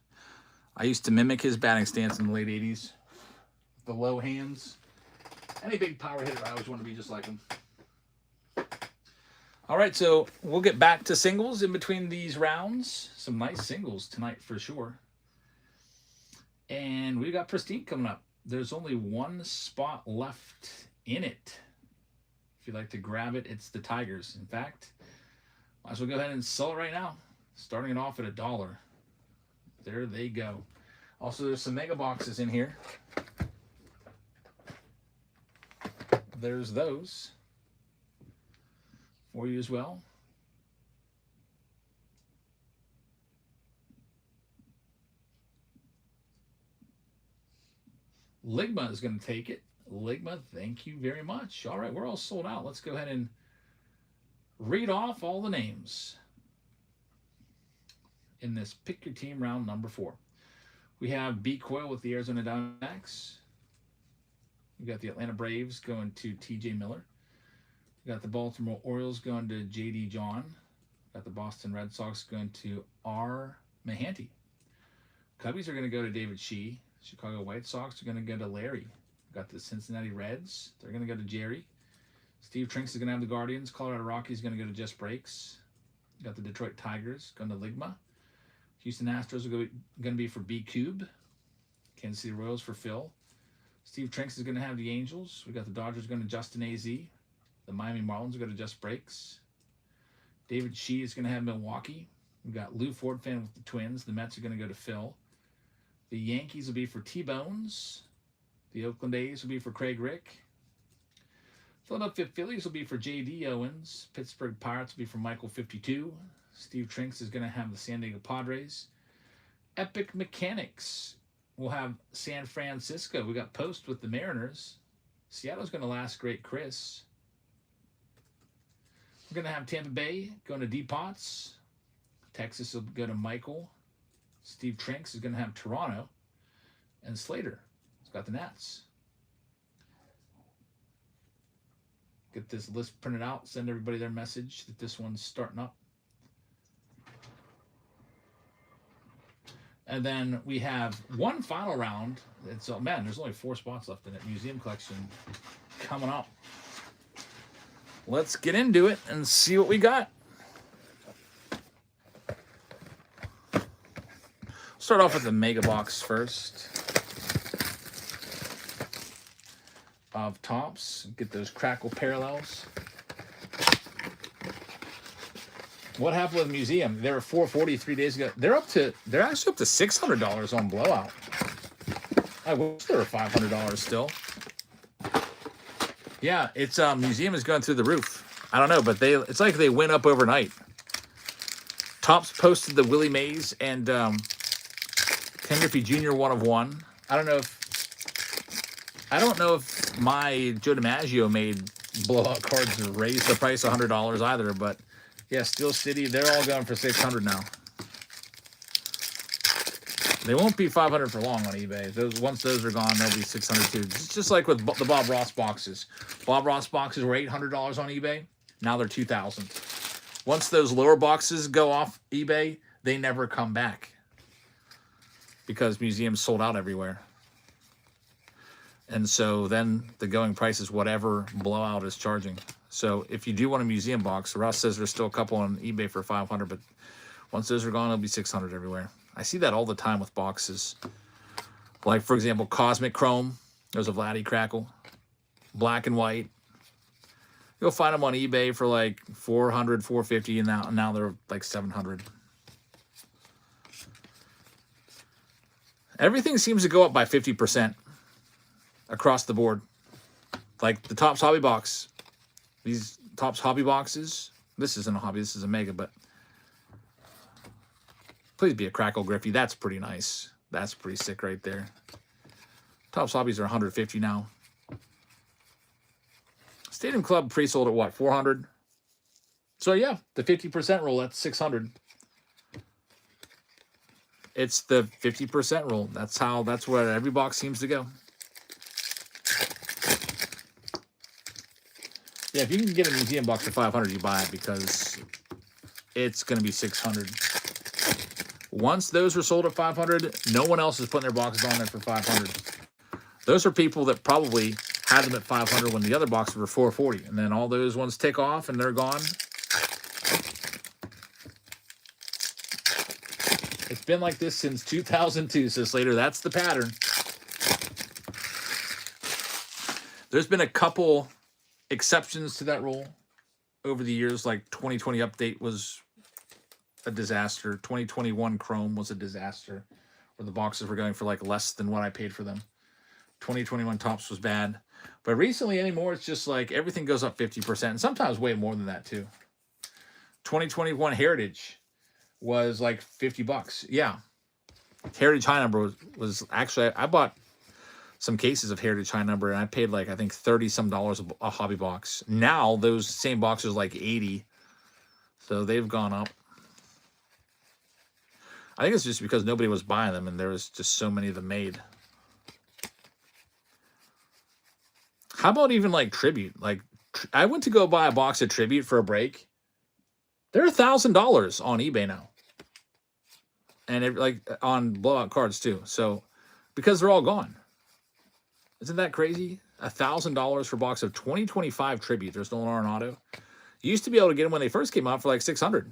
I used to mimic his batting stance in the late 80s. The low hands. Any big power hitter, I always want to be just like him. All right, so we'll get back to singles in between these rounds. Some nice singles tonight for sure. And we got Pristine coming up. There's only one spot left in it. If you'd like to grab it, it's the Tigers. In fact, might as well go ahead and sell it right now. Starting it off at $1. There they go. Also, there's some mega boxes in here. There's those for you as well. Ligma is going to take it. Ligma, thank you very much. All right, we're all sold out. Let's go ahead and read off all the names in this Pick Your Team round number 4. We have B. Coyle with the Arizona Diamondbacks. We got the Atlanta Braves going to T.J. Miller. We got the Baltimore Orioles going to J.D. John. Got the Boston Red Sox going to R. Mahanti. Cubbies are going to go to David Shee. Chicago White Sox are going to go to Larry. Got the Cincinnati Reds. They're going to go to Jerry. Steve Trinks is going to have the Guardians. Colorado Rockies is going to go to Just Breaks. Got the Detroit Tigers going to Ligma. Houston Astros are going to be for B Cube. Kansas City Royals for Phil. Steve Trinks is going to have the Angels. We got the Dodgers going to Justin AZ. The Miami Marlins are going to Just Breaks. David Shee is going to have Milwaukee. We got Lou Ford fan with the Twins. The Mets are going to go to Phil. The Yankees will be for T-Bones. The Oakland A's will be for Craig Rick. Philadelphia Phillies will be for J.D. Owens. Pittsburgh Pirates will be for Michael 52. Steve Trinks is going to have the San Diego Padres. Epic Mechanics will have San Francisco. We got Post with the Mariners. Seattle's going to Last Great Chris. We're going to have Tampa Bay going to D. Potts. Texas will go to Michael. Steve Trinks is going to have Toronto. And Slater has got the Nats. Get this list printed out. Send everybody their message that this one's starting up. And then we have one final round. It's, oh man, there's only 4 spots left in it. Museum collection coming up. Let's get into it and see what we got. Start off with the mega box first. Of Topps. Get those crackle parallels. What happened with Museum? They were $440 3 days ago. They're actually up to $600 on blowout. I wish they were $500 still. Yeah, it's Museum is going through the roof. I don't know, but it's like they went up overnight. Topps posted the Willie Mays and Ken Griffey Jr. 1 of 1. I don't know if my Joe DiMaggio made blowout cards raise the price $100 either, but yeah, Steel City, they're all going for $600 now. They won't be $500 for long on eBay. Once those are gone, they'll be $600 too. It's just like with the Bob Ross boxes. Bob Ross boxes were $800 on eBay. Now they're $2,000. Once those lower boxes go off eBay, they never come back because museums sold out everywhere. And so then the going price is whatever blowout is charging. So if you do want a museum box, Ross says there's still a couple on eBay for $500, but once those are gone, it'll be $600 everywhere. I see that all the time with boxes. Like, for example, Cosmic Chrome. There's a Vladdy Crackle. Black and white. You'll find them on eBay for like $400, $450, and now they're like $700. Everything seems to go up by 50%. Across the board. Like the Topps Hobby Box. These Topps Hobby Boxes. This isn't a hobby, this is a mega, but please be a Crackle Griffey. That's pretty nice. That's pretty sick right there. Topps Hobbies are $150 now. Stadium Club pre-sold at what, $400? So yeah, the 50% rule, that's $600. It's the 50% rule. That's where every box seems to go. Yeah, if you can get a museum box for $500, you buy it because it's going to be $600. Once those are sold at $500, no one else is putting their boxes on there for $500. Those are people that probably had them at $500 when the other boxes were $440, and then all those ones tick off and they're gone. It's been like this since 2002, so Slater, that's the pattern. There's been a couple exceptions to that rule over the years, like 2020 Update was a disaster. 2021 Chrome was a disaster, where the boxes were going for like less than what I paid for them. 2021 Topps was bad. But recently anymore, it's just like everything goes up 50%, and sometimes way more than that too. 2021 Heritage was like $50. Yeah. Heritage High Number was actually, I bought some cases of Heritage High Number, and I paid like, I think $30-some a hobby box. Now those same boxes are like $80. So they've gone up. I think it's just because nobody was buying them and there was just so many of them made. How about even like Tribute? Like, I went to go buy a box of Tribute for a break. They're $1,000 on eBay now. and like on blowout cards too. So because they're all gone. Isn't that crazy? $1,000 for a box of 2025 tribute. There's no Nolan Arenado. You used to be able to get them when they first came out for like $600.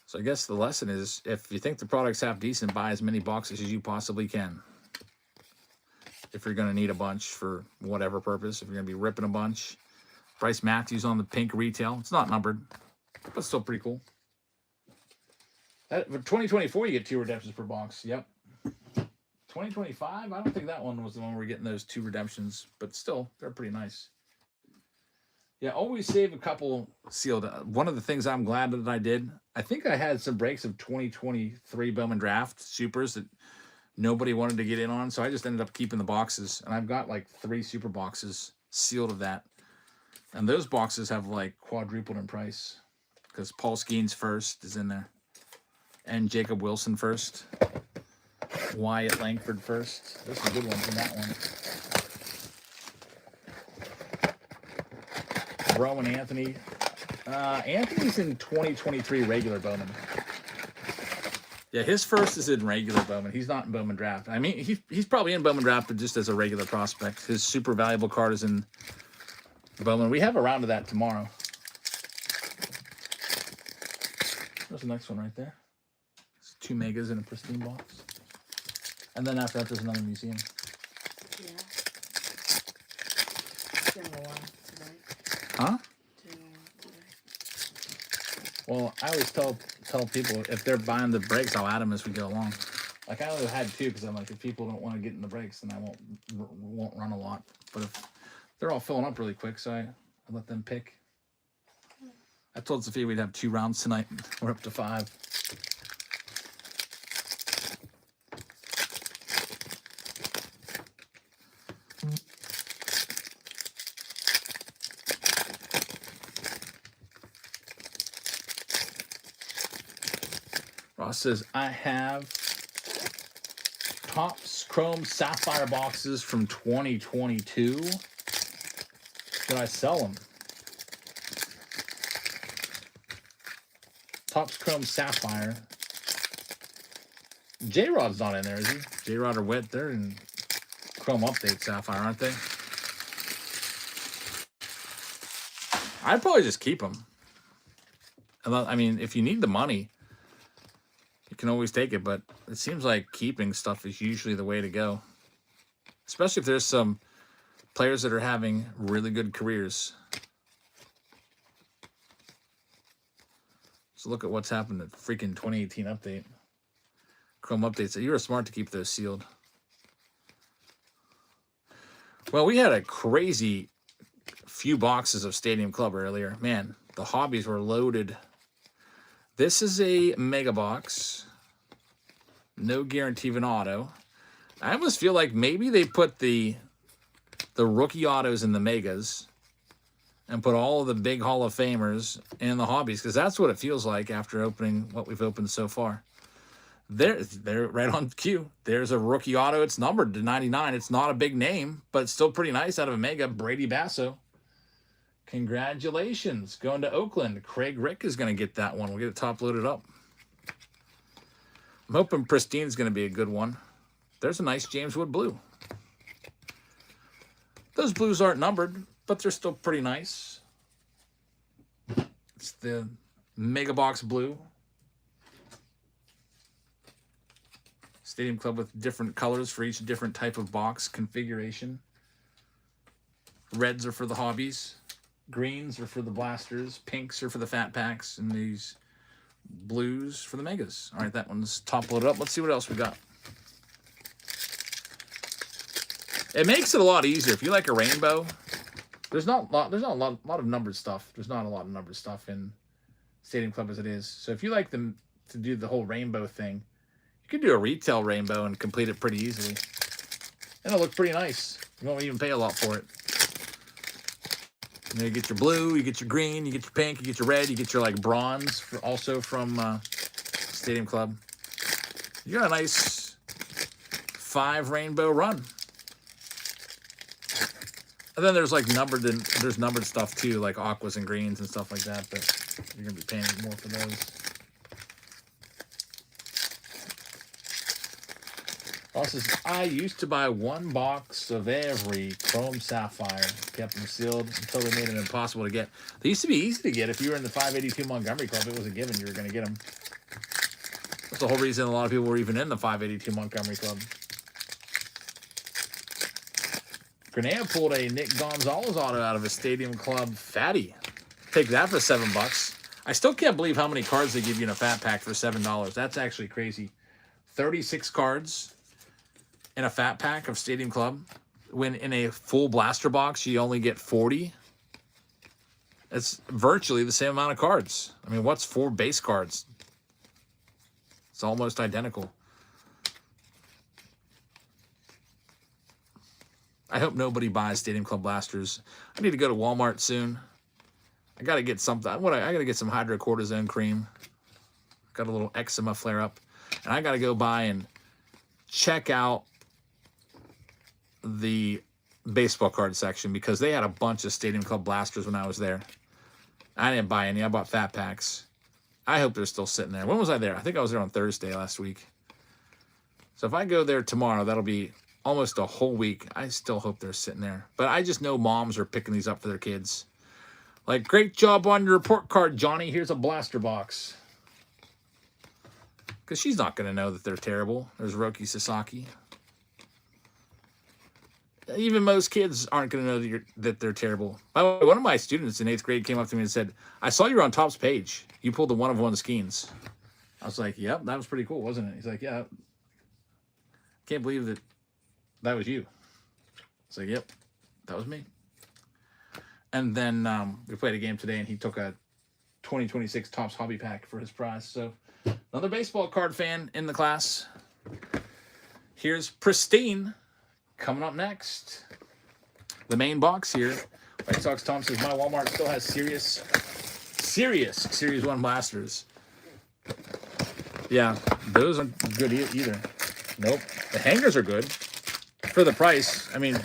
So I guess the lesson is, if you think the product's half decent, buy as many boxes as you possibly can. If you're going to need a bunch for whatever purpose, if you're going to be ripping a bunch. Bryce Matthews on the pink retail. It's not numbered, but still pretty cool. For 2024, you get 2 redemptions per box. Yep. 2025, I don't think that one was the one we're getting those 2 redemptions, but still, they're pretty nice. Yeah, always save a couple sealed. One of the things I'm glad that I did, I think I had some breaks of 2023 Bowman Draft Supers that nobody wanted to get in on, so I just ended up keeping the boxes. And I've got like 3 super boxes sealed of that. And those boxes have like quadrupled in price because Paul Skeens first is in there. And Jacob Wilson first. Wyatt Langford first. There's some good ones in that one. Rowan Anthony. Anthony's in 2023 regular Bowman. Yeah, his first is in regular Bowman. He's not in Bowman Draft. I mean, he's probably in Bowman Draft, but just as a regular prospect. His super valuable card is in Bowman. We have a round of that tomorrow. There's the next one right there. It's 2 megas in a pristine box. And then after that, there's another museum.
Yeah. Similar one today.
Huh?
Similar one today.
Well, I always tell people if they're buying the breaks, I'll add them as we go along. Like I only had 2 because I'm like, if people don't want to get in the breaks, then I won't run a lot. But if they're all filling up really quick, so I let them pick. I told Sophia we'd have 2 rounds tonight. We're up to 5. Ross says, I have Topps Chrome Sapphire boxes from 2022. Should I sell them? Topps Chrome Sapphire. J-Rod's not in there, is he? J-Rod or Witt, they're in Chrome Update Sapphire, aren't they? I'd probably just keep them. I mean, if you need the money, you can always take it, but it seems like keeping stuff is usually the way to go. Especially if there's some players that are having really good careers. So look at what's happened at freaking 2018 update. Chrome updates. So you were smart to keep those sealed. Well, we had a crazy few boxes of Stadium Club earlier. Man, the hobbies were loaded. This is a mega box. No guarantee of an auto. I almost feel like maybe they put the rookie autos in the megas and put all of the big Hall of Famers in the hobbies, because that's what it feels like after opening what we've opened so far. They're right on cue. There's a rookie auto. It's numbered to 99. It's not a big name, but it's still pretty nice out of a mega. Brady Basso. Congratulations. Going to Oakland. Craig Rick is going to get that one. We'll get it top loaded up. I'm hoping Pristine is going to be a good one. There's a nice James Wood blue. Those blues aren't numbered, but they're still pretty nice. It's the Mega Box blue. Stadium Club with different colors for each different type of box configuration. Reds are for the hobbies. Greens are for the blasters. Pinks are for the fat packs. And these blues for the megas. All right, that one's top loaded up. Let's see what else we got. It makes it a lot easier. If you like a rainbow, there's not a lot of numbered stuff. There's not a lot of numbered stuff in Stadium Club as it is. So if you like them to do the whole rainbow thing, you could do a retail rainbow and complete it pretty easily. And it'll look pretty nice. You won't even pay a lot for it. You know, you get your blue, you get your green, you get your pink, you get your red, you get your like bronze, also from Stadium Club. You got a nice 5 rainbow run. And then there's like numbered stuff too, like aquas and greens and stuff like that, but you're gonna be paying more for those. Also, I used to buy 1 box of every chrome sapphire, kept them sealed until they made it impossible to get. They used to be easy to get. If you were in the 582 Montgomery Club, it was a given you were going to get them. That's the whole reason a lot of people were even in the 582 Montgomery Club. Grenada pulled a Nick Gonzalez auto out of a Stadium Club fatty. Take that for $7. I still can't believe how many cards they give you in a fat pack for $7. That's actually crazy. 36 cards in a fat pack of Stadium Club, when in a full blaster box you only get 40. It's virtually the same amount of cards. I mean, what's 4 base cards? It's almost identical. I hope nobody buys Stadium Club blasters. I need to go to Walmart soon. I got to get something. I got to get some hydrocortisone cream. Got a little eczema flare up. And I got to go by and check out the baseball card section, because they had a bunch of Stadium Club blasters when I was there. I didn't buy any. I bought fat packs. I hope they're still sitting there. When was I there? I think I was there on Thursday last week. So if I go there tomorrow, that'll be almost a whole week. I still hope they're sitting there. But I just know moms are picking these up for their kids. Like, great job on your report card, Johnny. Here's a blaster box. Because she's not going to know that they're terrible. There's Roki Sasaki. Even most kids aren't going to know that they're terrible. By the way, one of my students in 8th grade came up to me and said, I saw you were on Topps page. You pulled the 1-of-1 Skeens. I was like, yep, that was pretty cool, wasn't it? He's like, yeah. Can't believe that was you. It's like, yep, that was me. And then we played a game today, and he took a 2026 Topps Hobby Pack for his prize. So another baseball card fan in the class. Here's Pristine coming up next. The main box here. White Sox Tom says, my Walmart still has serious Series 1 blasters. Yeah, those aren't good either. Nope. The hangers are good for the price. I mean,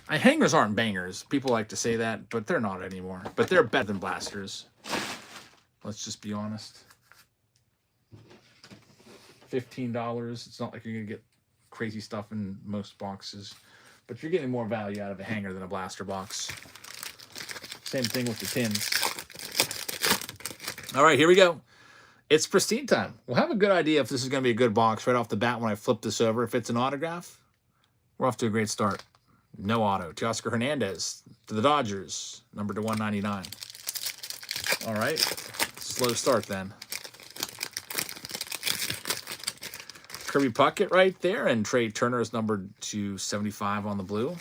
hangers aren't bangers. People like to say that, but they're not anymore. But they're better than blasters. Let's just be honest. $15. It's not like you're going to get crazy stuff in most boxes, but you're getting more value out of a hanger than a blaster box. Same thing with the tins. All right, here we go. It's Pristine time. We'll have a good idea if this is going to be a good box right off the bat when I flip this over. If it's an autograph, we're off to a great start. No auto. Teoscar Hernandez to the Dodgers, number to 199. All right, slow start then. Kirby Puckett right there, and Trey Turner is numbered to 75 on the blue.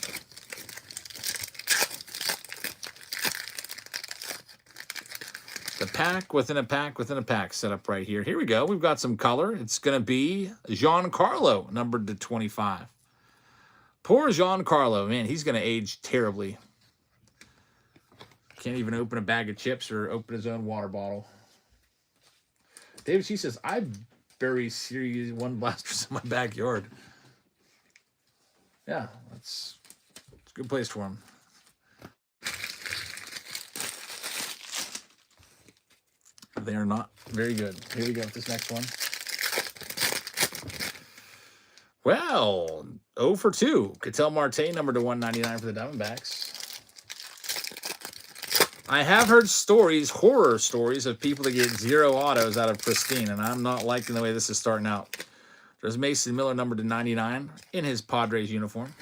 The pack within a pack within a pack set up right here. Here we go. We've got some color. It's going to be Giancarlo, numbered to 25. Poor Giancarlo. Man, he's going to age terribly. Can't even open a bag of chips or open his own water bottle. David She says, I bury Series 1 blasters in my backyard. Yeah, it's a good place for him. They are not very good. Here we go with this next one. Well, 0 for 2. Ketel Marte, number to 199 for the Diamondbacks. I have heard stories, horror stories, of people that get 0 autos out of Pristine, and I'm not liking the way this is starting out. There's Mason Miller, number to 99, in his Padres uniform.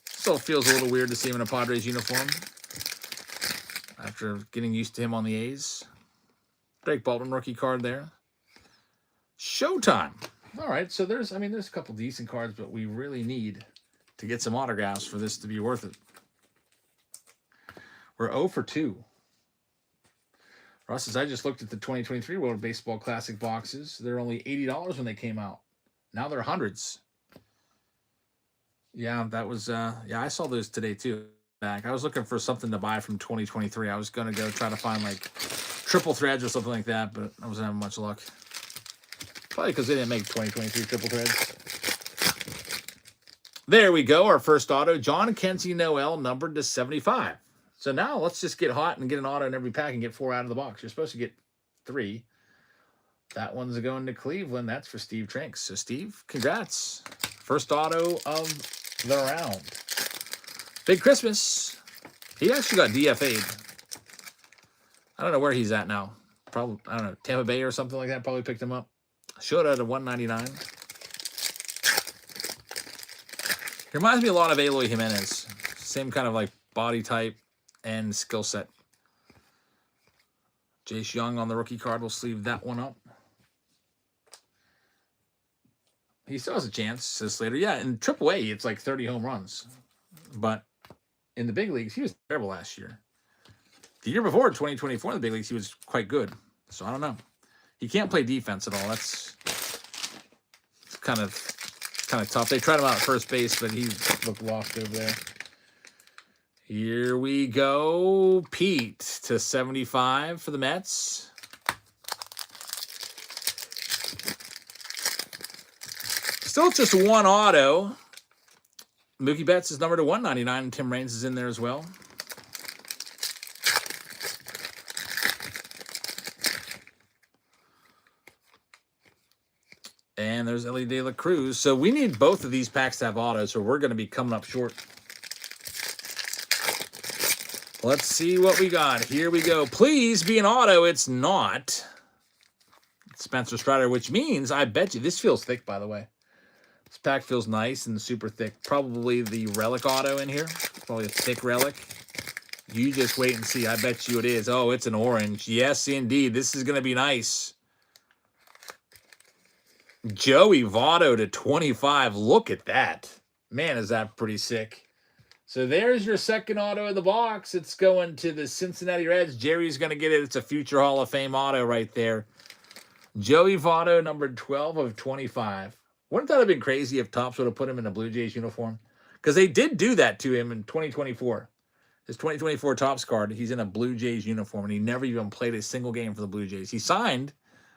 Still feels a little weird to see him in a Padres uniform after getting used to him on the A's. Drake Baldwin rookie card there. Showtime. All right, so there's a couple decent cards, but we really need to get some autographs for this to be worth it. We're 0 for 2. Russ says, I just looked at the 2023 World Baseball Classic boxes. They're only $80 when they came out. Now they're hundreds. Yeah, that was, I saw those today too. I was looking for something to buy from 2023. I was going to go try to find like triple threads or something like that, but I wasn't having much luck. Probably because they didn't make 2023 triple threads. There we go. Our first auto, John Kenzie Noel, numbered to 75. So now let's just get hot and get an auto in every pack and get 4 out of the box. You're supposed to get 3. That one's going to Cleveland. That's for Steve Trinks. So, Steve, congrats. First auto of the round. Big Christmas. He actually got DFA'd. I don't know where he's at now. Probably, I don't know, Tampa Bay or something like that. Probably picked him up. Showed out at 199. He reminds me a lot of Eloy Jimenez. Same kind of like body type and skill set. Jace Young on the rookie card. We'll sleeve that one up. He still has a chance, says Slater. Yeah, in AAA, it's like 30 home runs. But in the big leagues, he was terrible last year. The year before, 2024, in the big leagues, he was quite good. So I don't know. He can't play defense at all. That's kind of tough. They tried him out at first base, but he looked lost over there. Here we go. Pete to 75 for the Mets. Still just one auto. Mookie Betts is numbered to 199, and Tim Raines is in there as well. And there's Ellie De La Cruz. So we need both of these packs to have autos, so we're going to be coming up short. Let's see what we got. Here we go. Please be an auto. It's not. It's Spencer Strider, which means, I bet you, this feels thick, by the way. This pack feels nice and super thick. Probably the relic auto in here. Probably a thick relic. You just wait and see. I bet you it is. Oh, it's an orange. Yes, indeed. This is going to be nice. Joey Votto to 25. Look at that. Man, is that pretty sick. So there's your second auto of the box. It's going to the Cincinnati Reds. Jerry's going to get it. It's a future Hall of Fame auto right there. Joey Votto, numbered 12 of 25. Wouldn't that have been crazy if Topps would have put him in a Blue Jays uniform? Because they did do that to him in 2024. His 2024 Topps card, he's in a Blue Jays uniform, and he never even played a single game for the Blue Jays. He signed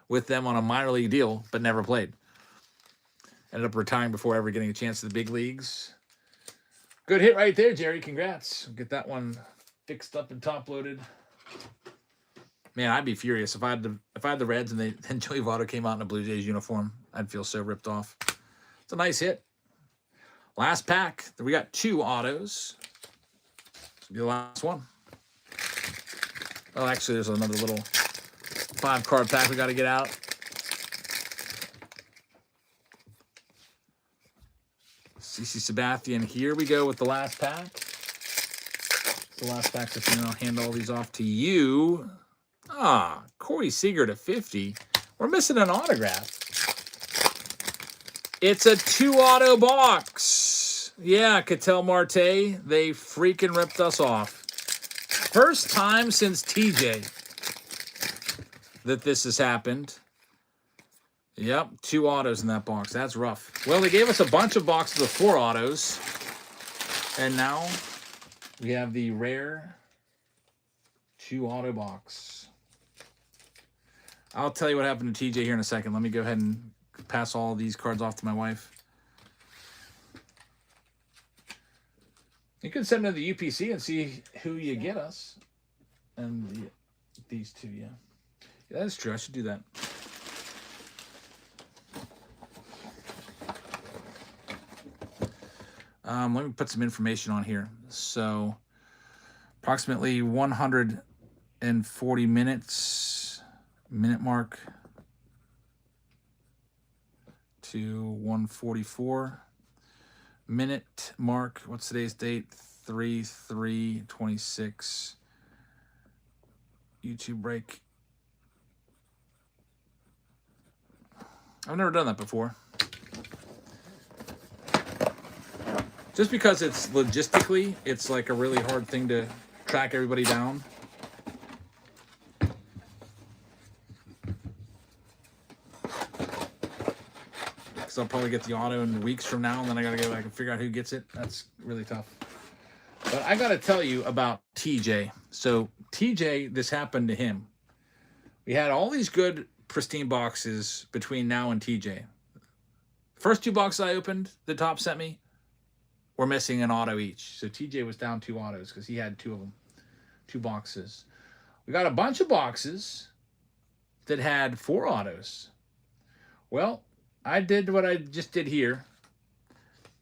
with them on a minor league deal, but never played. Ended up retiring before ever getting a chance to the big leagues. Good hit right there, Jerry. Congrats. Get that one fixed up and top loaded. Man, I'd be furious if I had the Reds and Joey Votto came out in a Blue Jays uniform. I'd feel so ripped off. It's a nice hit. Last pack. We got 2 autos. This will be the last one. Oh, actually, there's another little 5-card pack we got to get out. CC Sabathia. Here we go with the last pack. The last pack, so I'll hand all these off to you. Ah, Corey Seager to 50. We're missing an autograph. It's a 2-auto box. Yeah, Ketel Marte. They freaking ripped us off. First time since TJ that this has happened. Yep, 2 autos in that box. That's rough. Well, they gave us a bunch of boxes of 4 autos. And now we have the rare 2-auto box. I'll tell you what happened to TJ here in a second. Let me go ahead and pass all these cards off to my wife. You can send them to the UPC and see who you get us. And these 2, yeah. Yeah, that's true. I should do that. Let me put some information on here. So, approximately 140 minutes, minute mark to 144 minute mark. What's today's date? 3/3/26. YouTube break. I've never done that before. Just because it's logistically, it's like a really hard thing to track everybody down. Because I'll probably get the auto in weeks from now, and then I got to go back and figure out who gets it. That's really tough. But I got to tell you about TJ. So TJ, this happened to him. We had all these good Pristine boxes between now and TJ. First 2 boxes I opened, the Top sent me, were missing an auto each. So TJ was down 2 autos because he had 2 of them, 2 boxes. We got a bunch of boxes that had 4 autos. Well, I did what I just did here.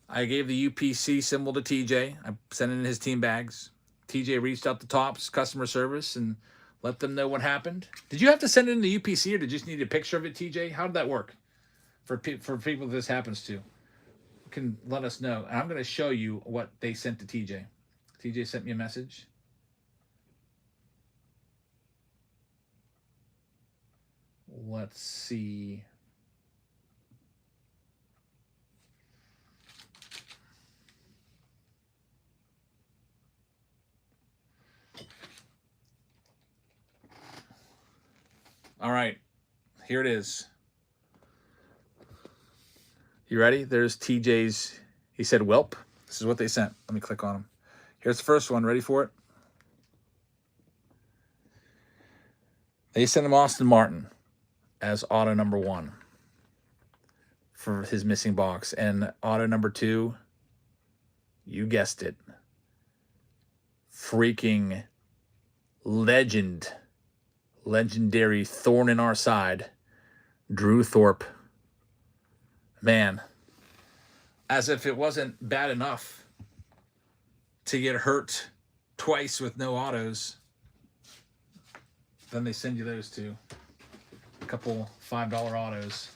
I gave the UPC symbol to TJ. I sent it in his team bags. TJ reached out to Topps customer service and let them know what happened. Did you have to send it in the UPC or did you just need a picture of it, TJ? How did that work for people this happens to? You can let us know. And I'm going to show you what they sent to TJ. TJ sent me a message. Let's see. All right, here it is. You ready? There's TJ's. He said, "Welp." This is what they sent. Let me click on them. Here's the first one. Ready for it? They sent him Austin Martin as auto number 1 for his missing box. And auto number 2, you guessed it, freaking legendary thorn in our side, Drew Thorpe. Man, as if it wasn't bad enough to get hurt twice with no autos, then they send you those 2. A couple $5 autos.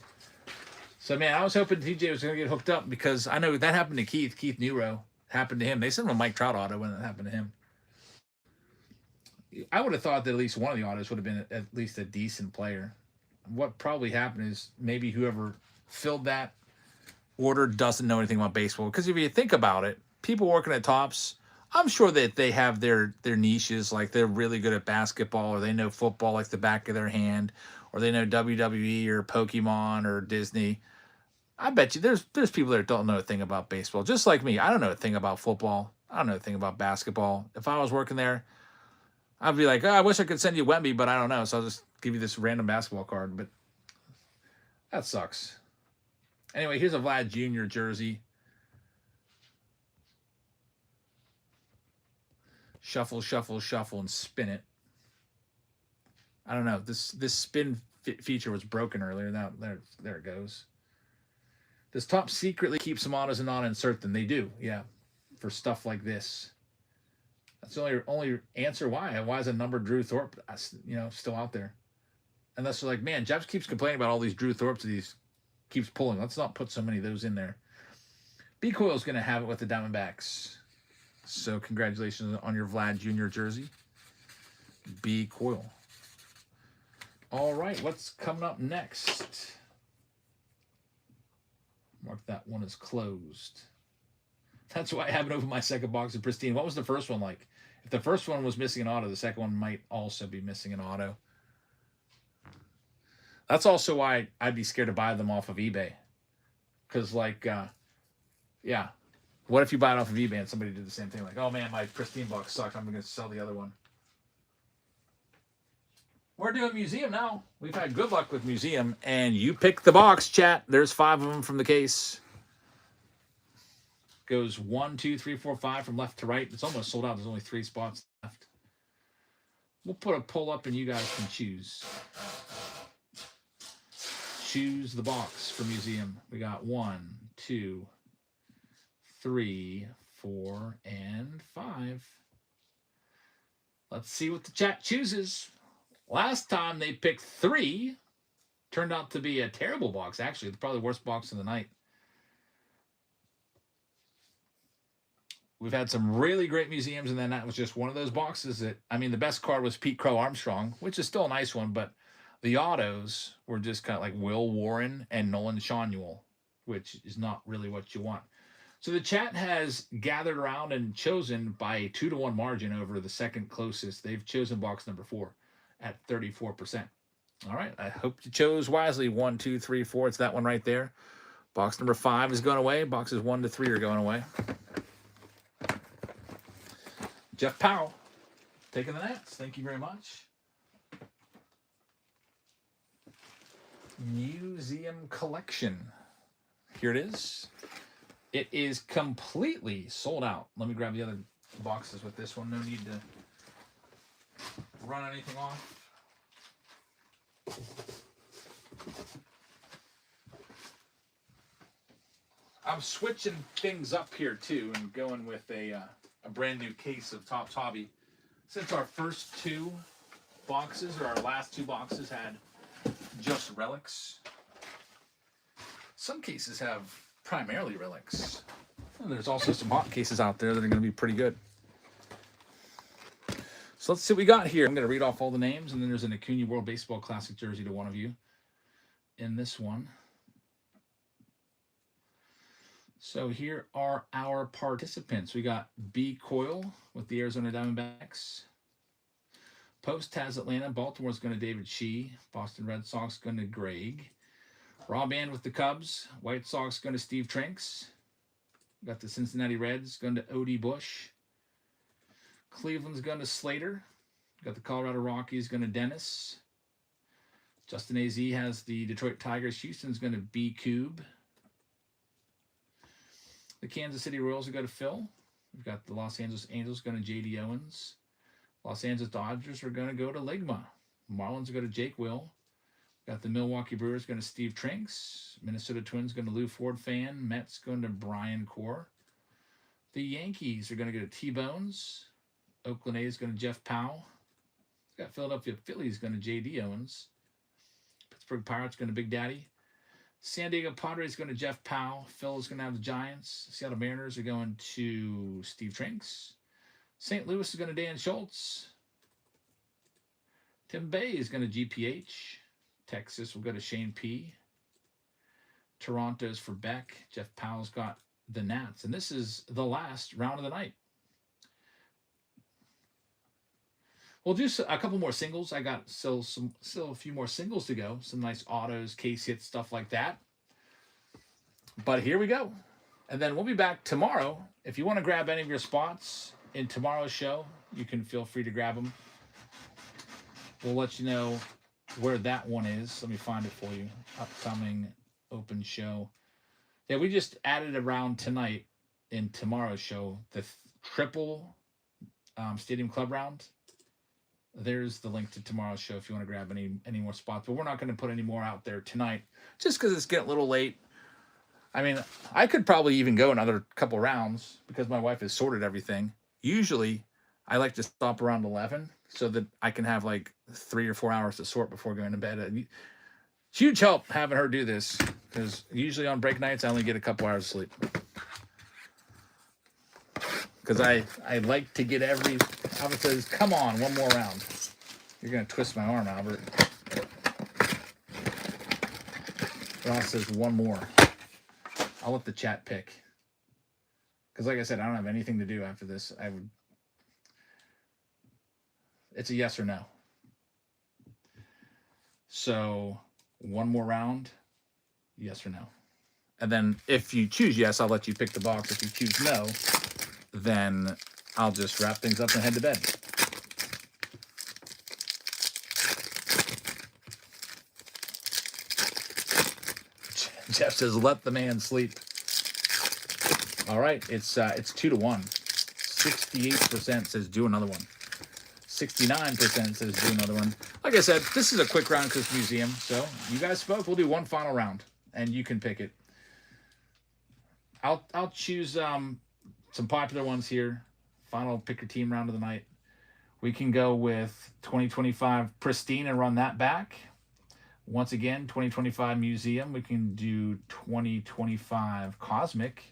So, man, I was hoping TJ was going to get hooked up because I know that happened to Keith. Keith Nero happened to him. They sent him a Mike Trout auto when it happened to him. I would have thought that at least one of the autos would have been at least a decent player. What probably happened is maybe whoever filled that order doesn't know anything about baseball. Because if you think about it, people working at Topps, I'm sure that they have their niches. Like they're really good at basketball, or they know football like the back of their hand, or they know WWE or Pokemon or Disney. I bet you there's people that don't know a thing about baseball. Just like me. I don't know a thing about football. I don't know a thing about basketball. If I was working there, I'd be like, oh, I wish I could send you Wemby, but I don't know. So I'll just give you this random basketball card. But that sucks. Anyway, here's a Vlad Jr. jersey. Shuffle, shuffle, shuffle, and spin it. I don't know. This spin feature was broken earlier. Now there it goes. Does Topps secretly keep some autos and not insert them? They do, yeah, for stuff like this. That's the only answer why. Why is a number Drew Thorpe, still out there? Unless they're like, man, Jeff keeps complaining about all these Drew Thorpes that he keeps pulling. Let's not put so many of those in there. B Coil's going to have it with the Diamondbacks. So congratulations on your Vlad Jr. jersey. B Coil. All right, what's coming up next? Mark that one as closed. That's why I haven't opened my second box of Pristine. What was the first one like? If the first one was missing an auto, the second one might also be missing an auto. That's also why I'd be scared to buy them off of eBay. Because, yeah. What if you buy it off of eBay and somebody did the same thing? Like, oh, man, my Pristine box sucked. I'm going to sell the other one. We're doing museum now. We've had good luck with museum. And you pick the box, chat. There's 5 of them from the case. Goes 1, 2, 3, 4, 5 from left to right. It's almost sold out. There's only 3 spots left. We'll put a poll up and you guys can choose. Choose the box for museum. We got 1, 2, 3, 4, and 5. Let's see what the chat chooses. Last time they picked 3. Turned out to be a terrible box, actually. It's probably the worst box of the night. We've had some really great museums, and then that was just one of those boxes that, the best card was Pete Crow Armstrong, which is still a nice one, but the autos were just kind of like Will Warren and Nolan Schanuel, which is not really what you want. So the chat has gathered around and chosen by a 2-to-1 margin over the second closest. They've chosen box number 4 at 34%. All right, I hope you chose wisely. 1, 2, 3, 4. It's that one right there. Box number 5 is going away. Boxes 1 to 3 are going away. Jeff Powell, taking the Nats. Thank you very much. Museum collection. Here it is. It is completely sold out. Let me grab the other boxes with this one. No need to run anything off. I'm switching things up here too and going with a brand new case of Topps Hobby. Since our first two boxes, or our last two boxes, had just relics, some cases have primarily relics. And there's also some hot cases out there that are going to be pretty good. So let's see what we got here. I'm going to read off all the names, and then there's an Acuna World Baseball Classic jersey to one of you in this one. So here are our participants. We got B. Coyle with the Arizona Diamondbacks. Post has Atlanta. Baltimore's going to David Shee. Boston Red Sox going to Greg. Raw Band with the Cubs. White Sox going to Steve Trinks. Got the Cincinnati Reds going to Odie Bush. Cleveland's going to Slater. Got the Colorado Rockies going to Dennis. Justin AZ has the Detroit Tigers. Houston's going to B. Coob. The Kansas City Royals are going to Phil. We've got the Los Angeles Angels going to J.D. Owens. Los Angeles Dodgers are going to go to Ligma. Marlins are going to Jake Will. Got the Milwaukee Brewers going to Steve Trinks. Minnesota Twins going to Lou Ford Fan. Mets going to Brian Core. The Yankees are going to go to T-Bones. Oakland A's going to Jeff Powell. Got Philadelphia Phillies going to J.D. Owens. Pittsburgh Pirates going to Big Daddy. San Diego Padres going to Jeff Powell. Phil is going to have the Giants. Seattle Mariners are going to Steve Trinks. St. Louis is going to Dan Schultz. Tim Bay is going to GPH. Texas will go to Shane P. Toronto's for Beck. Jeff Powell's got the Nats. And this is the last round of the night. We'll do a couple more singles. I got still a few more singles to go. Some nice autos, case hits, stuff like that. But here we go. And then we'll be back tomorrow. If you want to grab any of your spots in tomorrow's show, you can feel free to grab them. We'll let you know where that one is. Let me find it for you. Upcoming open show. Yeah, we just added around tonight in tomorrow's show the triple Stadium Club round. There's the link to tomorrow's show if you want to grab any more spots. But we're not going to put any more out there tonight just because it's getting a little late. I mean, I could probably even go another couple rounds because my wife has sorted everything. Usually, I like to stop around 11 so that I can have like 3 or 4 hours to sort before going to bed. Huge help having her do this because usually on break nights, I only get a couple hours of sleep. Because I like to get Albert says, come on, one more round. You're going to twist my arm, Albert. Ross says, one more. I'll let the chat pick. Because like I said, I don't have anything to do after this. It's a yes or no. So, one more round, yes or no. And then if you choose yes, I'll let you pick the box. If you choose no, then I'll just wrap things up and head to bed. Jeff says, let the man sleep. All right, it's 2-1. 68% says do another one. 69% says do another one. Like I said, this is a quick round because museum. So you guys spoke. We'll do one final round, and you can pick it. I'll choose some popular ones here. Final pick your team round of the night. We can go with 2025 Pristine and run that back. Once again, 2025 Museum. We can do 2025 Cosmic.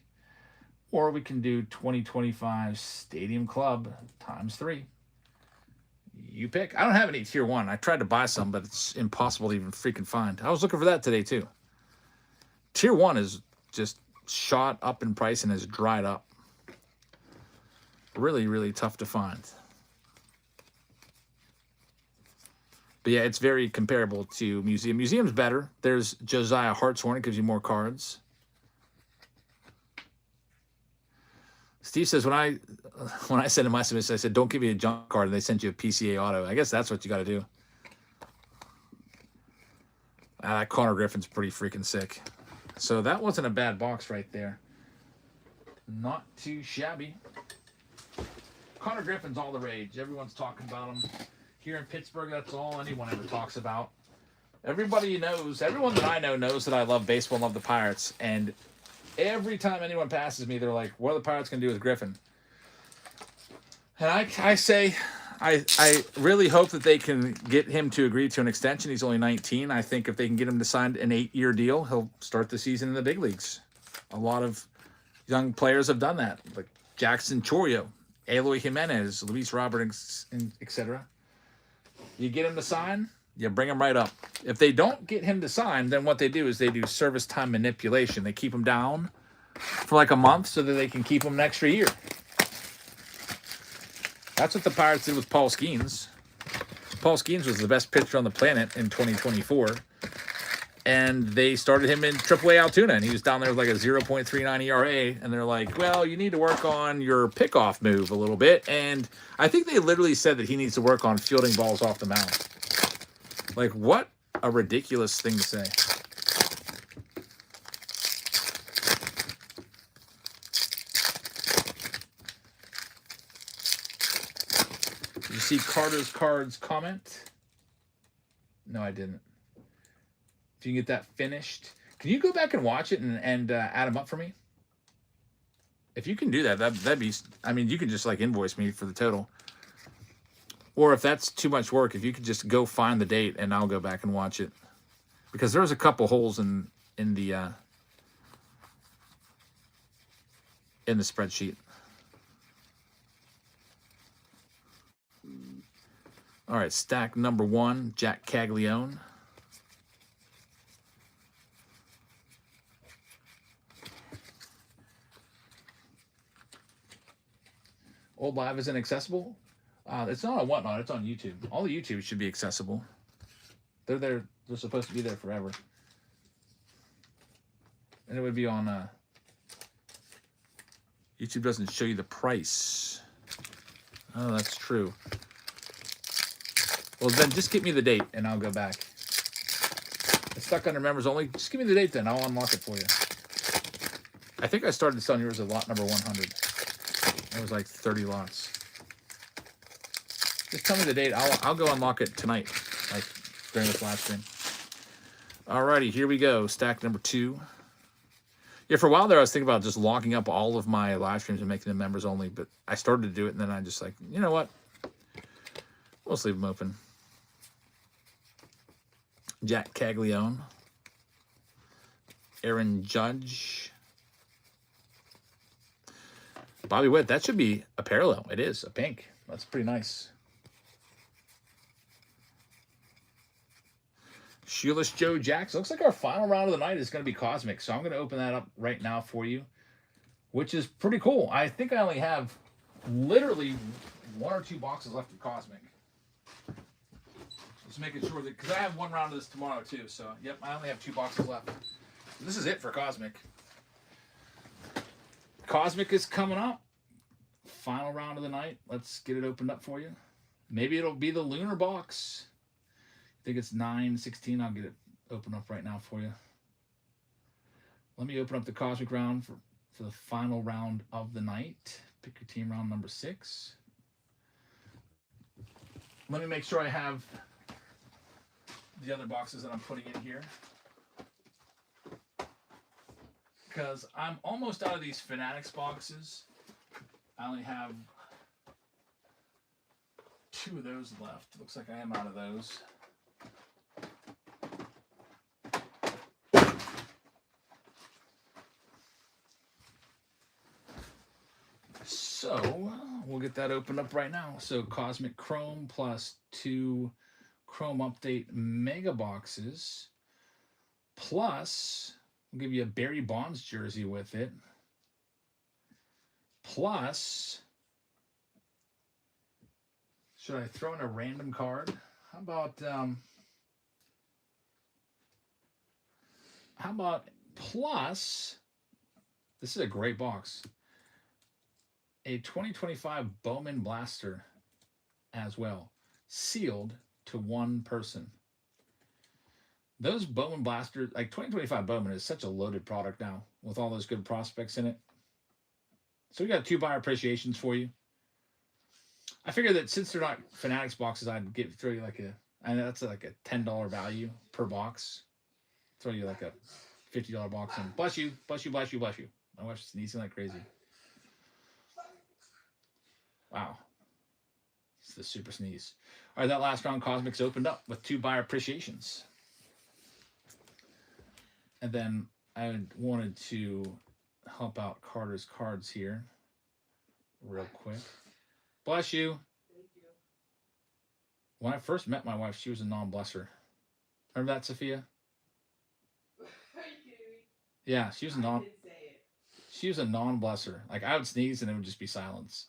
Or we can do 2025 Stadium Club ×3. You pick. I don't have any Tier 1. I tried to buy some, but it's impossible to even freaking find. I was looking for that today, too. Tier 1 is just shot up in price and has dried up. Really, really tough to find. But yeah, it's very comparable to Museum. Museum's better. There's Josiah Hartshorn. It gives you more cards. Steve says, when I sent him my submission, I said, don't give me a junk card, and they sent you a PCA auto. I guess that's what you got to do. That Connor Griffin's pretty freaking sick. So that wasn't a bad box right there. Not too shabby. Connor Griffin's all the rage. Everyone's talking about him. Here in Pittsburgh, that's all anyone ever talks about. Everybody knows, everyone that I know knows that I love baseball and love the Pirates. And every time anyone passes me, they're like, what are the Pirates going to do with Griffin? And I say, I really hope that they can get him to agree to an extension. He's only 19. I think if they can get him to sign an 8-year deal, he'll start the season in the big leagues. A lot of young players have done that, like Jackson Chorio, Eloy Jimenez, Luis Robert, etc. You get him to sign, you bring him right up. If they don't get him to sign, then what they do is they do service time manipulation. They keep him down for like a month so that they can keep him an extra year. That's what the Pirates did with Paul Skeens. Paul Skeens was the best pitcher on the planet in 2024. And they started him in AAA Altoona, and he was down there with like a 0.39 ERA. And they're like, well, you need to work on your pickoff move a little bit. And I think they literally said that he needs to work on fielding balls off the mound. Like, what a ridiculous thing to say. Did you see Carter's Cards comment? No, I didn't. If you can get that finished, can you go back and watch it and add them up for me? If you can do that, that'd be, I mean, you can just like invoice me for the total. Or if that's too much work, if you could just go find the date and I'll go back and watch it. Because there's a couple holes in the spreadsheet. All right, stack number 1, Jack Caglione. Old Live isn't accessible. It's not on Whatnot. It's on YouTube. All the YouTube should be accessible. They're there. They're supposed to be there forever. And it would be on. YouTube doesn't show you the price. Oh, that's true. Well, then just give me the date and I'll go back. It's stuck under members only. Just give me the date then. I'll unlock it for you. I think I started selling yours at lot number 100. It was like 30 lots. Just tell me the date. I'll go unlock it tonight, like during this live stream. Alrighty, here we go. Stack number 2. Yeah, for a while there, I was thinking about just locking up all of my live streams and making them members only, but I started to do it, and then I just like, you know what? We'll just leave them open. Jack Caglione. Aaron Judge. Bobby Witt, that should be a parallel. It is, a pink. That's pretty nice. Shoeless Joe Jackson. Looks like our final round of the night is going to be Cosmic, so I'm going to open that up right now for you, which is pretty cool. I think I only have literally 1 or 2 boxes left of Cosmic. Just making sure that, because I have 1 round of this tomorrow too, so yep, I only have 2 boxes left. So this is it for Cosmic. Cosmic is coming up. Final round of the night. Let's get it opened up for you. Maybe it'll be the lunar box. I think it's 9/16. I'll get it opened up right now for you. Let me open up the Cosmic round for the final round of the night. Pick your team round number 6. Let me make sure I have the other boxes that I'm putting in here, because I'm almost out of these Fanatics boxes. I only have 2 of those left. Looks like I am out of those. So we'll get that opened up right now. So Cosmic Chrome plus 2 Chrome Update Mega Boxes, plus we'll give you a Barry Bonds jersey with it, plus, should I throw in a random card? How about plus, this is a great box, a 2025 Bowman Blaster as well, sealed to 1 person. Those Bowman Blasters, like 2025 Bowman is such a loaded product now with all those good prospects in it. So we got 2 buyer appreciations for you. I figured that since they're not Fanatics boxes, I'd throw you like I know that's like a $10 value per box. Throw you like a $50 box and bless you, bless you, bless you, bless you. My wife's sneezing like crazy. Wow. It's the super sneeze. All right, that last round Cosmics opened up with 2 buyer appreciations. And then I wanted to help out Carter's cards here real quick. Bless you.
Thank you.
When I first met my wife, she was a non-blesser. Remember that, Sophia?
Are you kidding me?
Yeah, she was a
I didn't say it.
she was a non-blesser. Like I would sneeze and it would just be silence.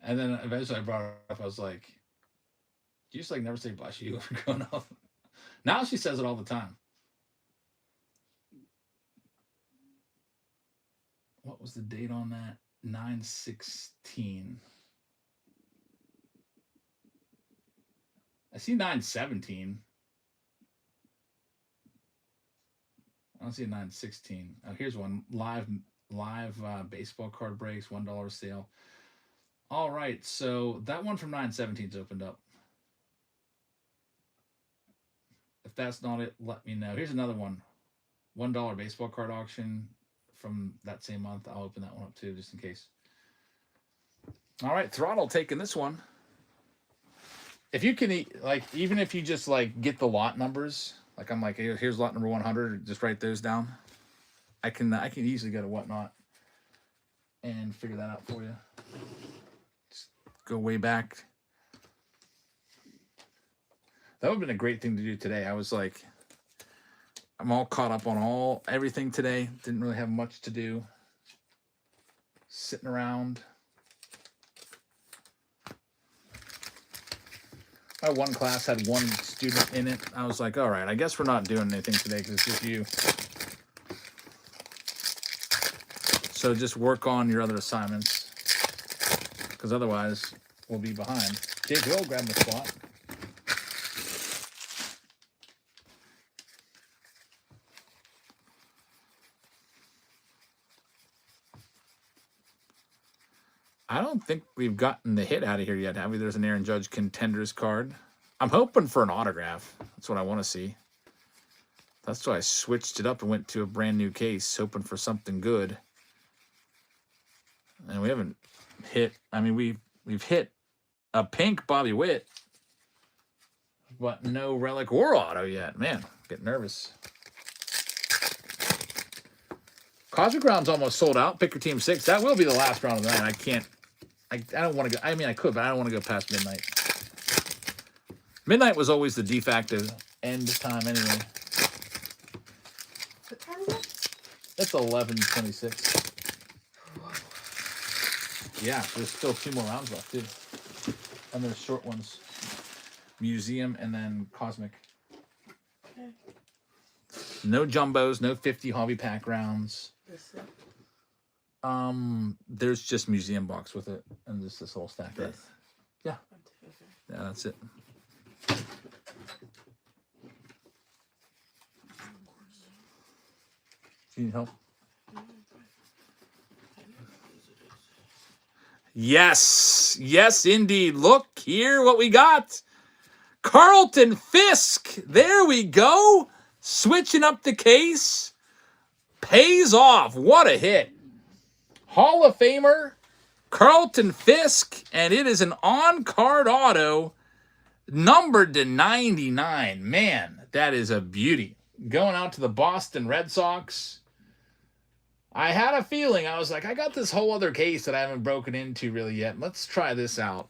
And then eventually I brought her up. I was like, "Do you just like never say bless you growing up?" Now she says it all the time. What was the date on that? 9/16. I see 9/17. I don't see a 9/16. Oh, here's one. Live baseball card breaks, $1 sale. All right, so that one from 9/17's opened up. If that's not it, let me know. Here's another one. $1 baseball card auction from that same month. I'll open that one up too, just in case. All right, Throttle taking this one. If you can, like, even if you just like get the lot numbers, like I'm like, here's lot number 100, just write those down. I can easily go to Whatnot and figure that out for you. Just go way back. That would have been a great thing to do today. I was like, I'm all caught up on everything today. Didn't really have much to do. Sitting around. My one class had one student in it. I was like, all right, I guess we're not doing anything today because it's just you. So just work on your other assignments because otherwise we'll be behind. Dave will grab the spot. I don't think we've gotten the hit out of here yet, have we? There's an Aaron Judge Contenders card. I'm hoping for an autograph. That's what I want to see. That's why I switched it up and went to a brand new case, hoping for something good. And we haven't hit. I mean, we've hit a pink Bobby Witt, but no relic or auto yet. Man, get nervous. Cosmic round's almost sold out. Pick your team 6. That will be the last round of the night. I can't. I don't want to go. I mean, I could, but I don't want to go past midnight. Midnight was always the de facto end time anyway.
What time is it?
It's 11:26. Yeah, there's still 2 more rounds left too, and there's short ones. Museum and then Cosmic.
Okay.
No jumbos, no 50 hobby pack rounds.
This it?
There's just museum box with it, and just this whole stack.
This?
Yeah.
Okay.
Yeah, that's it. You need help? Yes, yes, indeed. Look here, what we got. Carlton Fisk. There we go. Switching up the case. Pays off. What a hit. Hall of Famer, Carlton Fisk, and it is an on-card auto numbered to 99. Man, that is a beauty. Going out to the Boston Red Sox. I had a feeling. I was like, I got this whole other case that I haven't broken into really yet. Let's try this out.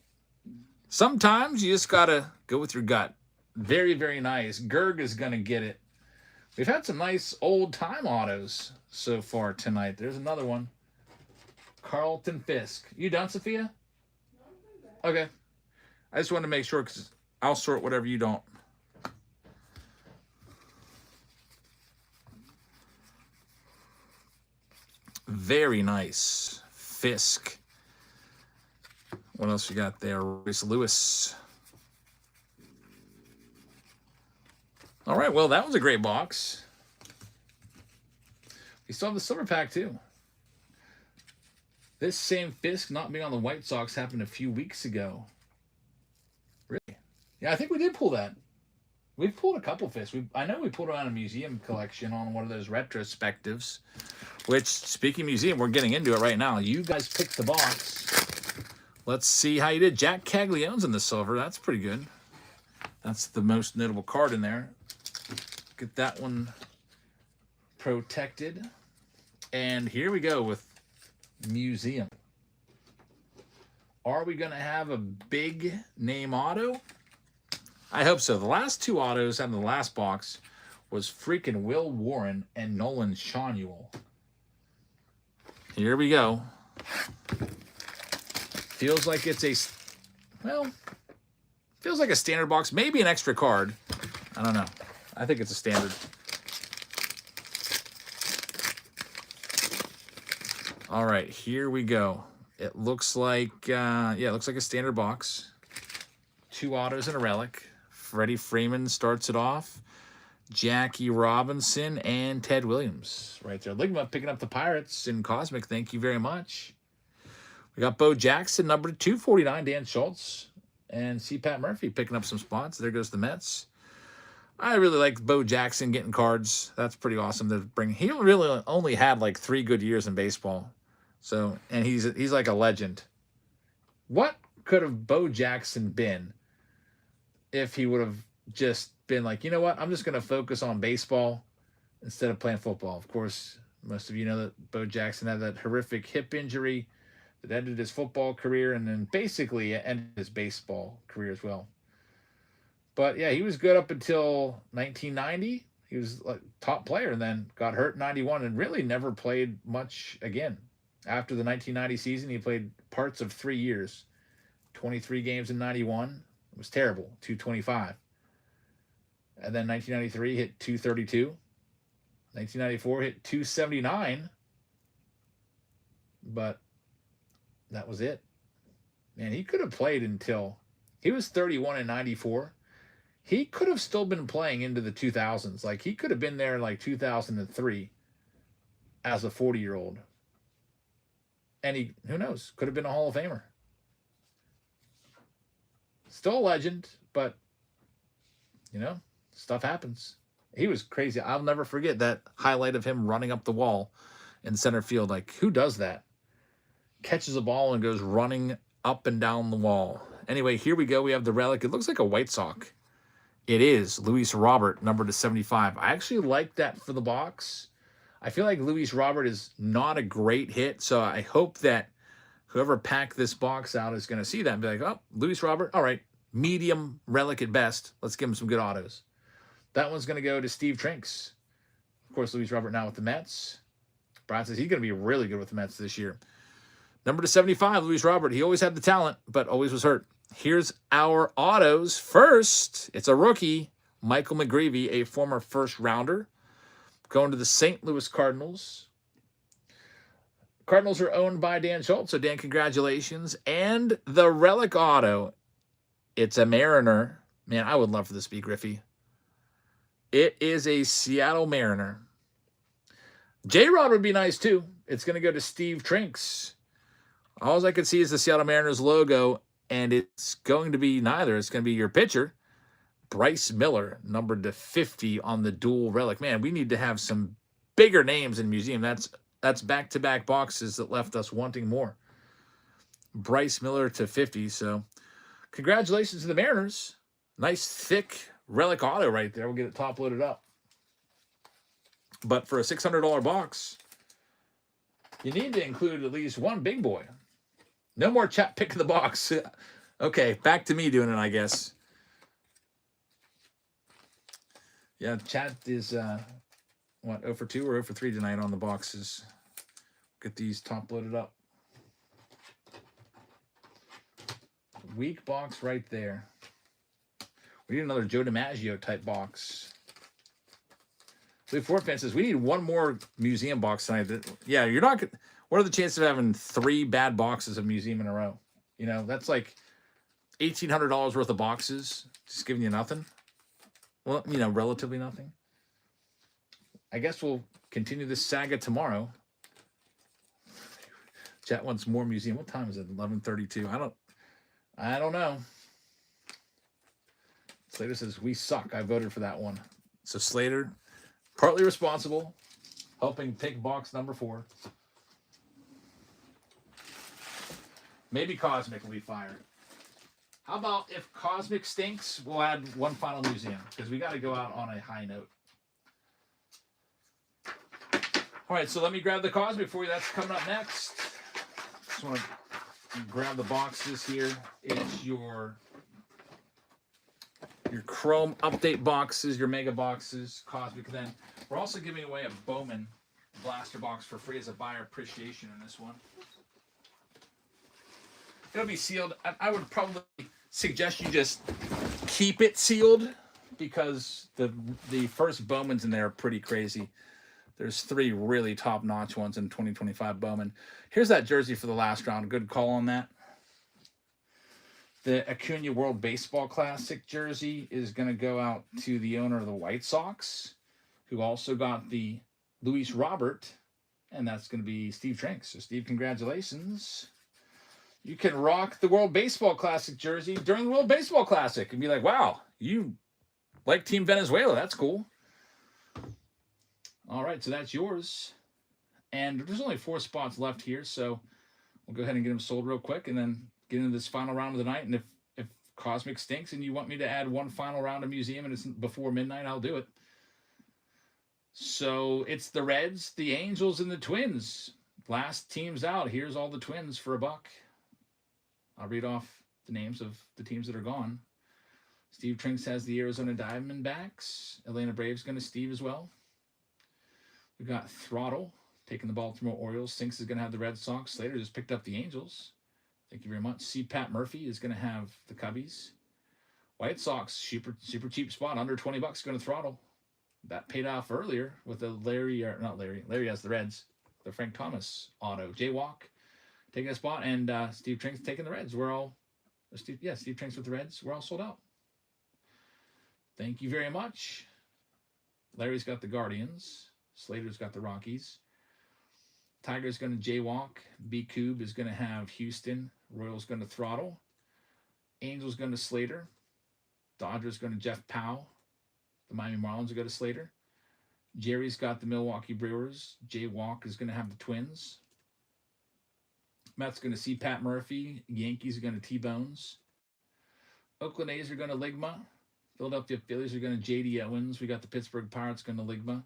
Sometimes you just got to go with your gut. Very, very nice. Gerg is going to get it. We've had some nice old-time autos so far tonight. There's another one. Carlton Fisk. You done, Sophia? No, okay. I just wanted to make sure because I'll sort whatever you don't. Very nice. Fisk. What else we got there? Royce Lewis. All right, well, that was a great box. We still have the silver pack, too. This same Fisk not being on the White Sox happened a few weeks ago. Really? Yeah, I think we did pull that. We've pulled a couple Fisk. I know we pulled it on a museum collection on one of those retrospectives. Which, speaking museum, we're getting into it right now. You guys picked the box. Let's see how you did. Jack Caglione's in the silver. That's pretty good. That's the most notable card in there. Get that one protected. And here we go with museum. Are we going to have a big name auto? I hope so. The last two autos out of the last box was freaking Will Warren and Nolan Shanuel. Here we go. Feels like it's a, well, feels like a standard box. Maybe an extra card. I don't know. I think it's a standard. All right, here we go. It looks like, yeah, it looks like a standard box. Two autos and a relic. Freddie Freeman starts it off. Jackie Robinson and Ted Williams right there. Ligma picking up the Pirates in Cosmic. Thank you very much. We got Bo Jackson, number 249, Dan Schultz. And C. Pat Murphy picking up some spots. There goes the Mets. I really like Bo Jackson getting cards. That's pretty awesome to bring. He really only had like 3 good years in baseball. So, and he's like a legend. What could have Bo Jackson been if he would have just been like, you know what, I'm just going to focus on baseball instead of playing football? Of course, most of you know that Bo Jackson had that horrific hip injury that ended his football career and then basically ended his baseball career as well. But yeah, he was good up until 1990. He was like top player and then got hurt in 91 and really never played much again. After the 1990 season, he played parts of 3 years, 23 games in 91. It was terrible, 225. And then 1993 hit 232. 1994 hit 279. But that was it. Man, he could have played until he was 31 in 94. He could have still been playing into the 2000s. Like, he could have been there in like 2003 as a 40-year-old. And he, who knows, could have been a Hall of Famer. Still a legend, but, you know, stuff happens. He was crazy. I'll never forget that highlight of him running up the wall in center field. Like, who does that? Catches a ball and goes running up and down the wall. Anyway, here we go. We have the relic. It looks like a White Sox. It is Luis Robert, number to 75. I actually like that for the box. I feel like Luis Robert is not a great hit, so I hope that whoever packed this box out is going to see that and be like, oh, Luis Robert, all right, medium relic at best. Let's give him some good autos. That one's going to go to Steve Trinks. Of course, Luis Robert now with the Mets. Brian says he's going to be really good with the Mets this year. Number to 75, Luis Robert. He always had the talent, but always was hurt. Here's our autos. First, it's a rookie, Michael McGreevy, a former first-rounder, going to the St. Louis Cardinals. Cardinals are owned by Dan Schultz, so Dan, congratulations. And the relic auto, it's a Mariner. Man, I would love for this to be Griffey. It is a Seattle Mariner. J-Rod would be nice, too. It's going to go to Steve Trinks. All I can see is the Seattle Mariners logo, and it's going to be neither. It's going to be your pitcher, Bryce Miller, numbered to 50 on the dual relic. Man, we need to have some bigger names in museum. That's back-to-back boxes that left us wanting more. Bryce Miller to 50. So congratulations to the Mariners. Nice, thick relic auto right there. We'll get it top-loaded up. But for a $600 box, you need to include at least one big boy. No more chat picking the box. Okay, back to me doing it, I guess. Yeah, chat is, what, 0 for 2 or 0 for 3 tonight on the boxes. Get these top-loaded up. Weak box right there. We need another Joe DiMaggio type box. Blue Ford Fan says, we need one more museum box tonight. Yeah, you're not going to... What are the chances of having 3 bad boxes of museum in a row? You know, that's like $1,800 worth of boxes. Just giving you nothing. Well, you know, relatively nothing. I guess we'll continue this saga tomorrow. Chat wants more museum. What time is it? 11:32. I don't know. Slater says, we suck. I voted for that one. So Slater, partly responsible, helping take box number 4. Maybe Cosmic will be fired. How about if Cosmic stinks, we'll add one final museum, because we got to go out on a high note. All right, so let me grab the Cosmic for you. That's coming up next. Just want to grab the boxes here. It's your Chrome update boxes, your mega boxes, Cosmic. Then we're also giving away a Bowman blaster box for free as a buyer appreciation in this one. It'll be sealed. I would probably suggest you just keep it sealed, because the first Bowmans in there are pretty crazy. There's 3 really top-notch ones in 2025 Bowman. Here's that jersey for the last round. Good call on that. The Acuna World Baseball Classic jersey is going to go out to the owner of the White Sox, who also got the Luis Robert, and that's going to be Steve Trinks. So, Steve, congratulations. You can rock the World Baseball Classic jersey during the World Baseball Classic and be like, wow, you like Team Venezuela. That's cool. All right, so that's yours. And there's only 4 spots left here, so we'll go ahead and get them sold real quick and then get into this final round of the night. And if Cosmic stinks and you want me to add one final round of museum and it's before midnight, I'll do it. So it's the Reds, the Angels, and the Twins. Last teams out. Here's all the Twins for $1. I'll read off the names of the teams that are gone. Steve Trinks has the Arizona Diamondbacks. Atlanta Braves going to Steve as well. We've got Throttle taking the Baltimore Orioles. Sinks is going to have the Red Sox. Slater just picked up the Angels. Thank you very much. C. Pat Murphy is going to have the Cubbies. White Sox, super cheap spot, under $20 going to Throttle. That paid off earlier with the Larry has the Reds. The Frank Thomas auto. Jaywalk taking a spot, and Steve Trinks taking the Reds. Steve Trinks with the Reds. We're all sold out. Thank you very much. Larry's got the Guardians. Slater's got the Rockies. Tiger's going to Jaywalk. B-Cube is going to have Houston. Royals going to Throttle. Angels going to Slater. Dodgers going to Jeff Powell. The Miami Marlins will go to Slater. Jerry's got the Milwaukee Brewers. Jaywalk is going to have the Twins. Mets going to see Pat Murphy. Yankees are going to T-Bones. Oakland A's are going to Ligma. Philadelphia Phillies are going to J.D. Owens. We got the Pittsburgh Pirates going to Ligma.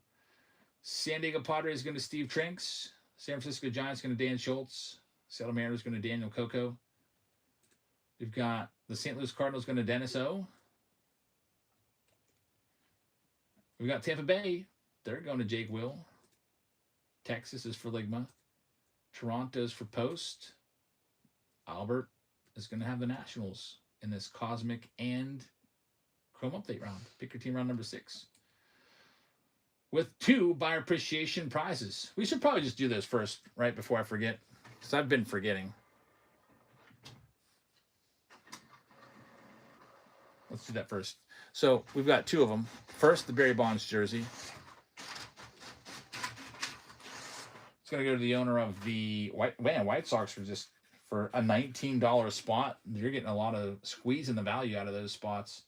San Diego Padres going to Steve Trinks. San Francisco Giants going to Dan Schultz. Seattle Mariners going to Daniel Coco. We've got the St. Louis Cardinals going to Dennis O. We've got Tampa Bay. They're going to Jake Will. Texas is for Ligma. Toronto's for Post. Albert is going to have the Nationals in this Cosmic and Chrome Update round. Pick your team round number 6. With 2 buyer appreciation prizes. We should probably just do those first, right before I forget, because I've been forgetting. Let's do that first. So we've got 2 of them. First, the Barry Bonds jersey. It's going to go to the owner of the White Sox for a $19 spot. You're getting a lot of squeeze in the value out of those spots.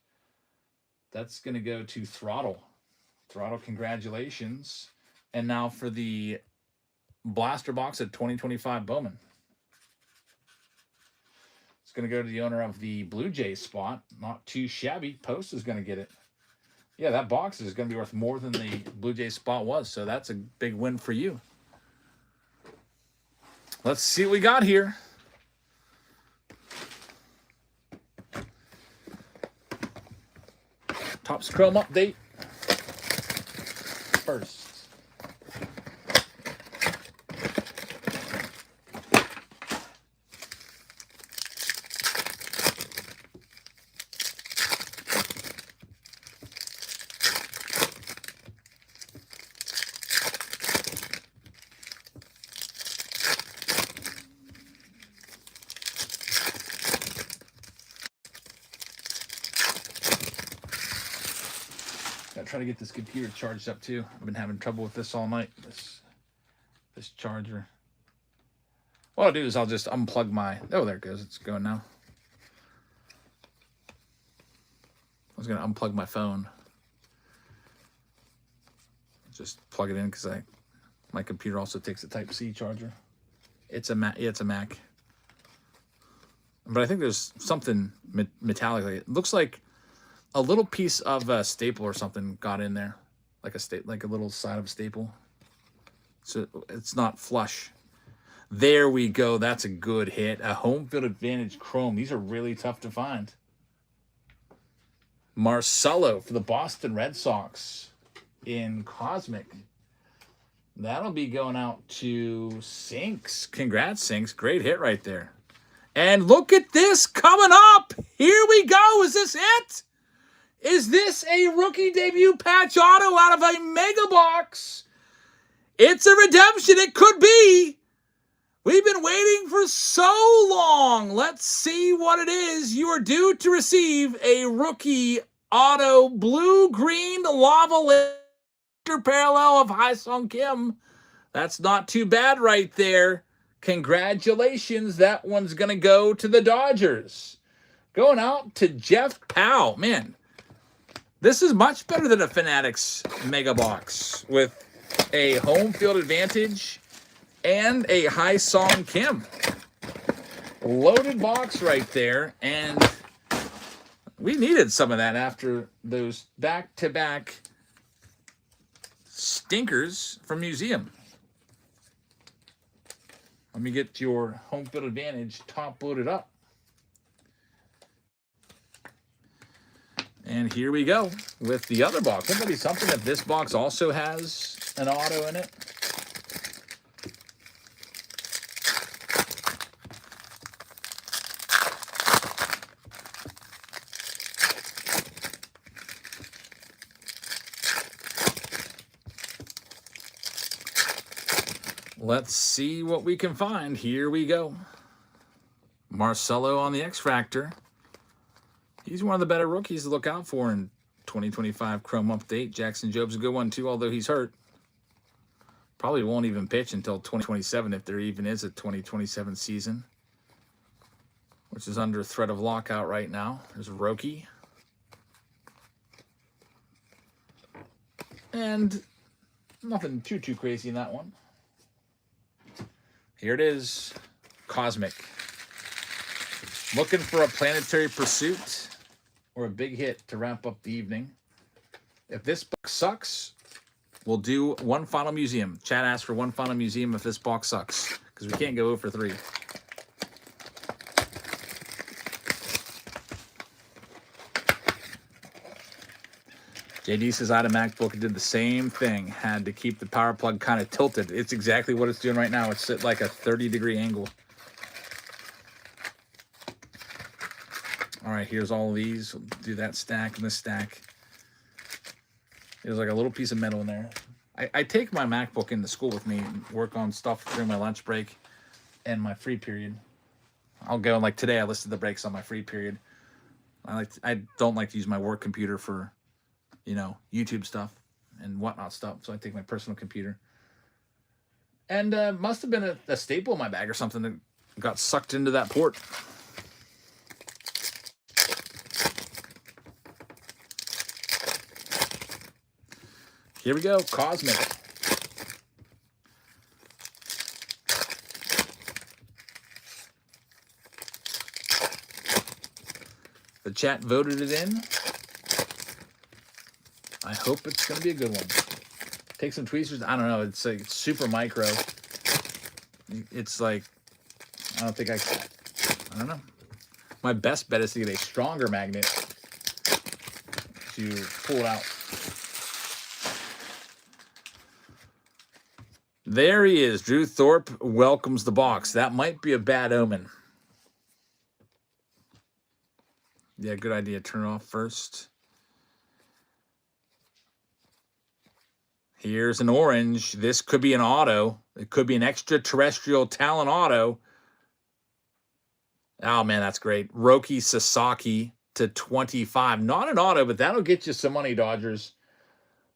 That's going to go to Throttle. Throttle, congratulations. And now for the blaster box at 2025 Bowman. It's going to go to the owner of the Blue Jays spot. Not too shabby. Post is going to get it. Yeah, that box is going to be worth more than the Blue Jays spot was, so that's a big win for you. Let's see what we got here. Topps Chrome Update. First. Try to get this computer charged up too. I've been having trouble with this all night. This charger. What I'll do is I'll just unplug my... Oh, there it goes. It's going now. I was going to unplug my phone. Just plug it in because my computer also takes a Type-C charger. It's a Mac. Yeah, it's a Mac. But I think there's something metallic. It looks like a little piece of a staple or something got in there, like a little side of a staple. So it's not flush. There we go. That's a good hit. A home field advantage chrome. These are really tough to find. Marcelo for the Boston Red Sox in Cosmic. That'll be going out to Sinks. Congrats, Sinks. Great hit right there. And look at this coming up. Here we go. Is this it? Is this a rookie debut patch auto out of a mega box? It's a redemption. It could be. We've been waiting for so long. Let's see what it is. You are due to receive a rookie auto blue-green lava parallel of Hae-Sung Kim. That's not too bad right there. Congratulations. That one's going to go to the Dodgers. Going out to Jeff Powell. Man, this is much better than a Fanatics mega box with a home field advantage and a Hae-Sung Kim. Loaded box right there. And we needed some of that after those back-to-back stinkers from Museum. Let me get your home field advantage top loaded up. And here we go with the other box. Wouldn't that be something if this box also has an auto in it? Let's see what we can find. Here we go. Marcelo on the X Factor. He's one of the better rookies to look out for in 2025 Chrome Update. Jackson Job's a good one too, although he's hurt. Probably won't even pitch until 2027 if there even is a 2027 season, which is under threat of lockout right now. There's a Roki. And nothing too crazy in that one. Here it is, Cosmic. Looking for a planetary pursuit or a big hit to wrap up the evening. If this box sucks, we'll do one final museum. Chat asked for one final museum if this box sucks, because we can't go 0 for 3. JD says I had a MacBook and did the same thing. Had to keep the power plug kind of tilted. It's exactly what it's doing right now. It's at like a 30-degree angle. All right, here's all of these. We'll do that stack and this stack. There's like a little piece of metal in there. I take my MacBook into school with me and work on stuff during my lunch break and my free period. I'll go, like today I listed the breaks on my free period. I don't like to use my work computer for, you know, YouTube stuff and whatnot stuff. So I take my personal computer. And must have been a staple in my bag or something that got sucked into that port. Here we go, Cosmic. The chat voted it in. I hope it's going to be a good one. Take some tweezers. I don't know. It's like super micro. It's like, I don't know. My best bet is to get a stronger magnet to pull it out. There he is. Drew Thorpe welcomes the box. That might be a bad omen. Yeah, good idea. Turn it off first. Here's an orange. This could be an auto. It could be an extraterrestrial talent auto. Oh, man, that's great. Roki Sasaki to 25. Not an auto, but that'll get you some money, Dodgers.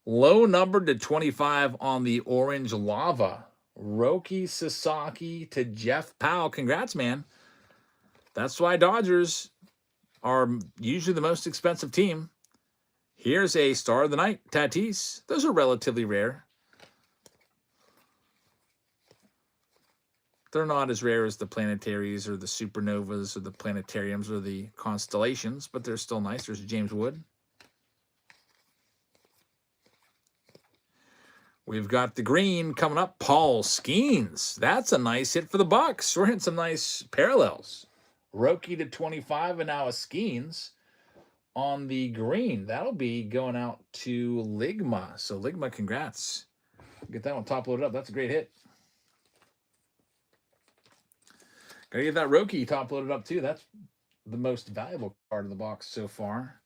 Low number to 25 on the orange lava. Roki Sasaki to Jeff Powell. Congrats, man. That's why Dodgers are usually the most expensive team. Here's a Star of the Night, Tatis. Those are relatively rare. They're not as rare as the planetaries or the supernovas or the planetariums or the constellations, but they're still nice. There's James Wood. We've got the green coming up. Paul Skeens. That's a nice hit for the Bucks. We're hitting some nice parallels. Roki to 25 and now a Skeens on the green. That'll be going out to Ligma. So Ligma, congrats. Get that one top loaded up. That's a great hit. Gotta get that Roki top loaded up too. That's the most valuable card of the box so far.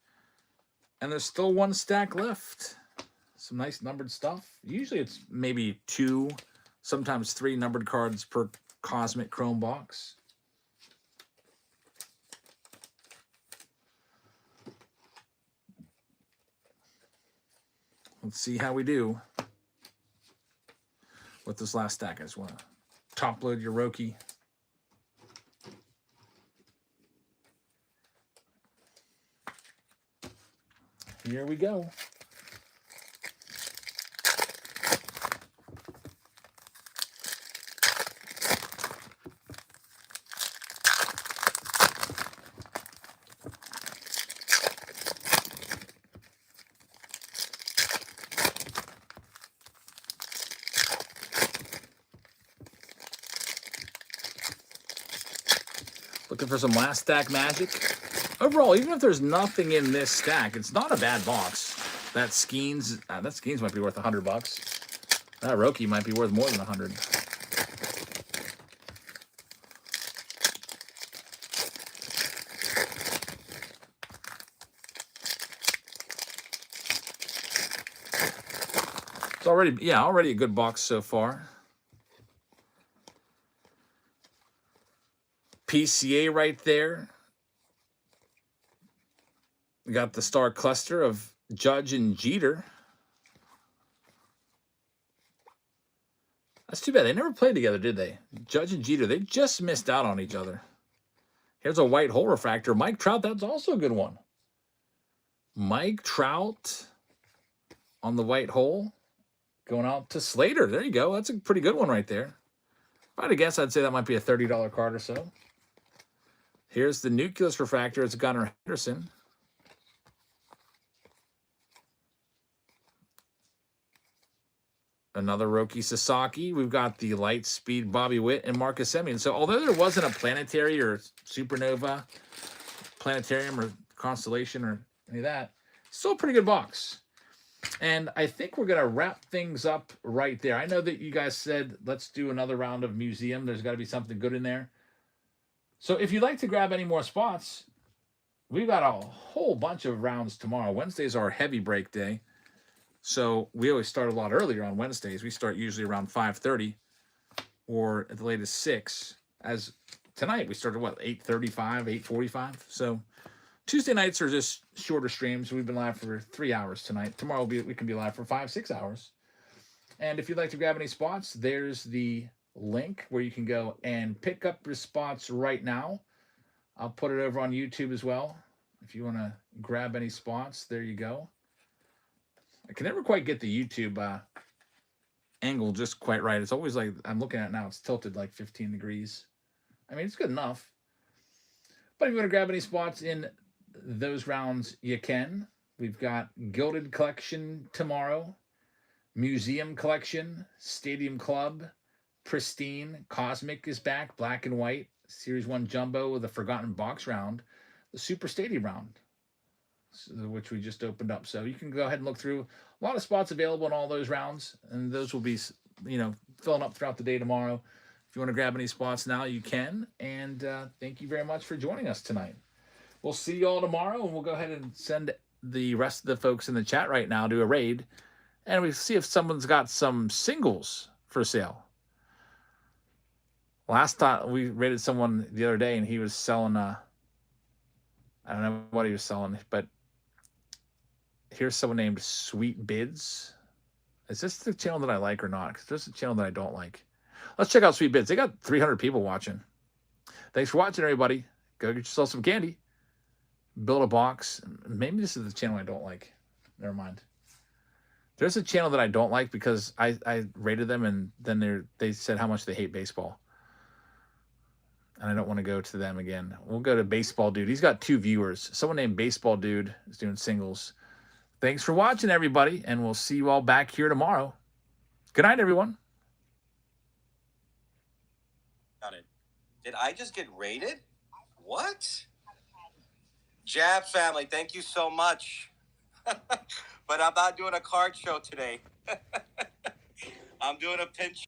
And there's still one stack left. Some nice numbered stuff. Usually it's maybe 2, sometimes 3 numbered cards per Cosmic Chrome box. Let's see how we do with this last stack. I just want to top load your Roki. Here we go. Looking for some last stack magic. Overall, even if there's nothing in this stack, it's not a bad box. That Skeens might be worth $100. That Roki might be worth more than 100. It's already a good box so far. PCA right there. We got the star cluster of Judge and Jeter. That's too bad. They never played together, did they? Judge and Jeter, they just missed out on each other. Here's a white hole refractor. Mike Trout, that's also a good one. Mike Trout on the white hole. Going out to Slater. There you go. That's a pretty good one right there. If I had to guess, I'd say that might be a $30 card or so. Here's the nucleus refractor. It's Gunnar Henderson. Another Roki Sasaki. We've got the light speed Bobby Witt and Marcus Semien. So although there wasn't a planetary or supernova, planetarium or constellation or any of that, still a pretty good box. And I think we're going to wrap things up right there. I know that you guys said, let's do another round of museum. There's got to be something good in there. So if you'd like to grab any more spots, we've got a whole bunch of rounds tomorrow. Wednesday's our heavy break day. So we always start a lot earlier on Wednesdays. We start usually around 5:30 or at the latest 6. As tonight, we started, 8:35, 8:45. So Tuesday nights are just shorter streams. We've been live for 3 hours tonight. Tomorrow we can be live for 5-6 hours. And if you'd like to grab any spots, there's the link where you can go and pick up your spots right now. I'll put it over on YouTube as well. If you want to grab any spots, there you go. I can never quite get the YouTube angle just quite right. It's always like, I'm looking at it now, it's tilted like 15 degrees. I mean, it's good enough. But if you want to grab any spots in those rounds, you can. We've got Gilded Collection tomorrow, Museum Collection, Stadium Club, Pristine, Cosmic is back, Black and White, Series 1 Jumbo with a Forgotten Box round, the Super Stadium round, which we just opened up. So you can go ahead and look through. A lot of spots available in all those rounds, and those will be, filling up throughout the day tomorrow. If you want to grab any spots now, you can. And thank you very much for joining us tonight. We'll see you all tomorrow, and we'll go ahead and send the rest of the folks in the chat right now to a raid, and we'll see if someone's got some singles for sale. Last time we raided someone the other day, and he was selling I don't know what he was selling, but here's someone named Sweet Bids. Is this the channel that I like or not? Because there's a channel that I don't like. Let's check out Sweet Bits. They got 300 people watching. Thanks for watching, everybody. Go get yourself some candy. Build a box. Maybe this is the channel I don't like. Never mind. There's a channel that I don't like because I rated them and then they said how much they hate baseball. And I don't want to go to them again. We'll go to Baseball Dude. He's got 2 viewers. Someone named Baseball Dude is doing singles. Thanks for watching, everybody, and we'll see you all back here tomorrow. Good night, everyone.
Got it. Did I just get rated? What? Jab family, thank you so much. But I'm not doing a card show today. I'm doing a pinch.